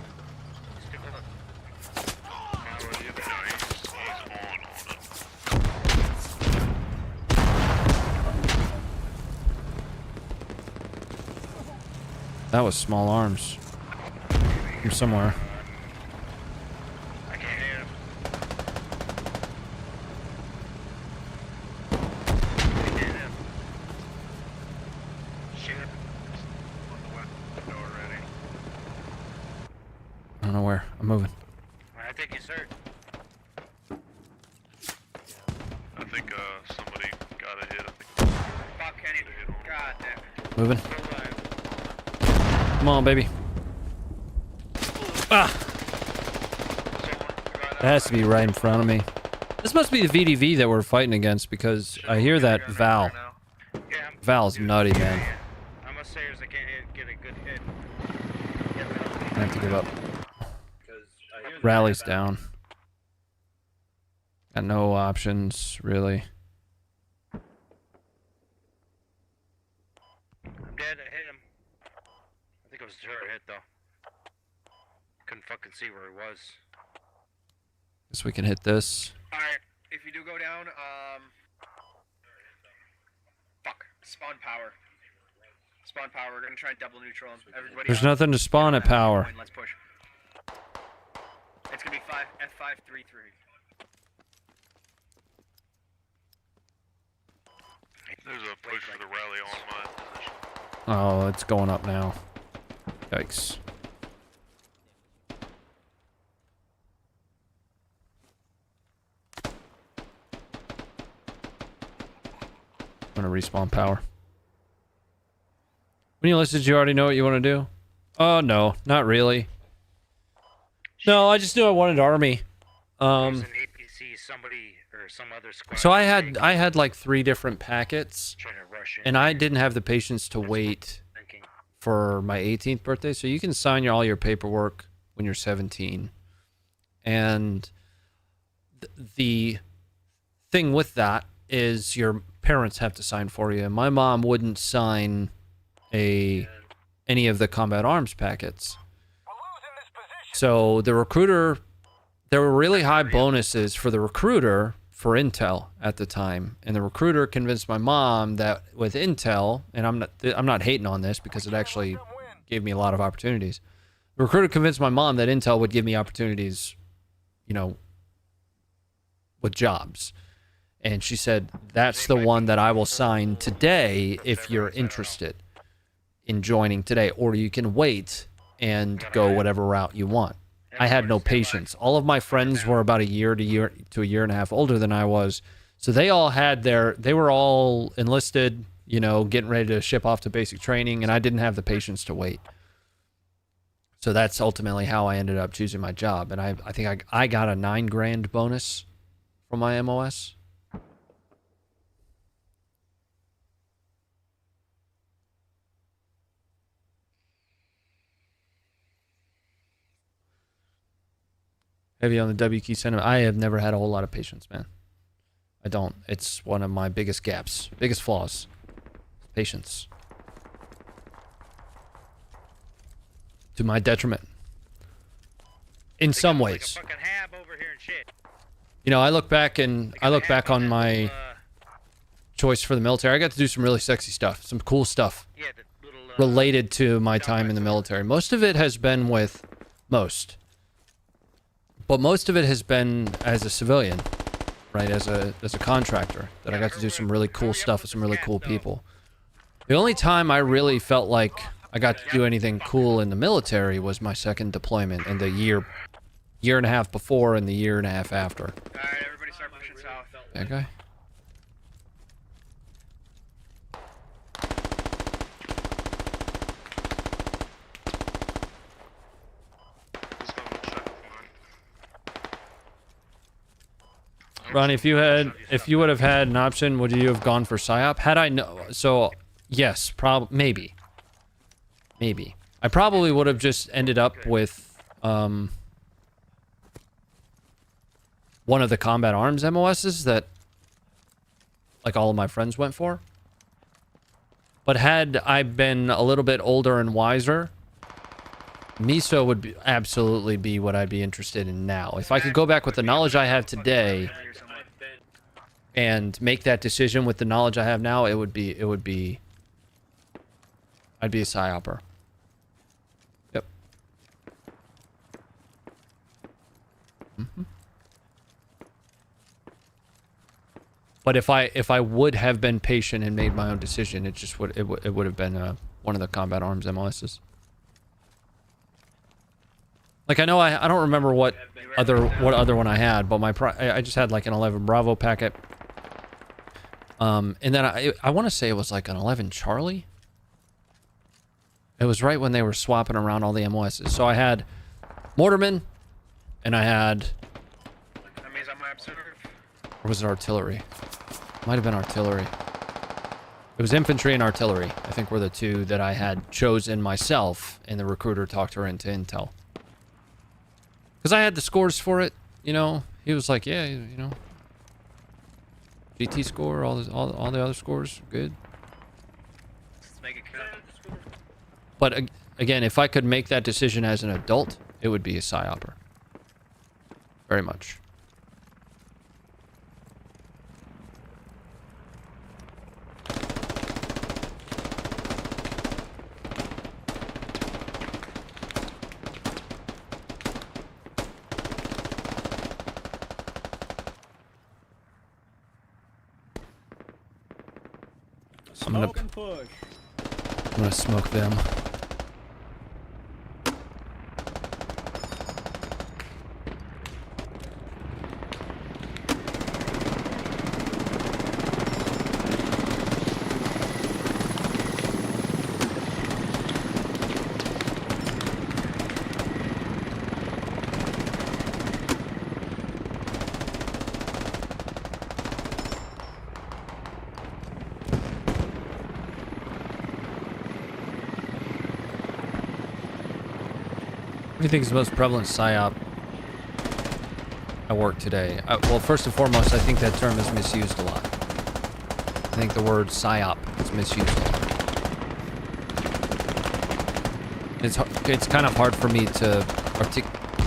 That was small arms. From somewhere. I can't hear him. I hit him. Shit. On the window already. I don't know where. I'm moving. I think you, sir. I think somebody got a hit. Fuck, Kenny. God damn. Moving. Come on, baby. Ah! That has to be right in front of me. This must be the VDV that we're fighting against because I hear that Val. Val's nutty, man. I'm upstairs. I can't get a good hit. I have to give up. Rally's down. Got no options, really. I'm dead. I hit him. I think it was a turret hit, though. Couldn't fucking see where he was. Guess we can hit this. Alright, if you do go down, fuck. Spawn power. Spawn power, we're gonna try and double neutral him. Everybody There's out. nothing to spawn at power. Let's push. It's gonna be F533. There's a push for the rally on my position. Oh, it's going up now. Yikes. I'm gonna respawn power. When you listen, you already know what you want to do? Oh, no, not really. No, I just knew I wanted army. There's an APC, somebody or some other squad. So I had like 3 different packets, and I didn't have the patience to wait for my 18th birthday. So you can sign all your paperwork when you're 17, and the thing with that is your parents have to sign for you. My mom wouldn't sign any of the combat arms packets. So the recruiter, there were really high bonuses for the recruiter for intel at the time, and the recruiter convinced my mom that with intel, and I'm not hating on this because it actually gave me a lot of opportunities. The recruiter convinced my mom that intel would give me opportunities, you know, with jobs. And she said, that's the one that I will sign today if you're interested in joining today, or you can wait and go whatever route you want. I had no patience. All of my friends were about a year to a year and a half older than I was. So they all had they were all enlisted, you know, getting ready to ship off to basic training, and I didn't have the patience to wait. So that's ultimately how I ended up choosing my job. And I think I got a $9,000 bonus from my MOS. Heavy on the W key sentiment. I have never had a whole lot of patience, man. I don't. It's one of my biggest gaps, biggest flaws. Patience. To my detriment. In some ways. You know, I look back on my choice for the military. I got to do some really sexy stuff, some cool stuff related to my time in the military. Most of it has been with But most of it has been as a civilian, right? As a contractor, that I got to do some really cool stuff with some really cool people. The only time I really felt like I got to do anything cool in the military was my second deployment, and the year and a half before and the year and a half after. Alright, everybody start pushing south. Okay. Ronnie, if you would have had an option, would you have gone for PSYOP? Had I no, so yes, maybe. I probably would have just ended up with one of the combat arms MOSs that like all of my friends went for. But had I been a little bit older and wiser, MISO would absolutely be what I'd be interested in now. If I could go back with the knowledge I have today and make that decision with the knowledge I have now, I'd be a PSYOPer. Yep. But if I would have been patient and made my own decision, it just would have been one of the combat arms MOSs. Like I know I don't remember what other one I had, but I just had like an 11 Bravo packet. And then I want to say it was like an 11 Charlie. It was right when they were swapping around all the MOSs. So I had Mortarman, and I had. Or was it artillery? Might have been artillery. It was infantry and artillery. I think were the two that I had chosen myself, and the recruiter talked her into intel. Because I had the scores for it, you know. He was like, yeah, you know. GT score, all the other scores, good. Let's make it count. But again, if I could make that decision as an adult, it would be a PSYOPer. Very much. I'm gonna smoke them. What do you think is the most prevalent PSYOP at work today? Well, first and foremost, I think that term is misused a lot. I think the word PSYOP is misused a lot. It's kind of hard for me to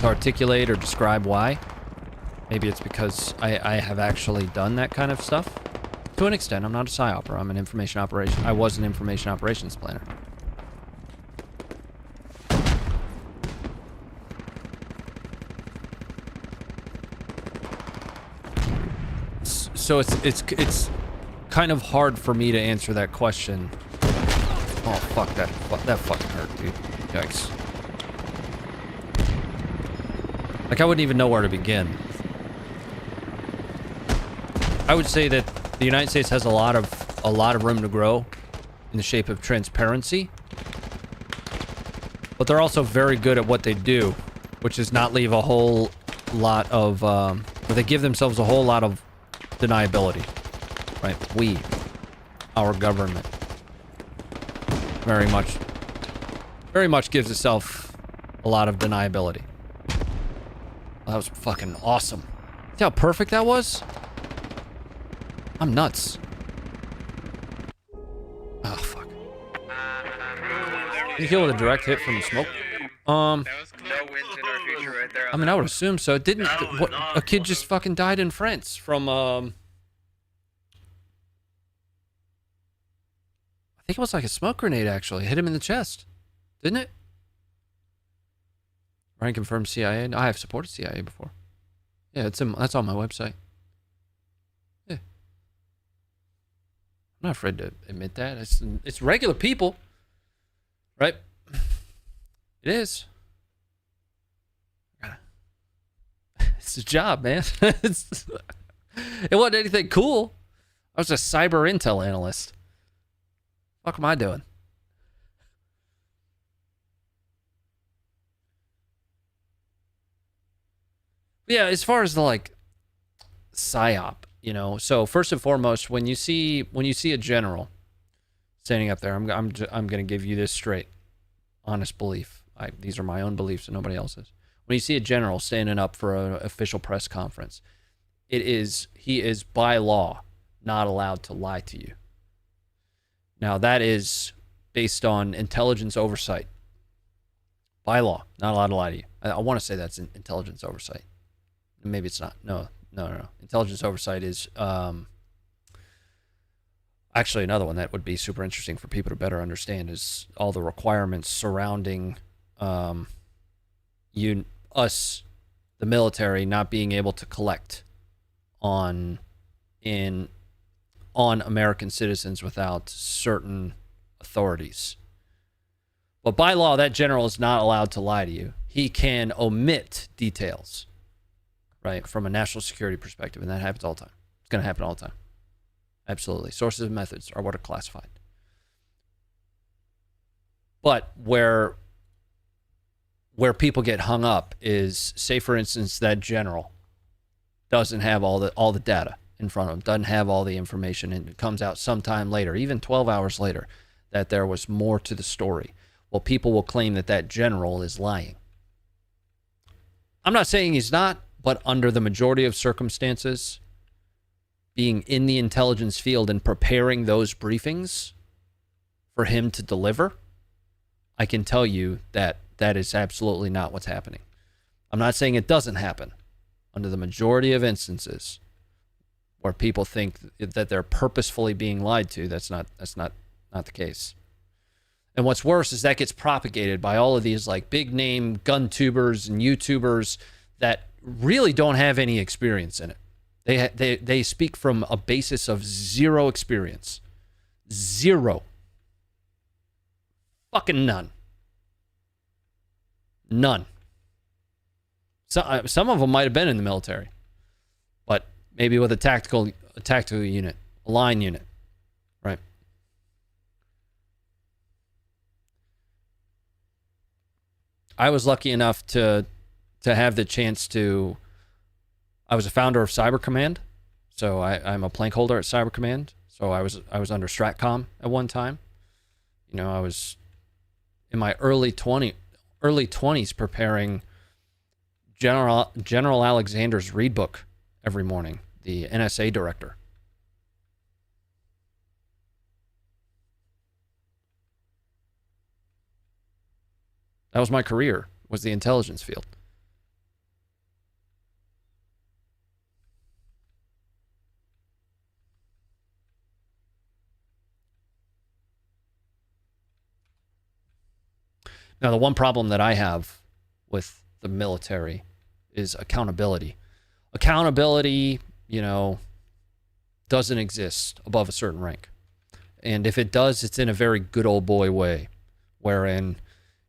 articulate or describe why. Maybe it's because I have actually done that kind of stuff. To an extent, I'm not a PSYOPer. I'm an information operation. I was an information operations planner. So it's kind of hard for me to answer that question. Oh fuck, that fucking hurt, dude. Yikes. Like I wouldn't even know where to begin. I would say that the United States has a lot of room to grow in the shape of transparency. But they're also very good at what they do, which is not leave a whole lot of but they give themselves a whole lot of deniability, right? Our government, very much gives itself a lot of deniability. That was fucking awesome. See how perfect that was? I'm nuts. Oh fuck. Did you kill with a direct hit from the smoke? No wins in our future right there. I mean, I would assume so. It didn't. What? A kid just fucking died in France from I think it was like a smoke grenade. Actually, hit him in the chest, didn't it? Ryan confirmed CIA. I have supported CIA before. Yeah, that's on my website. Yeah, I'm not afraid to admit that. It's regular people, right? It is. It's a job, man. It wasn't anything cool. I was a cyber intel analyst. What am I doing? Yeah, as far as the like psyop, you know. So first and foremost, when you see a general standing up there, I'm going to give you this straight, honest belief. These are my own beliefs and nobody else's. When you see a general standing up for an official press conference, he is by law not allowed to lie to you. Now that is based on intelligence oversight. By law, not allowed to lie to you. I want to say that's intelligence oversight. Maybe it's not. No. Intelligence oversight is actually another one that would be super interesting for people to better understand is all the requirements surrounding us, the military, not being able to collect on American citizens without certain authorities. But by law, that general is not allowed to lie to you. He can omit details, right, from a national security perspective, and that happens all the time. It's going to happen all the time. Absolutely. Sources and methods are what are classified. But where people get hung up is, say, for instance, that general doesn't have all the data in front of him, doesn't have all the information, and it comes out sometime later, even 12 hours later, that there was more to the story. Well, people will claim that general is lying. I'm not saying he's not, but under the majority of circumstances, being in the intelligence field and preparing those briefings for him to deliver, I can tell you that is absolutely not what's happening. I'm not saying it doesn't happen. Under the majority of instances where people think that they're purposefully being lied to, that's not the case. And what's worse is that gets propagated by all of these like big name gun tubers and YouTubers that really don't have any experience in it. They speak from a basis of zero experience. Zero. Fucking none. None. So, some of them might have been in the military, but maybe with a tactical unit, a line unit, right? I was lucky enough to have the chance to. I was a founder of Cyber Command, so I'm a plank holder at Cyber Command. So I was under Stratcom at one time. You know, I was in my early 20s preparing General Alexander's read book every morning, the NSA director. That was my career, was the intelligence field. Now, the one problem that I have with the military is accountability. Accountability, you know, doesn't exist above a certain rank. And if it does, it's in a very good old boy way, wherein,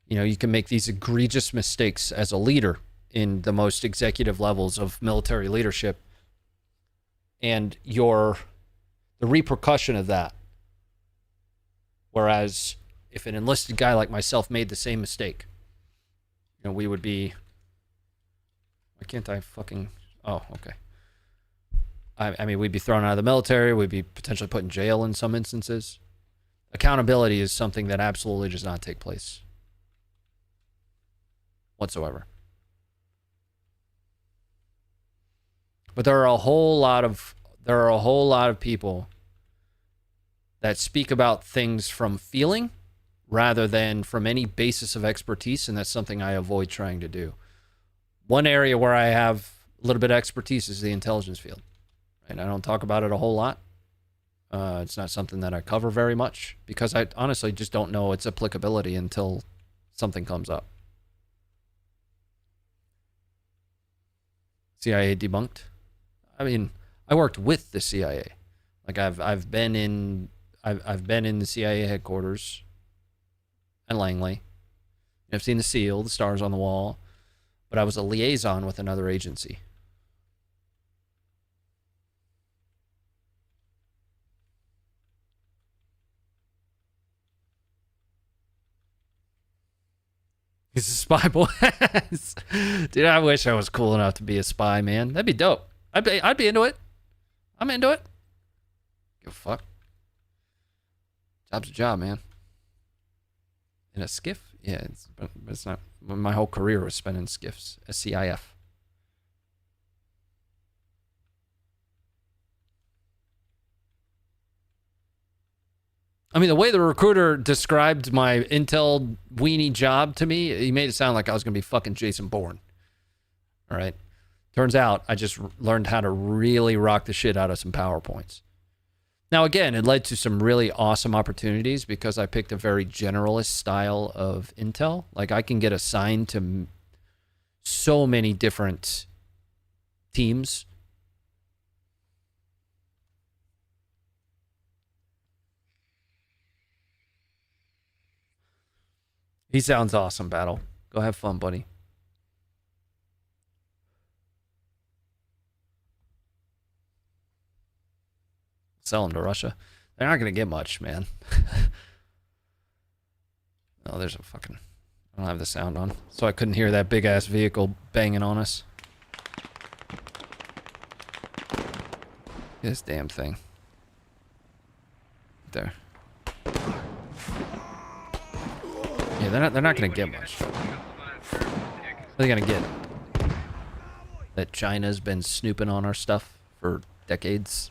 you know, you can make these egregious mistakes as a leader in the most executive levels of military leadership, and the repercussion of that. Whereas if an enlisted guy like myself made the same mistake, you know, we would be... Why can't I fucking... Oh, okay. I mean, we'd be thrown out of the military. We'd be potentially put in jail in some instances. Accountability is something that absolutely does not take place whatsoever. But there are a whole lot of people that speak about things from feeling rather than from any basis of expertise, and that's something I avoid trying to do. One area where I have a little bit of expertise is the intelligence field. And I don't talk about it a whole lot. It's not something that I cover very much because I honestly just don't know its applicability until something comes up. CIA debunked. I mean, I worked with the CIA. Like I've been in the CIA headquarters at Langley. I've seen the seal, the stars on the wall, but I was a liaison with another agency. He's a spy boy. Dude, I wish I was cool enough to be a spy, man. That'd be dope. I'd be into it. I'm into it. Give a fuck. Job's a job, man. In a skiff? Yeah, but it's not. My whole career was spent in skiffs. SCIF. I mean, the way the recruiter described my intel weenie job to me, he made it sound like I was going to be fucking Jason Bourne. All right. Turns out I just learned how to really rock the shit out of some PowerPoints. Now, again, it led to some really awesome opportunities because I picked a very generalist style of intel. Like, I can get assigned to so many different teams. He sounds awesome, Battle. Go have fun, buddy. Sell them to Russia. They're not going to get much, man. Oh, there's a fucking... I don't have the sound on, so I couldn't hear that big-ass vehicle banging on us. This damn thing. There. Yeah, they're not going to get much. What are they going to get? That China's been snooping on our stuff for decades.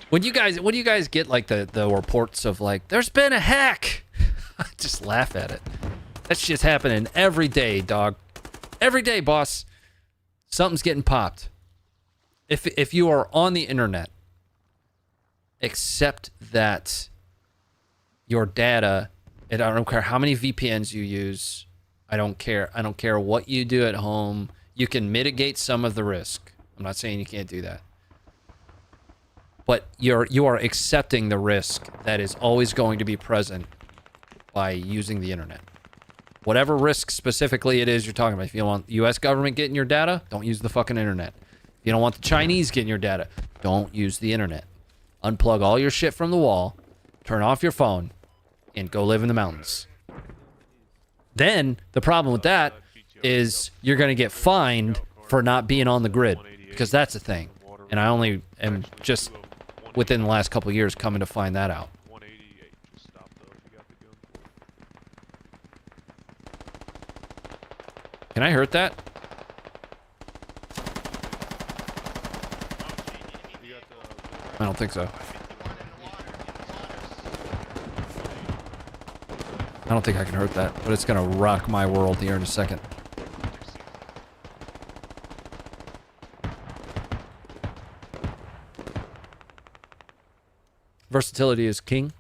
When you guys get like the reports of like there's been a hack, I just laugh at it. That shit's happening every day, dog. Every day, boss. Something's getting popped. If you are on the internet, accept that your data, and I don't care how many VPNs you use, I don't care what you do at home, you can mitigate some of the risk. I'm not saying you can't do that. But you are accepting the risk that is always going to be present by using the internet. Whatever risk specifically it is you're talking about. If you don't want the US government getting your data, don't use the fucking internet. If you don't want the Chinese getting your data, don't use the internet. Unplug all your shit from the wall, turn off your phone, and go live in the mountains. Then, the problem with that is you're going to get fined for not being on the grid, because that's the thing. And I only am just within the last couple of years coming to find that out. Can I hurt that? I don't think so. I don't think I can hurt that, but it's gonna rock my world here in a second. Versatility is king.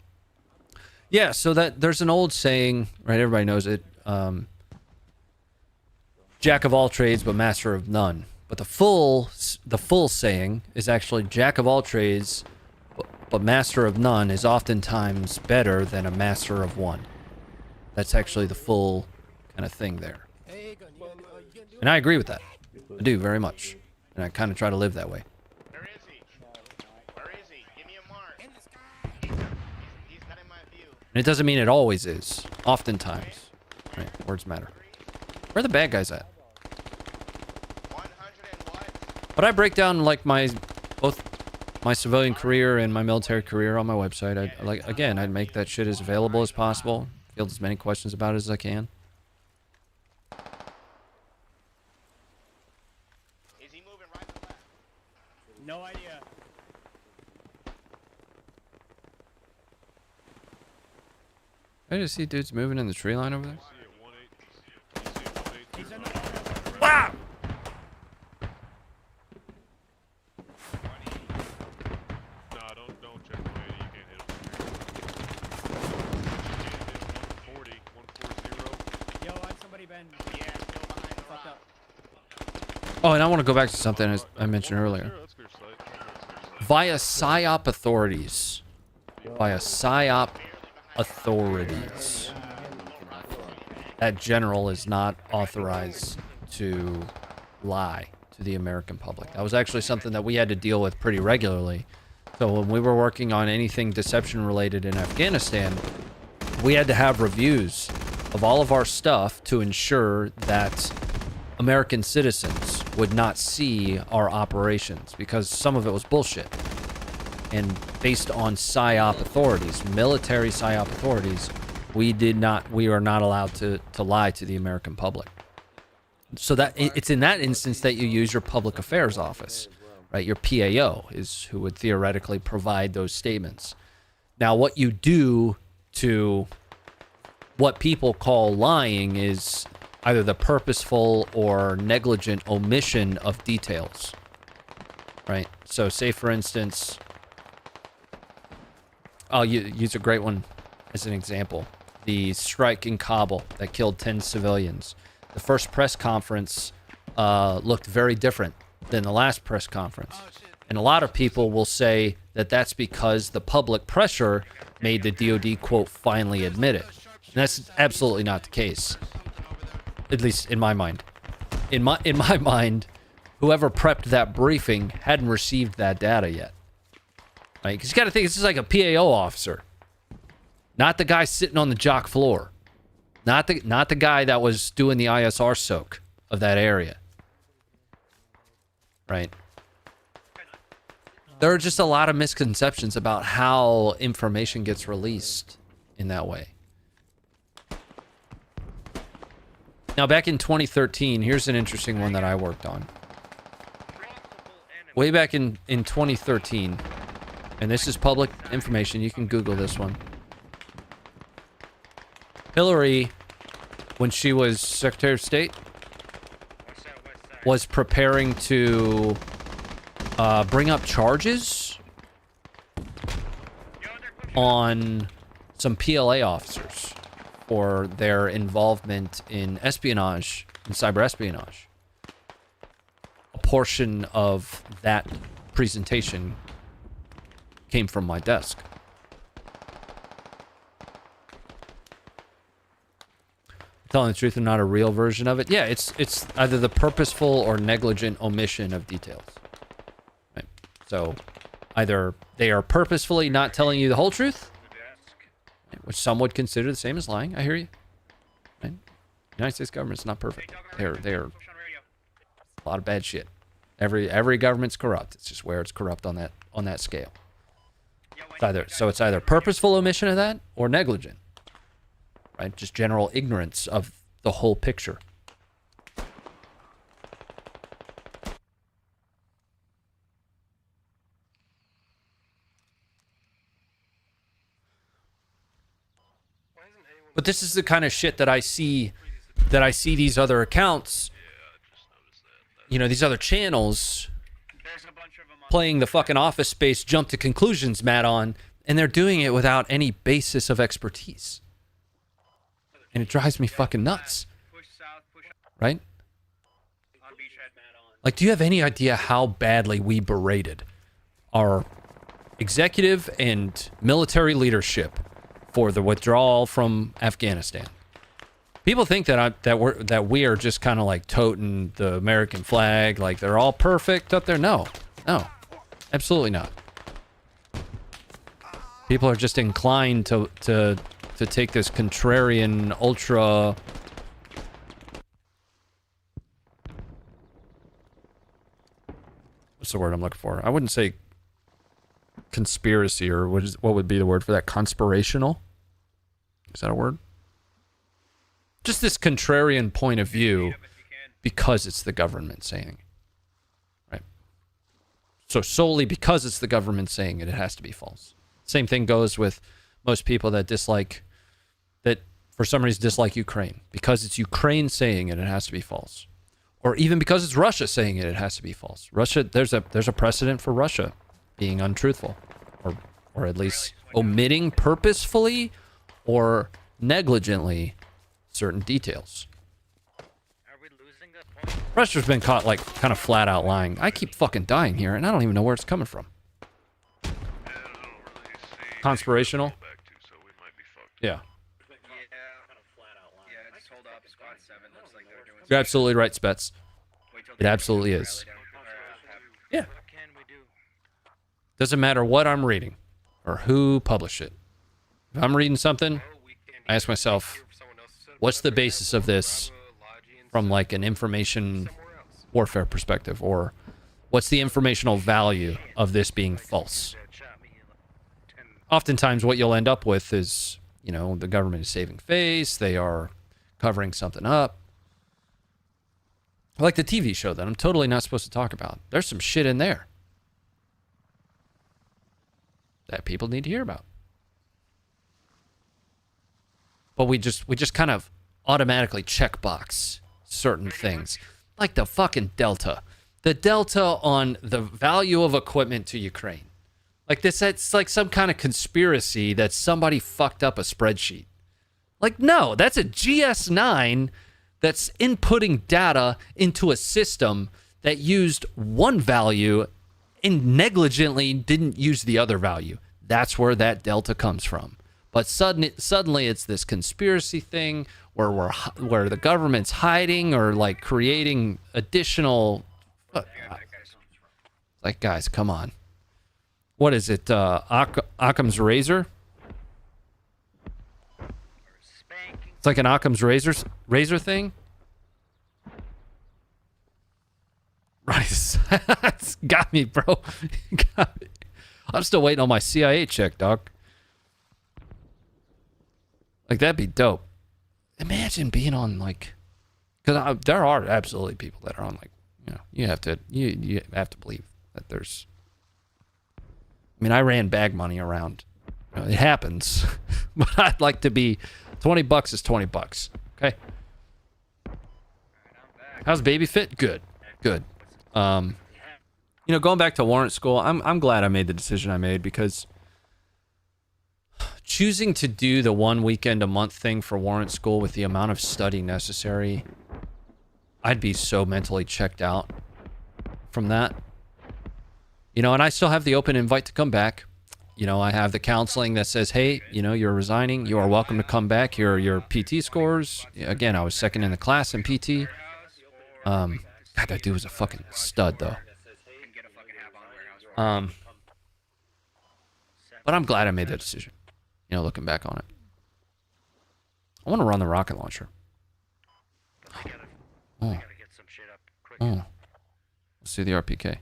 Yeah, so that there's an old saying, right? Everybody knows it. Jack of all trades, but master of none. But the full saying is actually jack of all trades, but master of none is oftentimes better than a master of one. That's actually the full kind of thing there. And I agree with that. I do very much. And I kind of try to live that way. Where is he? Where is he? Give me a mark. In the sky. He's not in my view. And it doesn't mean it always is. Oftentimes. Right? Words matter. Where are the bad guys at? But I break down like both my civilian career and my military career on my website. I'd make that shit as available as possible. Field as many questions about it as I can. Is he moving right or left? No idea. I just see dudes moving in the tree line over there. Wow! Nah, don't check 180. You can't hit him. 140. Yo, on somebody been. Yeah, still behind the rock. Oh, and I want to go back to something as I mentioned earlier. Via PSYOP authorities. Via PSYOP authorities. That general is not authorized to lie to the American public. That was actually something that we had to deal with pretty regularly. So when we were working on anything deception related in Afghanistan, we had to have reviews of all of our stuff to ensure that American citizens would not see our operations because some of it was bullshit. And based on PSYOP authorities, military PSYOP authorities, we are not allowed to lie to the American public. So that it's in that instance that you use your public affairs office, right? Your PAO is who would theoretically provide those statements. Now, what you do to what people call lying is either the purposeful or negligent omission of details, right? So say, for instance, I'll use a great one as an example. The strike in Kabul that killed 10 civilians. The first press conference looked very different than the last press conference. And a lot of people will say that that's because the public pressure made the DOD, quote, finally admit it. And that's absolutely not the case. At least in my mind. In my mind, whoever prepped that briefing hadn't received that data yet. Right? Because you got to think, this is like a PAO officer. Not the guy sitting on the jock floor. Not the guy that was doing the ISR soak of that area. Right? There are just a lot of misconceptions about how information gets released in that way. Now, back in 2013, here's an interesting one that I worked on. Way back in 2013, and this is public information, you can Google this one. Hillary, when she was Secretary of State, was preparing to bring up charges on some PLA officers for their involvement in espionage and cyber espionage. A portion of that presentation came from my desk. Telling the truth and not a real version of it. Yeah, it's either the purposeful or negligent omission of details. Right. So either they are purposefully not telling you the whole truth, which some would consider the same as lying. I hear you. Right? The United States government's not perfect. They're a lot of bad shit. Every government's corrupt. It's just where it's corrupt on that scale. It's either purposeful omission of that or negligent. Right? Just general ignorance of the whole picture. But this is the kind of shit that I see these other accounts, you know, these other channels playing the fucking Office Space jump to conclusions mat on, and they're doing it without any basis of expertise. And it drives me fucking nuts. Right? Like, do you have any idea how badly we berated our executive and military leadership for the withdrawal from Afghanistan? People think that we are just kind of like toting the American flag, like they're all perfect up there. No, absolutely not. People are just inclined to take this contrarian, ultra... What's the word I'm looking for? I wouldn't say conspiracy, or what would be the word for that? Conspirational? Is that a word? Just this contrarian point of view because it's the government saying. Right? So solely because it's the government saying it, it has to be false. Same thing goes with most people that for some reason dislike Ukraine. Because it's Ukraine saying it, it has to be false. Or even because it's Russia saying it, it has to be false. Russia, there's a precedent for Russia being untruthful, or at least omitting purposefully or negligently certain details. Russia's been caught like kind of flat out lying. I keep fucking dying here, and I don't even know where it's coming from. Conspirational? Yeah. You're absolutely right, Spets. It absolutely is. Yeah. Doesn't matter what I'm reading or who published it. If I'm reading something, I ask myself, what's the basis of this? from like an information warfare perspective, or what's the informational value of this being false? Oftentimes what you'll end up with is, you know, the government is saving face, they are covering something up. Like the TV show that I'm totally not supposed to talk about. There's some shit in there that people need to hear about. But we just kind of automatically checkbox certain things. Like the fucking Delta. The Delta on the value of equipment to Ukraine. Like this, it's like some kind of conspiracy that somebody fucked up a spreadsheet. Like, no, that's a GS9 that's inputting data into a system that used one value and negligently didn't use the other value. That's where that Delta comes from. But suddenly it's this conspiracy thing where the government's hiding or like creating additional. Like, guys, come on. What is it? Occam's razor? It's like an Occam's razor thing. Right, it's got me, bro. Got me. I'm still waiting on my CIA check, dog. Like, that'd be dope. Imagine being on, like, because there are absolutely people that are on, like, you know, you have to believe that there's. I mean, I ran bag money around. You know, it happens, but I'd like to be. $20 is $20. Okay. How's baby fit? Good. Good. You know, going back to warrant school, I'm glad I made the decision I made, because choosing to do the 1 weekend a month thing for warrant school with the amount of study necessary, I'd be so mentally checked out from that. You know, and I still have the open invite to come back. You know, I have the counseling that says, hey, you know, you're resigning. You are welcome to come back. Here are your PT scores. Again, I was second in the class in PT. God, that dude was a fucking stud, though. But I'm glad I made that decision, you know, looking back on it. I want to run the rocket launcher. Oh. Let's see the RPK.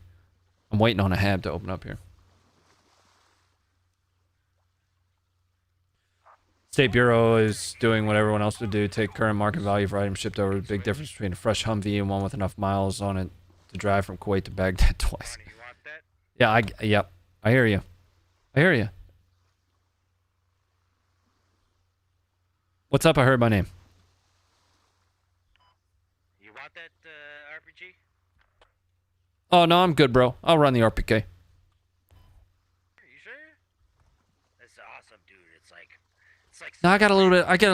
I'm waiting on a hab to open up here. State Bureau is doing what everyone else would do. Take current market value for items shipped over. Big difference between a fresh Humvee and one with enough miles on it to drive from Kuwait to Baghdad twice. Yeah, yep. I hear you. I hear you. What's up? I heard my name. You want that RPG? Oh, no, I'm good, bro. I'll run the RPK. Are you sure? That's awesome, dude. It's like No, I got a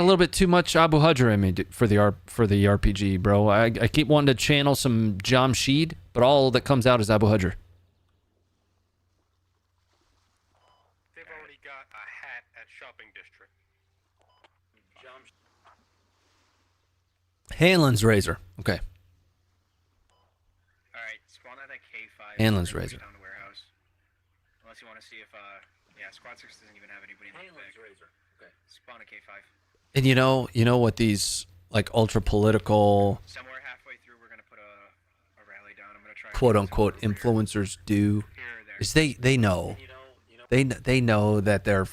little bit too much Abu Hudra in me for the RPG, bro. I keep wanting to channel some Jamshid, but all that comes out is Abu Hudra. They've already got a hat at shopping district. Hanlon's Razor. Okay. Alright, spawn at a K5. Hanlon's Razor. Down to warehouse. Unless you want to see if, yeah, Squad 6 doesn't even have anybody in the Hanlon's Razor. Okay. Spawn a K5. And you know what these like ultra political, Somewhere halfway through, we're gonna put a rally down. I'm gonna try. quote unquote influencers do is they know they know that they're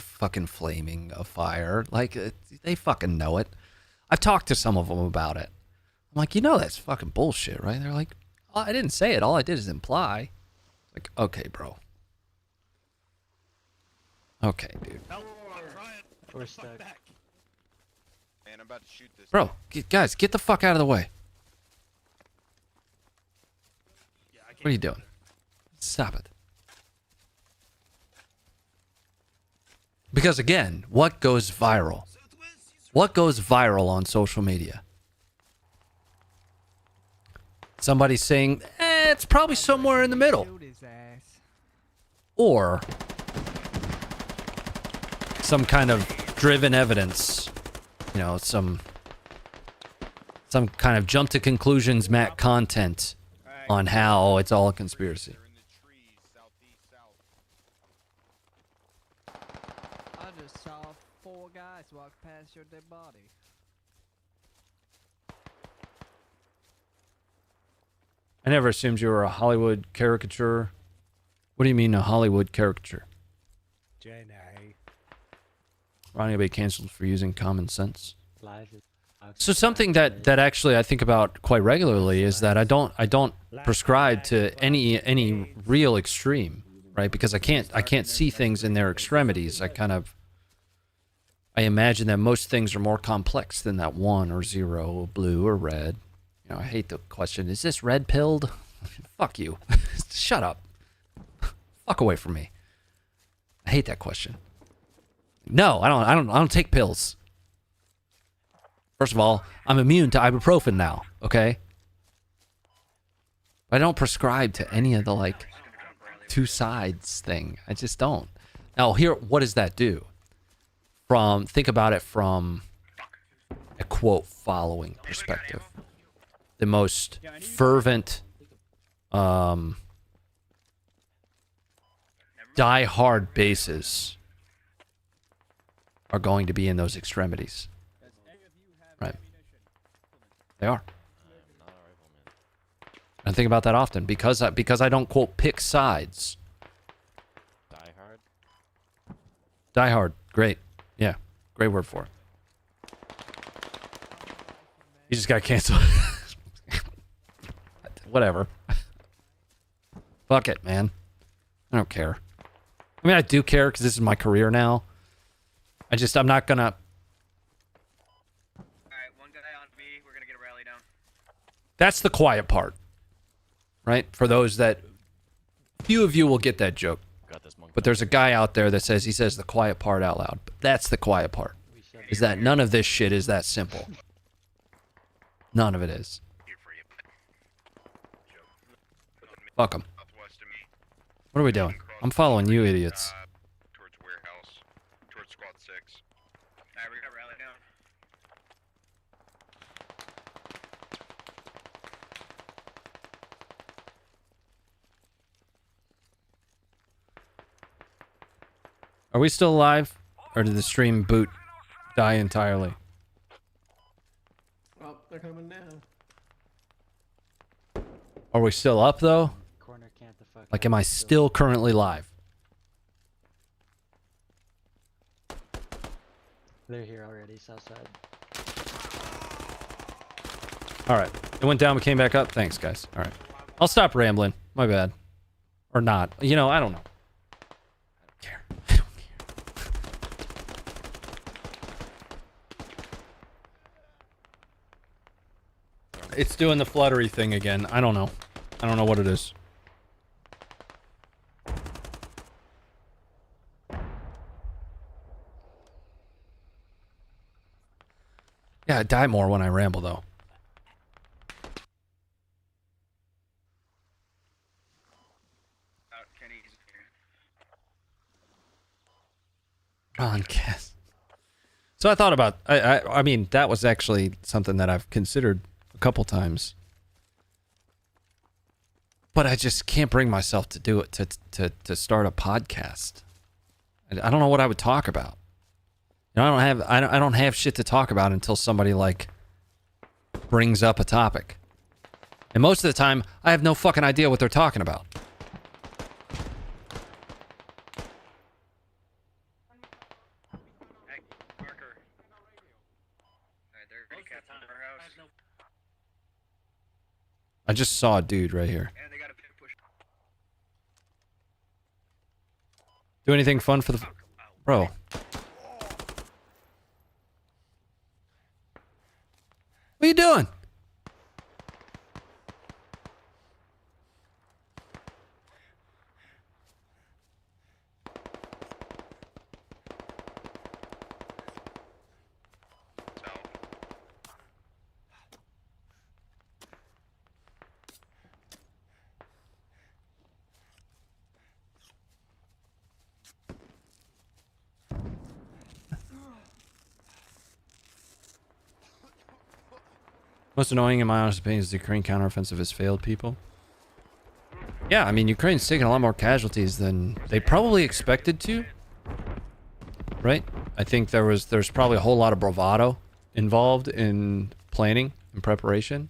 fucking flaming a fire. Like they fucking know it. I've talked to some of them about it. I'm like, you know, that's fucking bullshit, right? They're like, oh, I didn't say it. All I did is imply. Like, okay, bro. Okay, dude. Man, I'm about to shoot this. Bro, guys, get the fuck out of the way. What are you doing? Stop it. Because again, what goes viral? What goes viral on social media? Somebody saying, it's probably somewhere in the middle. Or some kind of driven evidence. You know, some kind of jump to conclusions Matt content on how it's all a conspiracy. I just saw 4 guys walk past your dead body. I never assumed you were a Hollywood caricature. What do you mean a Hollywood caricature? Jenny. Ronnie will be canceled for using common sense. So something that actually I think about quite regularly is that I don't prescribe to any real extreme, right? Because I can't see things in their extremities. I imagine that most things are more complex than that 1 or 0, blue or red. You know, I hate the question, is this red pilled? Fuck you. Shut up. Fuck away from me. I hate that question. No, I don't take pills. First of all, I'm immune to ibuprofen now, okay? I don't prescribe to any of the, like, two sides thing. I just don't. Now, here, what does that do? Think about it from a quote following perspective. The most fervent, die-hard bases are going to be in those extremities. Right. They are. I think about that often because I don't quote pick sides. Die hard. Die hard. Great. Yeah. Great word for it. You just got canceled. Whatever. Fuck it, man. I don't care. I mean, I do care because this is my career now. I'm not gonna. Alright, one guy on B. We're gonna get a rally down. That's the quiet part. Right? For those that. Few of you will get that joke. But there's a guy out there that he says the quiet part out loud. But that's the quiet part. Is that none of this shit is that simple. None of it is. Fuck 'em. What are we doing? I'm following you idiots. Towards warehouse. Towards squad 6. Alright, we got rally down. Are we still alive? Or did the stream boot die entirely? Oh, they're coming now. Are we still up though? Like, am I still currently live? They're here already, south side. Alright. It went down, but came back up. Thanks, guys. Alright. I'll stop rambling. My bad. Or not. You know, I don't know. I don't care. It's doing the fluttery thing again. I don't know. I don't know what it is. Yeah, I die more when I ramble, though. On Cass. So I thought about. I mean, that was actually something that I've considered a couple times, but I just can't bring myself to do it. To start a podcast. I don't know what I would talk about. You know, I don't have shit to talk about until somebody like brings up a topic. And most of the time, I have no fucking idea what they're talking about. Hey, Parker. Alright, they're ready capped in our house. I just saw a dude right here. And they got a pin push. Do anything fun for the... Bro. What are you doing? Most annoying, in my honest opinion, is the Ukraine counteroffensive has failed people. Yeah, I mean, Ukraine's taken a lot more casualties than they probably expected to. Right? I think there's probably a whole lot of bravado involved in planning and preparation.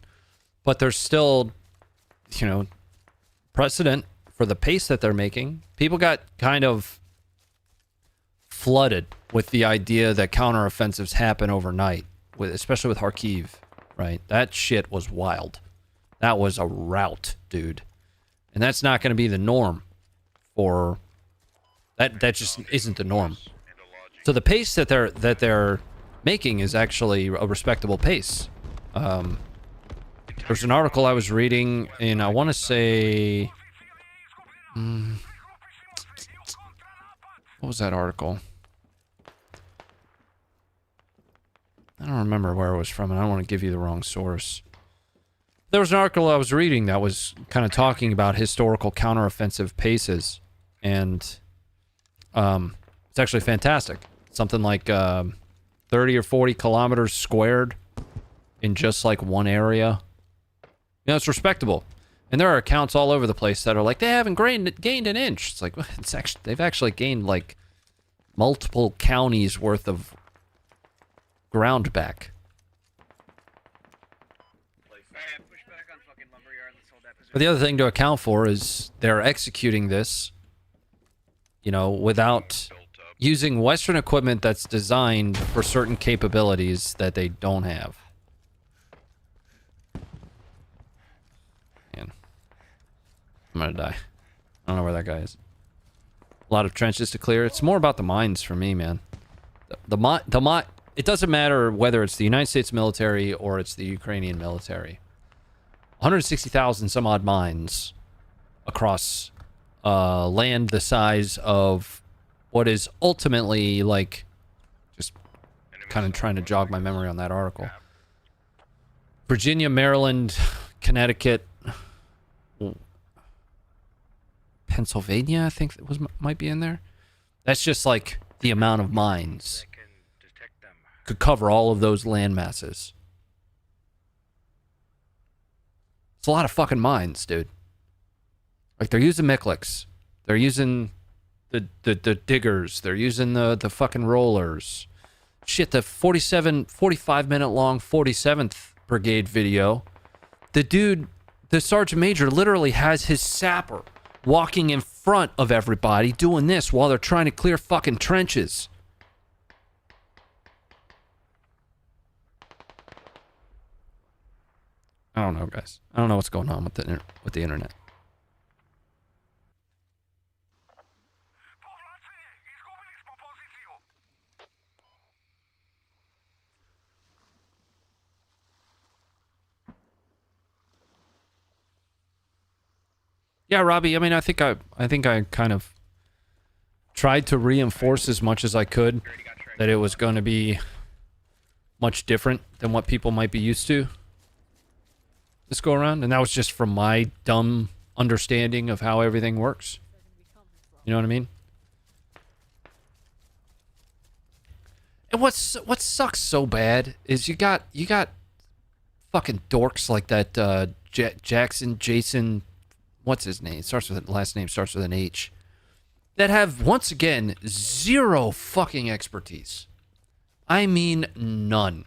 But there's still you know, precedent for the pace that they're making. People got kind of flooded with the idea that counteroffensives happen overnight, especially with Kharkiv, right? That shit was wild. That was a rout, dude. And that's not going to be the norm for... That just isn't the norm. So the pace that they're making is actually a respectable pace. There's an article I was reading in, I want to say... what was that article? I don't remember where it was from, and I don't want to give you the wrong source. There was an article I was reading that was kind of talking about historical counteroffensive paces, and it's actually fantastic. Something like 30 or 40 kilometers squared in just like one area. You know, it's respectable. And there are accounts all over the place that are like, they haven't gained an inch. It's like, it's actually, they've actually gained like multiple counties worth of ground back. But the other thing to account for is they're executing this, you know, without using Western equipment that's designed for certain capabilities that they don't have. Man, I'm gonna die. I don't know where that guy is. A lot of trenches to clear. It's more about the mines for me, man. It doesn't matter whether it's the United States military or it's the Ukrainian military. 160,000 some odd mines across land the size of what is ultimately like, just kind of trying to jog my memory on that article. Virginia, Maryland, Connecticut, Pennsylvania, I think might be in there. That's just like the amount of mines. Could cover all of those land masses. It's a lot of fucking mines, dude. Like, they're using Mikliks. They're using the diggers. They're using the fucking rollers. Shit, the 45-minute long 47th Brigade video. The dude, the Sergeant Major, literally has his sapper walking in front of everybody doing this while they're trying to clear fucking trenches. I don't know, guys. I don't know what's going on with the internet. Yeah, Robbie. I mean, I think I kind of tried to reinforce as much as I could that it was going to be much different than what people might be used to this go around, and that was just from my dumb understanding of how everything works. You know what I mean? And what sucks so bad is you got fucking dorks like that Jason, what's his name? Last name starts with an H. That have, once again, zero fucking expertise. I mean, none.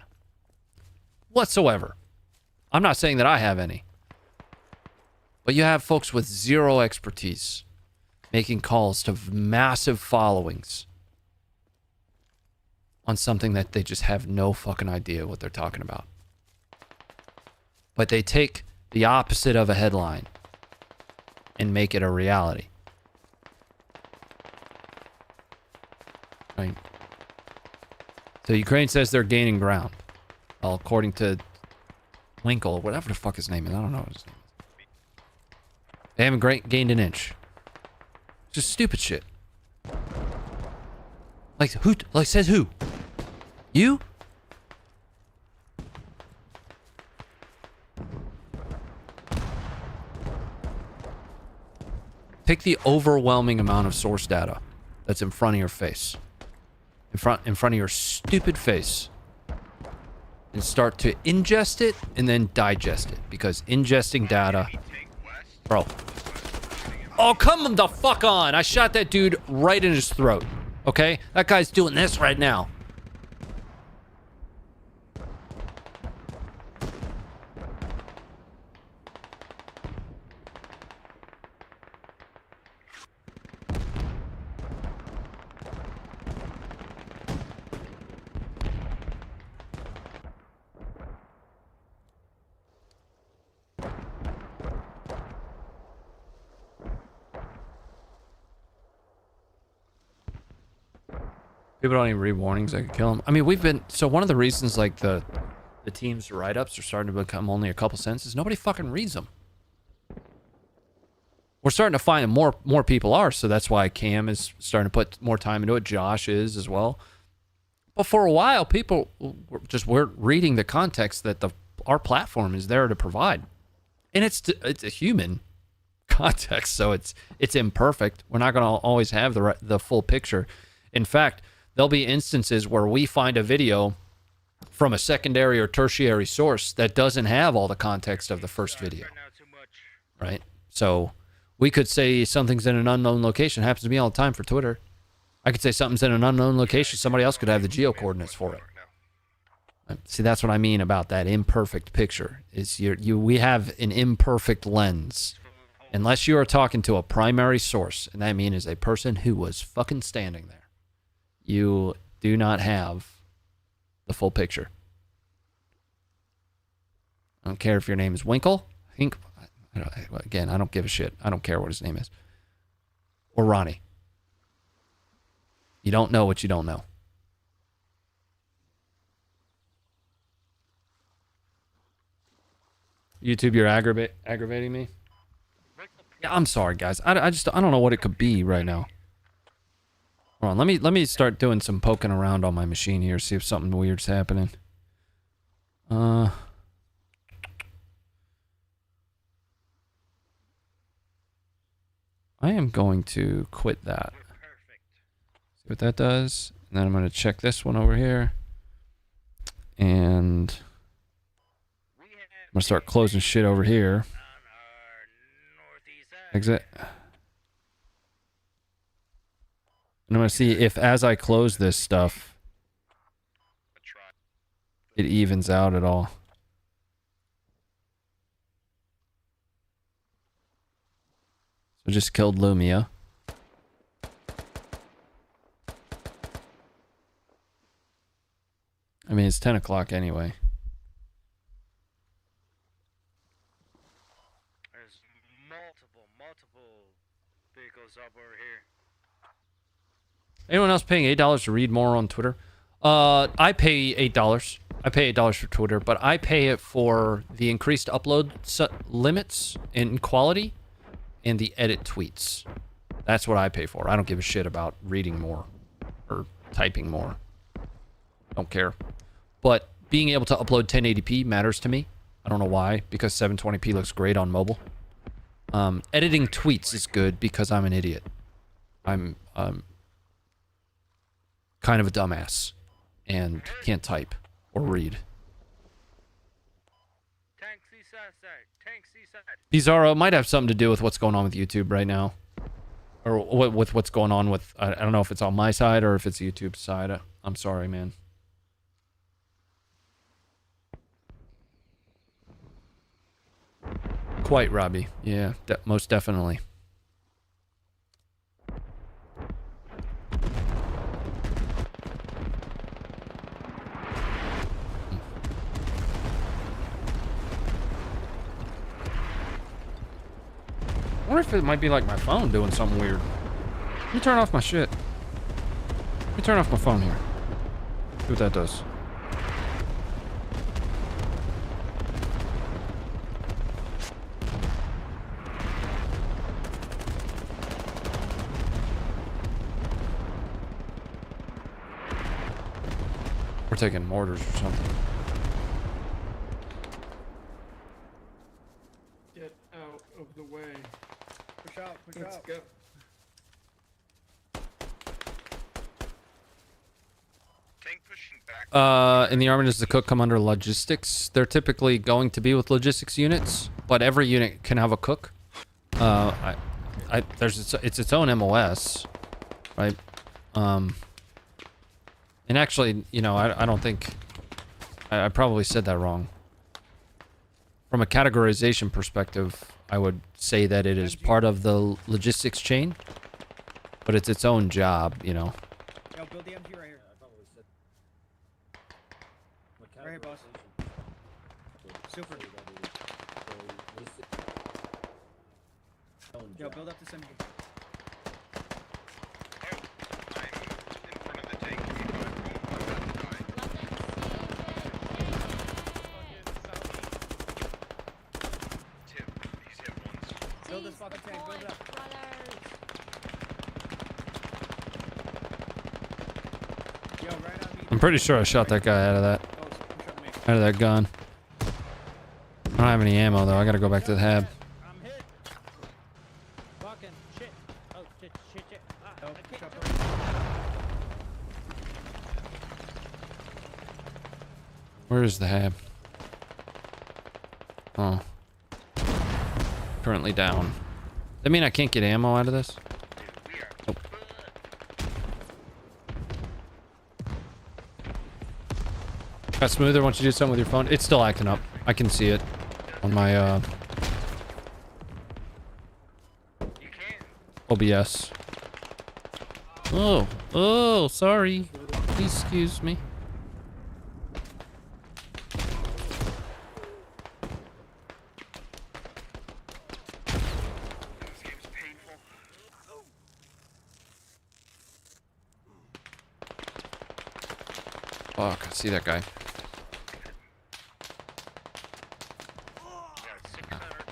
Whatsoever. I'm not saying that I have any. But you have folks with zero expertise making calls to massive followings on something that they just have no fucking idea what they're talking about. But they take the opposite of a headline and make it a reality. Right. So Ukraine says they're gaining ground. Well, according to Winkle, whatever the fuck his name is, I don't know what his name is. They haven't gained an inch. Just stupid shit. Like who? Like says who? You? Take the overwhelming amount of source data that's in front of your face. In front of your stupid face. And start to ingest it and then digest it. Because ingesting data... Bro. Oh, come the fuck on! I shot that dude right in his throat. Okay? That guy's doing this right now. People don't even read warnings. I could kill them. I mean, we've been... So one of the reasons, like, the team's write-ups are starting to become only a couple cents is nobody fucking reads them. We're starting to find that more people are, so that's why Cam is starting to put more time into it. Josh is as well. But for a while, people weren't reading the context that our platform is there to provide. And it's a human context, so it's imperfect. We're not going to always have the full picture. In fact, there'll be instances where we find a video from a secondary or tertiary source that doesn't have all the context of the first video. Right? So we could say something's in an unknown location. It happens to me all the time for Twitter. I could say something's in an unknown location. Somebody else could have the geo coordinates for it. See, that's what I mean about that imperfect picture. Is we have an imperfect lens. Unless you are talking to a primary source, and that I mean is a person who was fucking standing there, you do not have the full picture. I don't care if your name is Winkle. Again, I don't give a shit. I don't care what his name is. Or Ronnie. You don't know what you don't know. YouTube, you're aggravating me. Yeah, I'm sorry, guys. I don't know what it could be right now. Hold on, let me start doing some poking around on my machine here, see if something weird's happening. I am going to quit that. See what that does. And then I'm going to check this one over here. And I'm going to start closing shit over here. Exit. And I'm going to see if as I close this stuff, it evens out at all. So just killed Lumia. I mean, it's 10 o'clock anyway. There's multiple vehicles up over here. Anyone else paying $8 to read more on Twitter? I pay $8. I pay $8 for Twitter, but I pay it for the increased upload limits in quality and the edit tweets. That's what I pay for. I don't give a shit about reading more or typing more. Don't care. But being able to upload 1080p matters to me. I don't know why, because 720p looks great on mobile. Editing tweets is good because I'm an idiot. I'm kind of a dumbass and can't type or read. Bizarro might have something to do with what's going on with YouTube right now. Or with what's going on with... I don't know if it's on my side or if it's YouTube's side. I'm sorry, man. Quite, Robbie. Yeah, most definitely. I wonder if it might be like my phone doing something weird. Let me turn off my shit. Let me turn off my phone here. See what that does. We're taking mortars or something. Get out of the way. Push out, push Let's out. go. In the Army, does the cook come under logistics? They're typically going to be with logistics units, but every unit can have a cook. It's its own MOS, right? And actually, you know, I don't think... I probably said that wrong. From a categorization perspective, I would say that it is part of the logistics chain, but it's its own job, you know. Yo, build the MG right here. Right here, boss. Super. Yo, build up this MG. Build this fucking tank. Build it up. Yo, right on me. I'm pretty sure I shot that guy out of that. Out of that gun. I don't have any ammo though. I gotta go back to the hab. I'm hit. Fucking shit. Oh, shit. Ah, Oh, I can't. Where is the hab? Oh. Currently down. That mean I can't get ammo out of this? Nope. Got smoother once you do something with your phone. It's still acting up. I can see it on my OBS. Oh, sorry. Please excuse me. Fuck, I see that guy.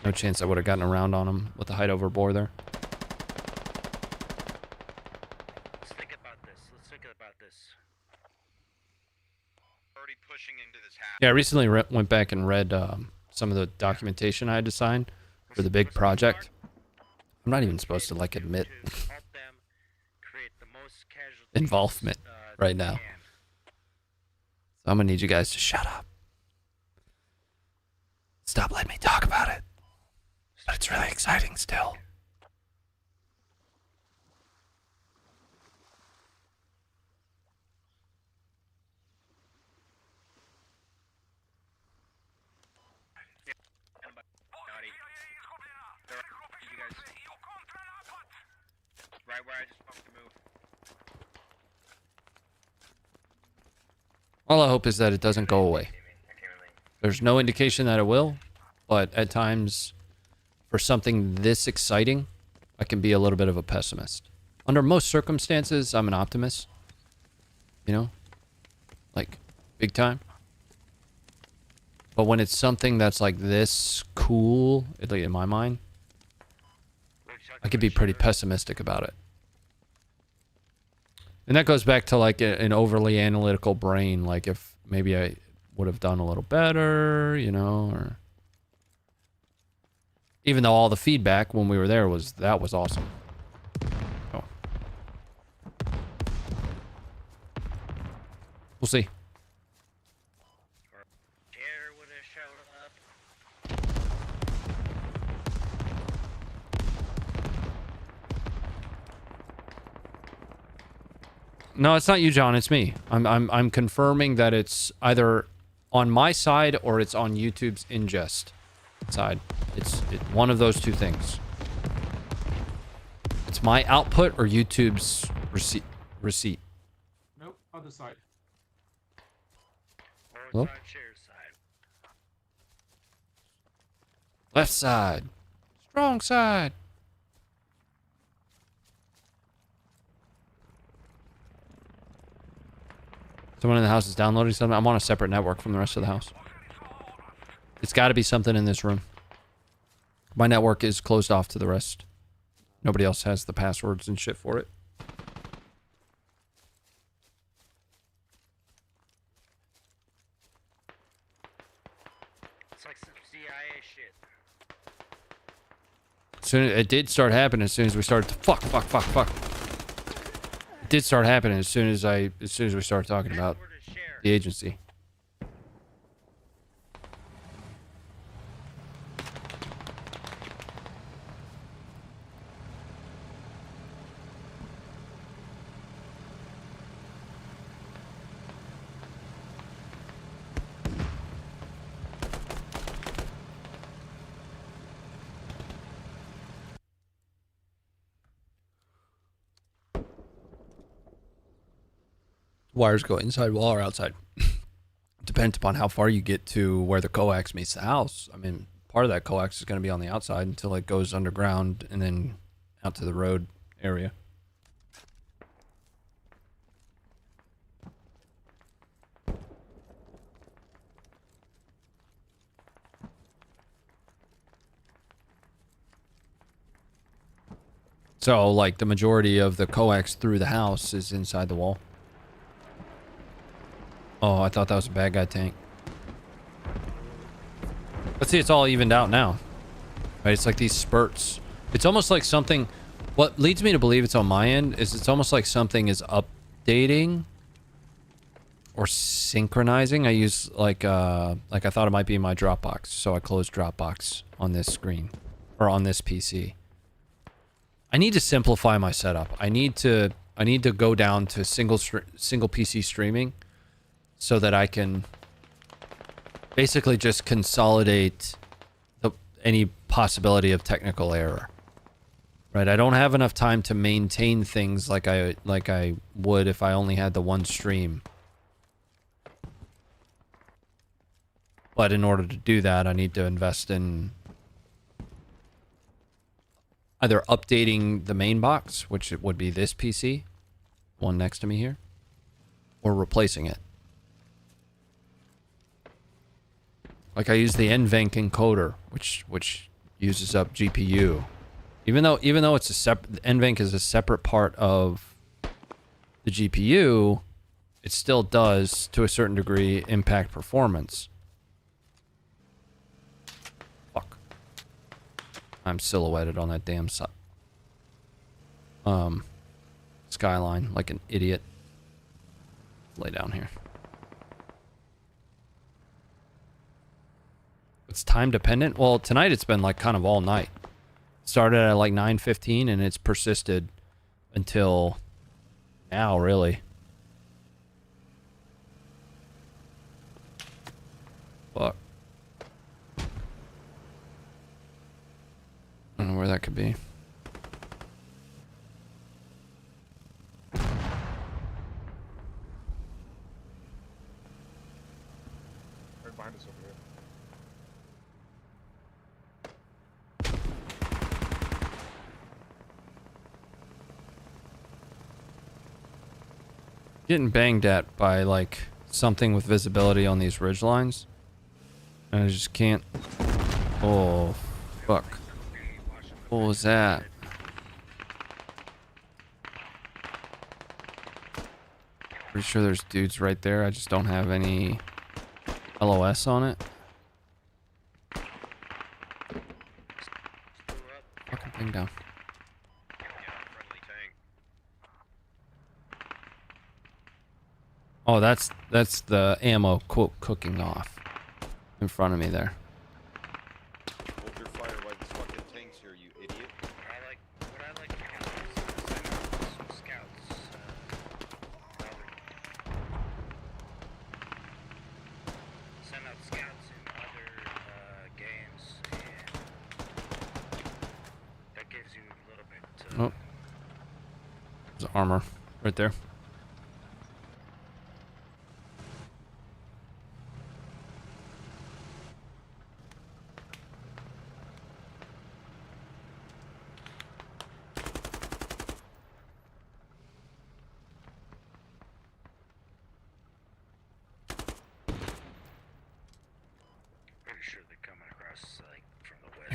No chance I would have gotten around on him with the height over bore there. Let's think about this. Already pushing into this house. Yeah, I recently went back and read some of the documentation I had to sign for the big project. I'm not even supposed to like admit involvement right now. So I'm gonna need you guys to shut up. Stop letting me talk about it. But it's really exciting still. Right where I just fucking moved. All I hope is that it doesn't go away. There's no indication that it will, but at times, for something this exciting, I can be a little bit of a pessimist. Under most circumstances, I'm an optimist. You know? Like, big time. But when it's something that's like this cool, at least in my mind, I could be pretty pessimistic about it. And that goes back to like an overly analytical brain. Like if maybe I would have done a little better, you know, or even though all the feedback when we were there was awesome. Oh. We'll see. No, it's not you, John. It's me. I'm confirming that it's either on my side or it's on YouTube's ingest side. It's one of those two things. It's my output or YouTube's receipt. Nope, other side. Hello? Left side. Strong side. Someone in the house is downloading something. I'm on a separate network from the rest of the house. It's got to be something in this room. My network is closed off to the rest. Nobody else has the passwords and shit for it. It's like some CIA shit. Soon it did start happening as soon as we started to fuck. It did start happening as soon as we started talking about the agency. Wires go inside wall or outside. Depends upon how far you get to where the coax meets the house. I mean, part of that coax is going to be on the outside until it goes underground and then out to the road area. So, like, the majority of the coax through the house is inside the wall. Oh, I thought that was a bad guy tank. Let's see, it's all evened out now. Right, it's like these spurts. It's almost like something... What leads me to believe it's on my end is it's almost like something is updating or synchronizing. I use, like I thought it might be in my Dropbox, so I closed Dropbox on this screen. Or on this PC. I need to simplify my setup. I need to go down to single PC streaming so that I can basically just consolidate any possibility of technical error. Right? I don't have enough time to maintain things like I would if I only had the one stream. But in order to do that, I need to invest in either updating the main box, which it would be this PC, one next to me here, or replacing it. Like I use the NVENC encoder, which uses up GPU. Even though it's a separate, NVENC is a separate part of the GPU, it still does, to a certain degree, impact performance. I'm silhouetted on that damn skyline like an idiot. Lay down here. It's time dependent. Well, tonight it's been like kind of all night. Started at like 9:15 and it's persisted until now, really. Fuck. I don't know where that could be. Right behind us over here. Getting banged at by like something with visibility on these ridge lines. And I just can't. Oh, fuck. What was that? Pretty sure there's dudes right there. I just don't have any LOS on it. Fucking thing down. Oh, that's the ammo quote cooking off in front of me there. Hold your fire like these fucking tanks here, you idiot. What I like to do is send out some scouts. Send out scouts in other games, and that gives you a little bit. Oh, there's armor right there.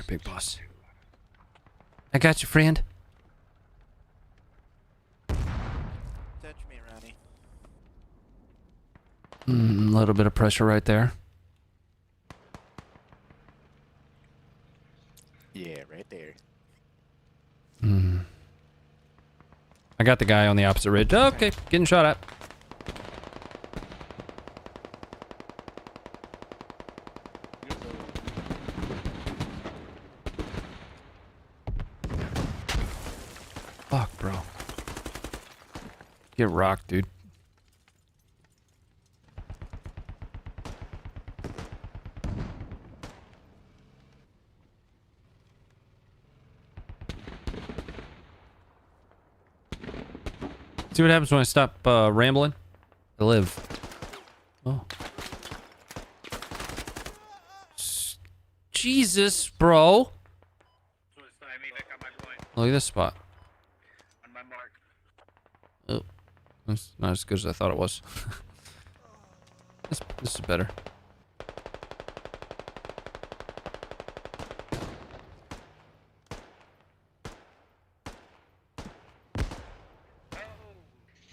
Big boss. I got you, friend. Touch me, Ronnie. A little bit of pressure right there. Yeah, right there. I got the guy on the opposite ridge. Okay, getting shot at. Fuck, bro. Get rocked, dude. See what happens when I stop rambling? I live. Oh. Jesus, bro. Look at this spot. On my mark. Oh. That's not as good as I thought it was. This is better.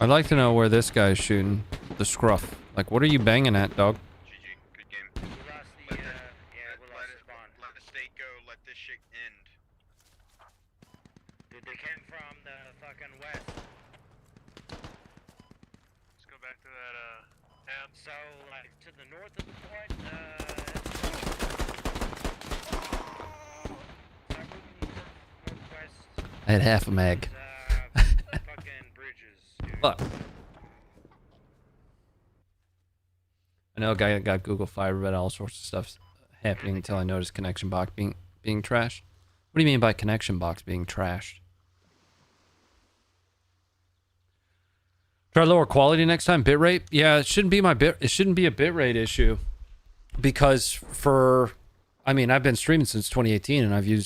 I'd like to know where this guy's shooting the scruff. Like, what are you banging at, dog? Good game. We lost the, let the state go, let this shit end. Dude, they came from the fucking west. Let's go back to that, tab. So, like, to the north of the point, I had half a mag. fucking bridges, dude. Fuck. I know a guy that got Google Fiber, but all sorts of stuff's happening until I noticed connection box being trashed. What do you mean by connection box being trashed? Try lower quality next time. Bitrate? Yeah, it shouldn't be it shouldn't be a bitrate issue, because I mean, I've been streaming since 2018, and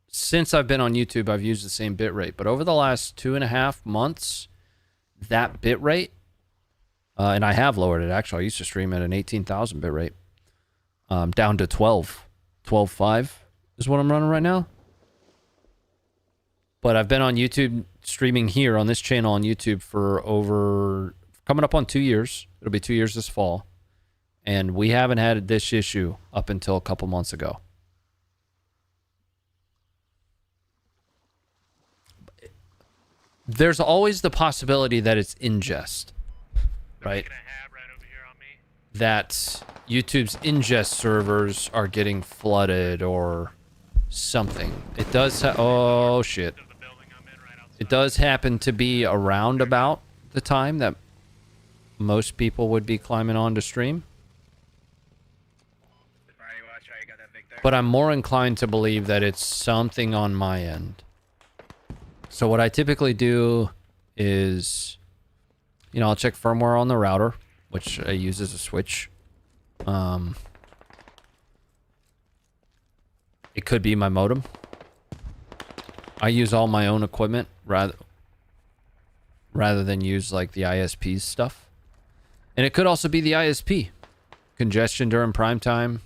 since I've been on YouTube, I've used the same bitrate. But over the last 2.5 months, that bitrate, and I have lowered it. Actually, I used to stream at an 18,000 bitrate, down to 12.5 is what I'm running right now. But I've been on YouTube streaming here on this channel on YouTube for coming up on 2 years. It'll be 2 years this fall. And we haven't had this issue up until a couple months ago. There's always the possibility that it's ingest, right? That YouTube's ingest servers are getting flooded or something. It does. Oh shit! It does happen to be around about the time that most people would be climbing on to stream. But I'm more inclined to believe that it's something on my end. So what I typically do is, you know, I'll check firmware on the router, which I use as a switch. It could be my modem. I use all my own equipment rather than use like the ISP's stuff. And it could also be the ISP. Congestion during prime time.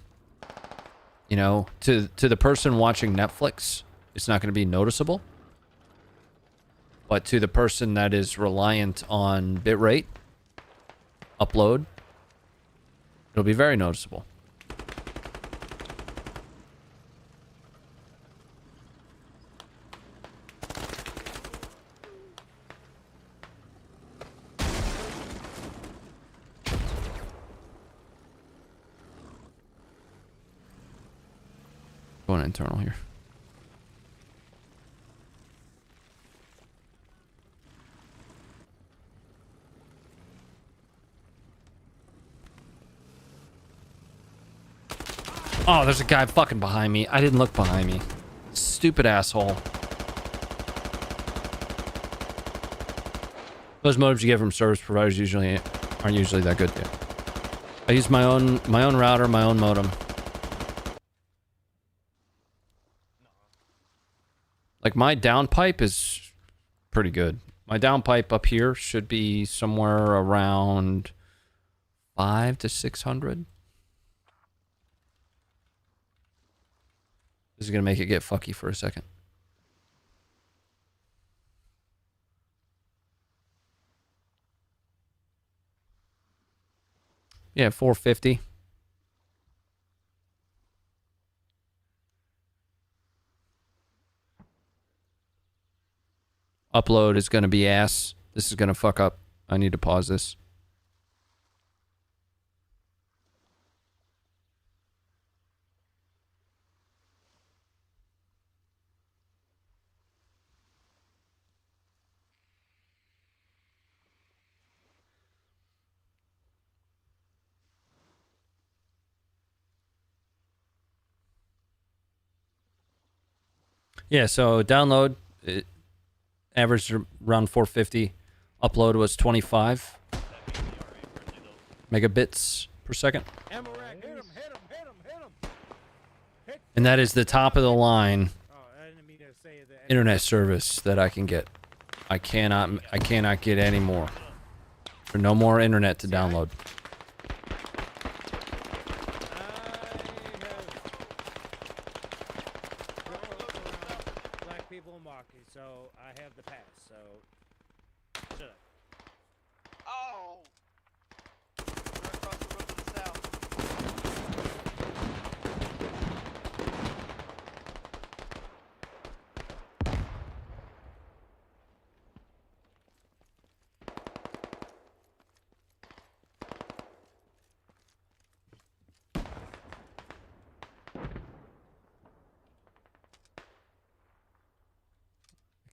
You know, to the person watching Netflix, it's not going to be noticeable. But to the person that is reliant on bitrate, upload, it'll be very noticeable. Going internal here. Oh, there's a guy fucking behind me. I didn't look behind me. Stupid asshole. Those modems you get from service providers aren't usually that good. Yeah. I use my own router, my own modem. Like my downpipe is pretty good. My downpipe up here should be somewhere around 500 to 600. This is going to make it get fucky for a second. Yeah, 450. Upload is going to be ass. This is going to fuck up. I need to pause this. Yeah, so download, it averaged around 450. Upload was 25 megabits per second. And that is the top of the line internet service that I can get. I cannot get any more. There's no more internet to download. So I have the pass, so shut up.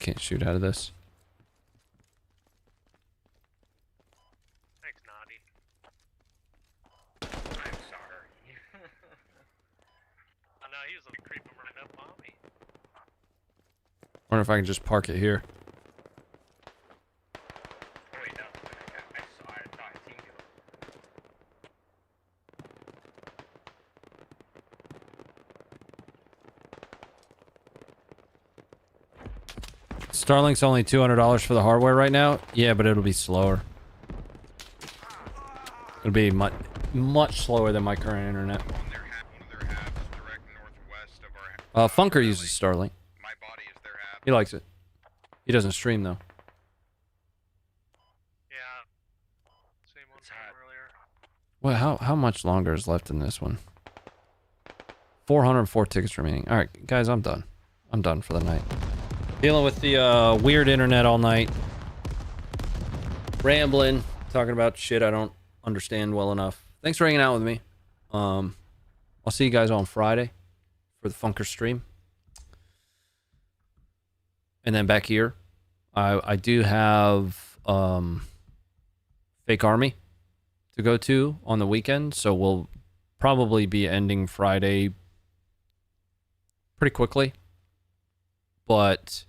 can't shoot out of this. Thanks, Naughty. I'm sorry. I know he was like creeping right up on me. Wonder if I can just park it here. Oh wait, no. I saw. I thought I seen you. Starlink's only $200 for the hardware right now. Yeah, but it'll be slower. It'll be much slower than my current internet. Funker uses Starlink. He likes it. He doesn't stream though. Yeah. Same one from earlier. Well, how much longer is left in this one? 404 tickets remaining. All right, guys, I'm done. I'm done for the night. Dealing with the weird internet all night. Rambling, talking about shit I don't understand well enough. Thanks for hanging out with me. I'll see you guys on Friday for the Funker stream. And then back here, I do have Fake Army to go to on the weekend, so we'll probably be ending Friday pretty quickly. But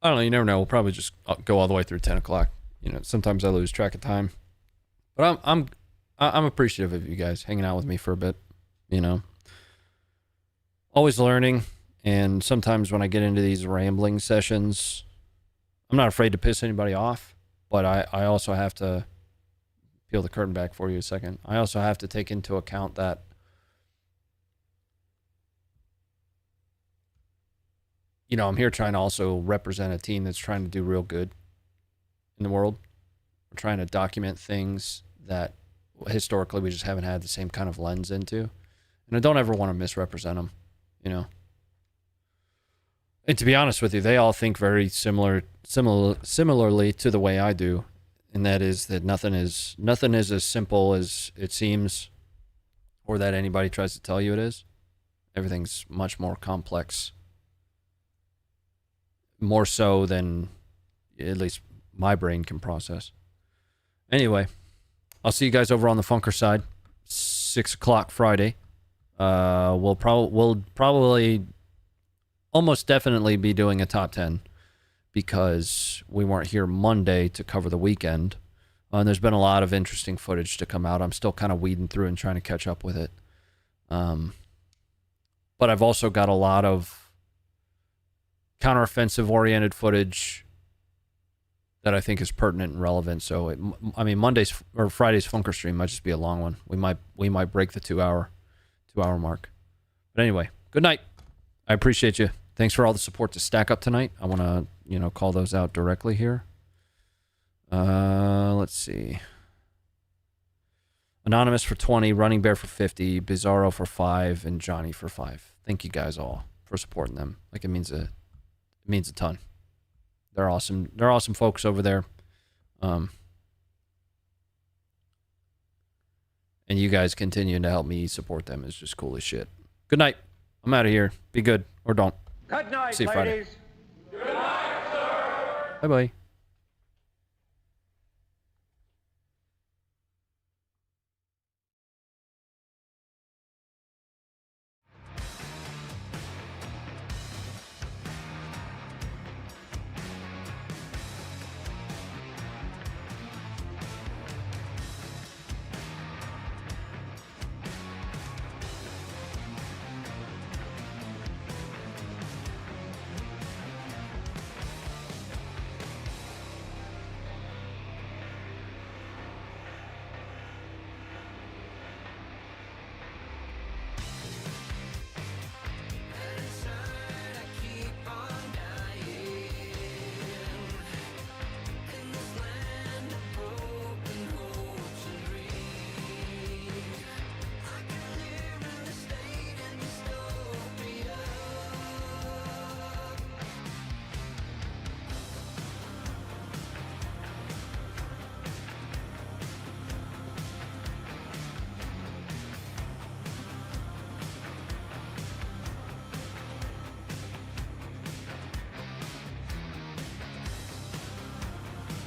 I don't know, you never know. We'll probably just go all the way through 10 o'clock. You know, sometimes I lose track of time. But I'm appreciative of you guys hanging out with me for a bit, you know. Always learning. And sometimes when I get into these rambling sessions, I'm not afraid to piss anybody off, but I also have to peel the curtain back for you a second. I also have to take into account that you know, I'm here trying to also represent a team that's trying to do real good in the world. We're trying to document things that historically we just haven't had the same kind of lens into. And I don't ever want to misrepresent them, you know. And to be honest with you, they all think very similarly to the way I do. And that is that nothing is as simple as it seems or that anybody tries to tell you it is. Everything's much more complex. More so than at least my brain can process. Anyway, I'll see you guys over on the Funker side. 6 o'clock Friday. We'll probably almost definitely be doing a top 10 because we weren't here Monday to cover the weekend. And there's been a lot of interesting footage to come out. I'm still kind of weeding through and trying to catch up with it. But I've also got a lot of counteroffensive oriented footage that I think is pertinent and relevant. So I mean, Monday's or Friday's Funker stream might just be a long one. We might break the 2 hour mark. But anyway, good night. I appreciate you. Thanks for all the support to stack up tonight. I want to, you know, call those out directly here. Let's see. Anonymous for 20, Running Bear for 50, Bizarro for 5, and Johnny for 5. Thank you guys all for supporting them. Like it means a ton. They're awesome. They're awesome folks over there. And you guys continuing to help me support them is just cool as shit. Good night. I'm out of here. Be good or don't. Good night, See you Friday. ladies. Good night, sir. Bye-bye.